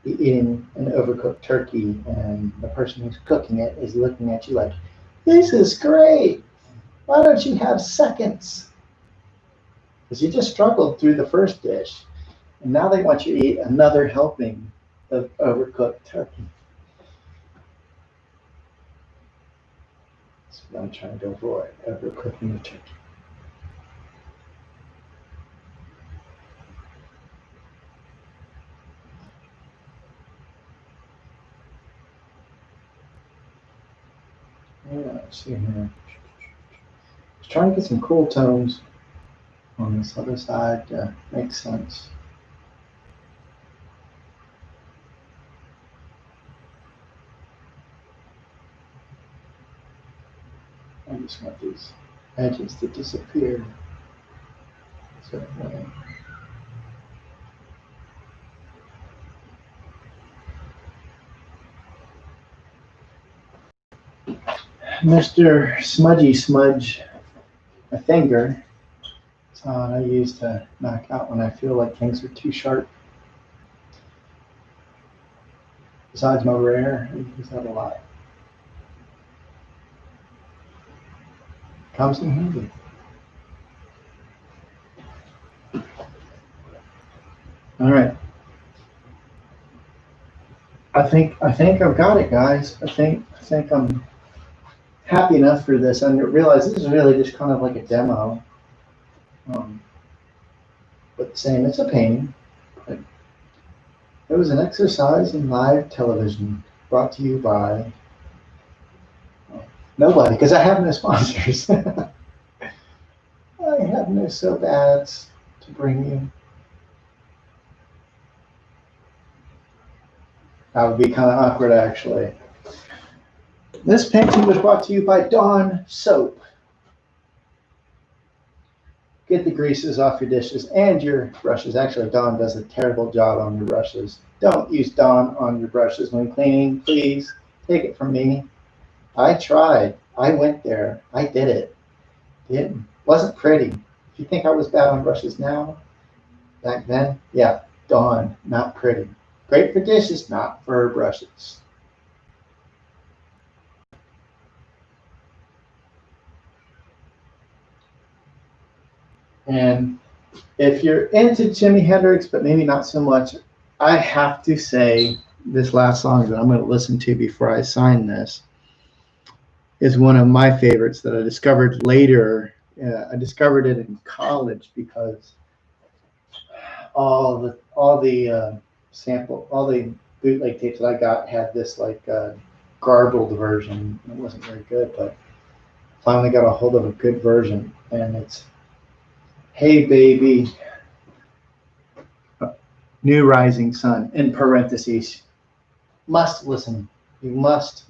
be eating an overcooked turkey and the person who's cooking it is looking at you like, this is great. Why don't you have seconds? Because you just struggled through the first dish and now they want you to eat another helping of overcooked turkey. That's what I'm trying to avoid, overcooking the turkey. Yeah, let's see here. Just trying to get some cool tones on this other side to make sense. I just want these edges to disappear. So, Mr. Smudgy Smudge, a finger. It's what I use to knock out when I feel like things are too sharp. Besides my rare, I use that a lot. Comes in handy. All right. I think I've got it, guys. I think I'm happy enough for this. I realize this is really just kind of like a demo. But saying it's a painting. But it was an exercise in live television brought to you by nobody, because I have no sponsors. I have no so bads to bring you. That would be kind of awkward, actually. This painting was brought to you by Dawn Soap. Get the greases off your dishes and your brushes. Actually, Dawn does a terrible job on your brushes. Don't use Dawn on your brushes when cleaning, please. Take it from me. I tried. I went there. I did it. It wasn't pretty. If you think I was bad on brushes now, back then, yeah, Dawn, not pretty. Great for dishes, not for brushes. And if you're into Jimi Hendrix, but maybe not so much, I have to say this last song that I'm going to listen to before I sign this is one of my favorites that I discovered later. I discovered it in college because all the bootleg tapes that I got had this like garbled version. It wasn't very good, but finally got a hold of a good version, and it's "Hey Baby, New Rising Sun" in parentheses. Must listen. You must.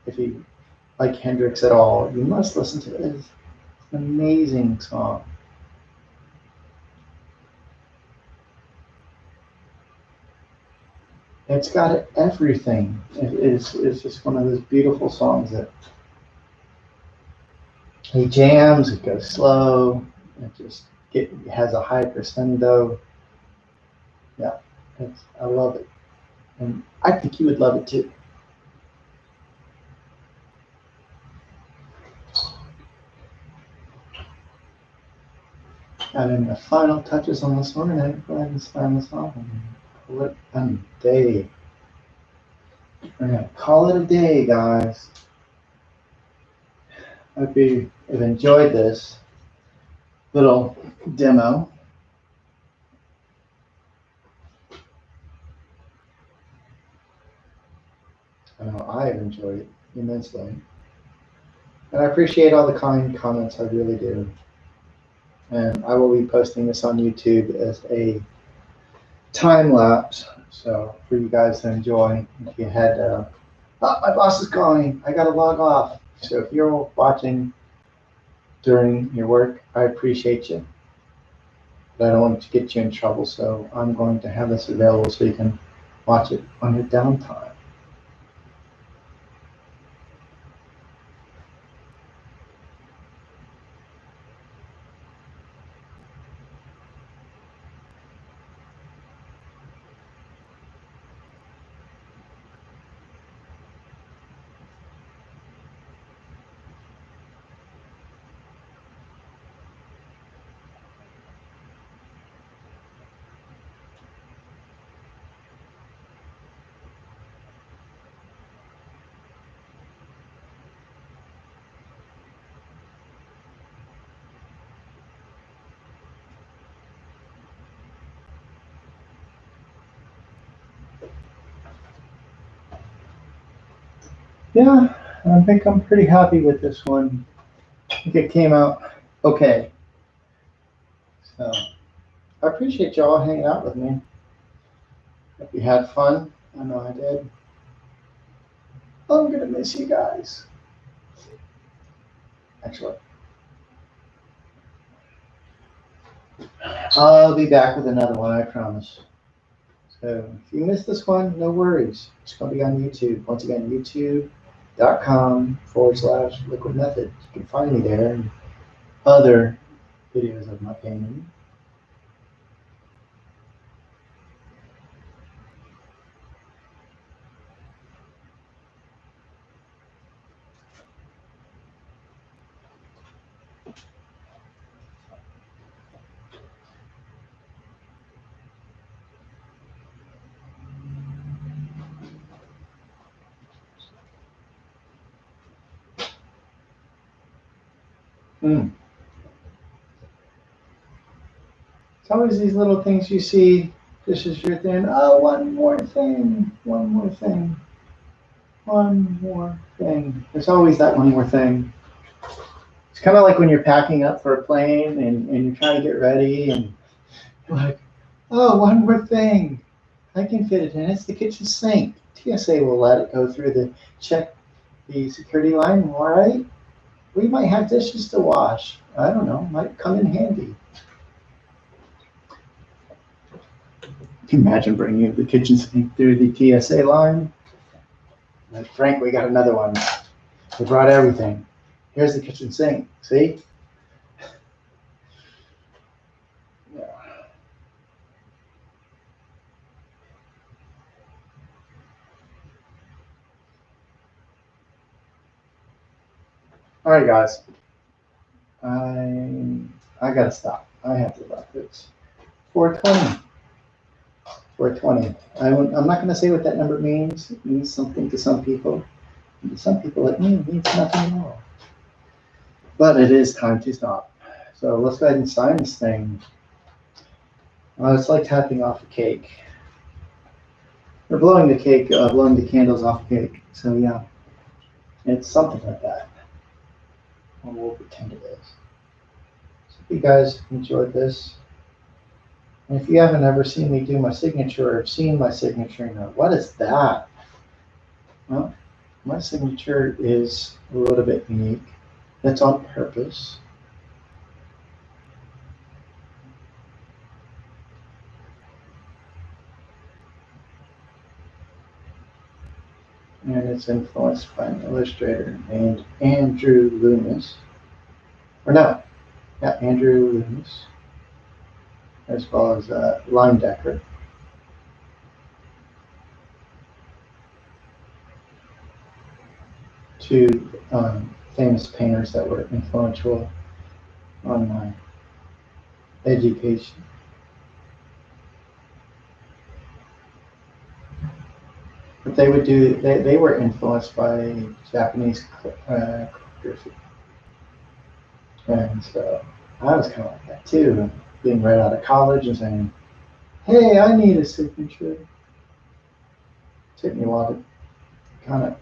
If you like Hendrix at all, you must listen to it. It's an amazing song. It's got everything. It's just one of those beautiful songs that he jams, it goes slow, it has a high crescendo. Yeah, I love it. And I think you would love it too. And then the final touches on this one, and then go ahead and sign this off and call it a day. We're gonna call it a day, guys. I hope you have enjoyed this little demo. I know I have enjoyed it immensely. And I appreciate all the kind comments, I really do. And I will be posting this on YouTube as a time lapse, so for you guys to enjoy. If you had, oh, my boss is calling, I gotta log off. So if you're watching during your work, I appreciate you. But I don't want to get you in trouble, so I'm going to have this available so you can watch it on your downtime. Yeah, I think I'm pretty happy with this one. I think it came out okay. So I appreciate y'all hanging out with me. Hope you had fun. I know I did. I'm gonna miss you guys. Actually, I'll be back with another one, I promise. So if you missed this one, no worries. It's gonna be on YouTube. Once again, youtube.com/liquid method. You can find me there and other videos of my painting. Hmm. It's always these little things you see. This is your thing. Oh, one more thing. One more thing. One more thing. There's always that one more thing. It's kind of like when you're packing up for a plane and you're trying to get ready and you're like, oh, one more thing. I can fit it in. It's the kitchen sink. TSA will let it go through the check the security line. All right. We might have dishes to wash. I don't know. Might come in handy. Can you imagine bringing the kitchen sink through the TSA line? Like, Frank, we got another one. We brought everything. Here's the kitchen sink. See? Yeah. All right, guys. I gotta stop. I have to wrap this. 420. 420. I'm not gonna say what that number means. It means something to some people. And to some people, it means nothing at all. But it is time to stop. So let's go ahead and sign this thing. It's like tapping off a cake. Or blowing the cake, blowing the candles off a cake. So yeah, it's something like that. Or we'll pretend it is. So if you guys enjoyed this, and if you haven't ever seen me do my signature or seen my signature, you know, what is that? Well, my signature is a little bit unique. That's on purpose. And it's influenced by an illustrator named Andrew Loomis. Or no, yeah, Andrew Loomis, as well as Limedecker. Two famous painters that were influential on my education. But they were influenced by Japanese calligraphy. And so I was kind of like that too, being right out of college and saying, hey, I need a signature. It took me a while to kind of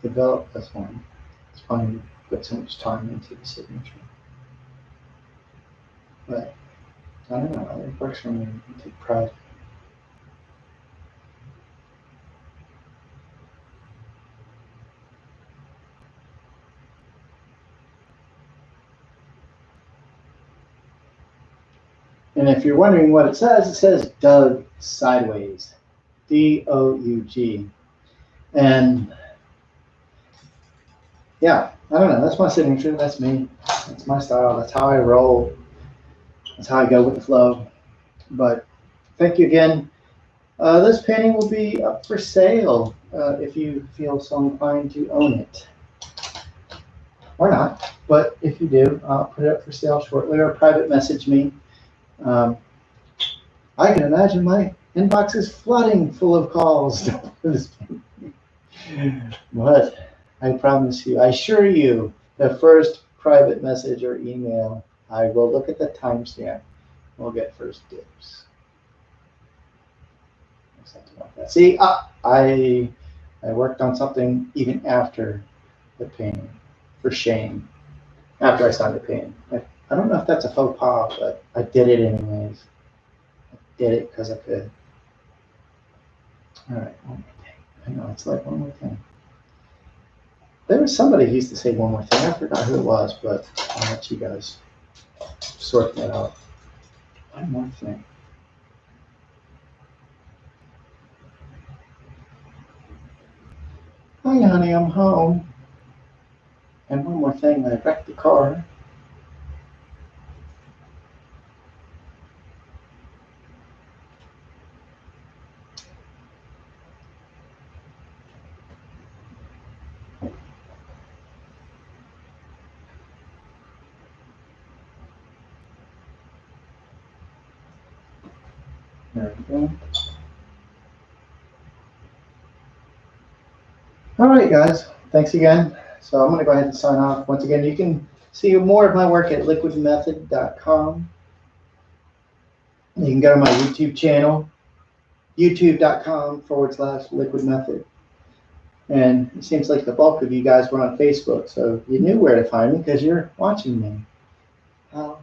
develop this one. It's funny to put so much time into the signature. But I don't know, it works for me. I take pride. And if you're wondering what it says Doug Sideways. Doug. And yeah, I don't know. That's my signature. That's me. That's my style. That's how I roll. That's how I go with the flow. But thank you again. This painting will be up for sale if you feel so inclined to own it. Or not. But if you do, I'll put it up for sale shortly or private message me. Um, I can imagine my inbox is flooding full of calls. But I promise you, I assure you, the first private message or email, I will look at the timestamp. We'll get first dibs. Something like that. See, I I worked on something even after the painting, for shame, after I signed the painting. I don't know if that's a faux pas, but I did it anyways. I did it because I could. All right, one more thing. I know, it's like one more thing. There was somebody who used to say one more thing. I forgot who it was, but I'll let you guys sort that out. One more thing. Hi, honey, I'm home. And one more thing, I wrecked the car. There we go. All right, guys. Thanks again. So I'm going to go ahead and sign off. Once again, you can see more of my work at liquidmethod.com. You can go to my YouTube channel, youtube.com/liquidmethod. And it seems like the bulk of you guys were on Facebook, so you knew where to find me because you're watching me. How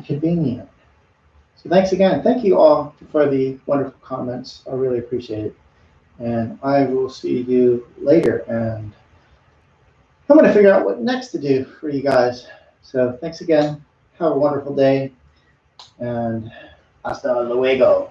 convenient. So thanks again. Thank you all for the wonderful comments. I really appreciate it. And I will see you later. And I'm going to figure out what next to do for you guys. So thanks again. Have a wonderful day. And hasta luego.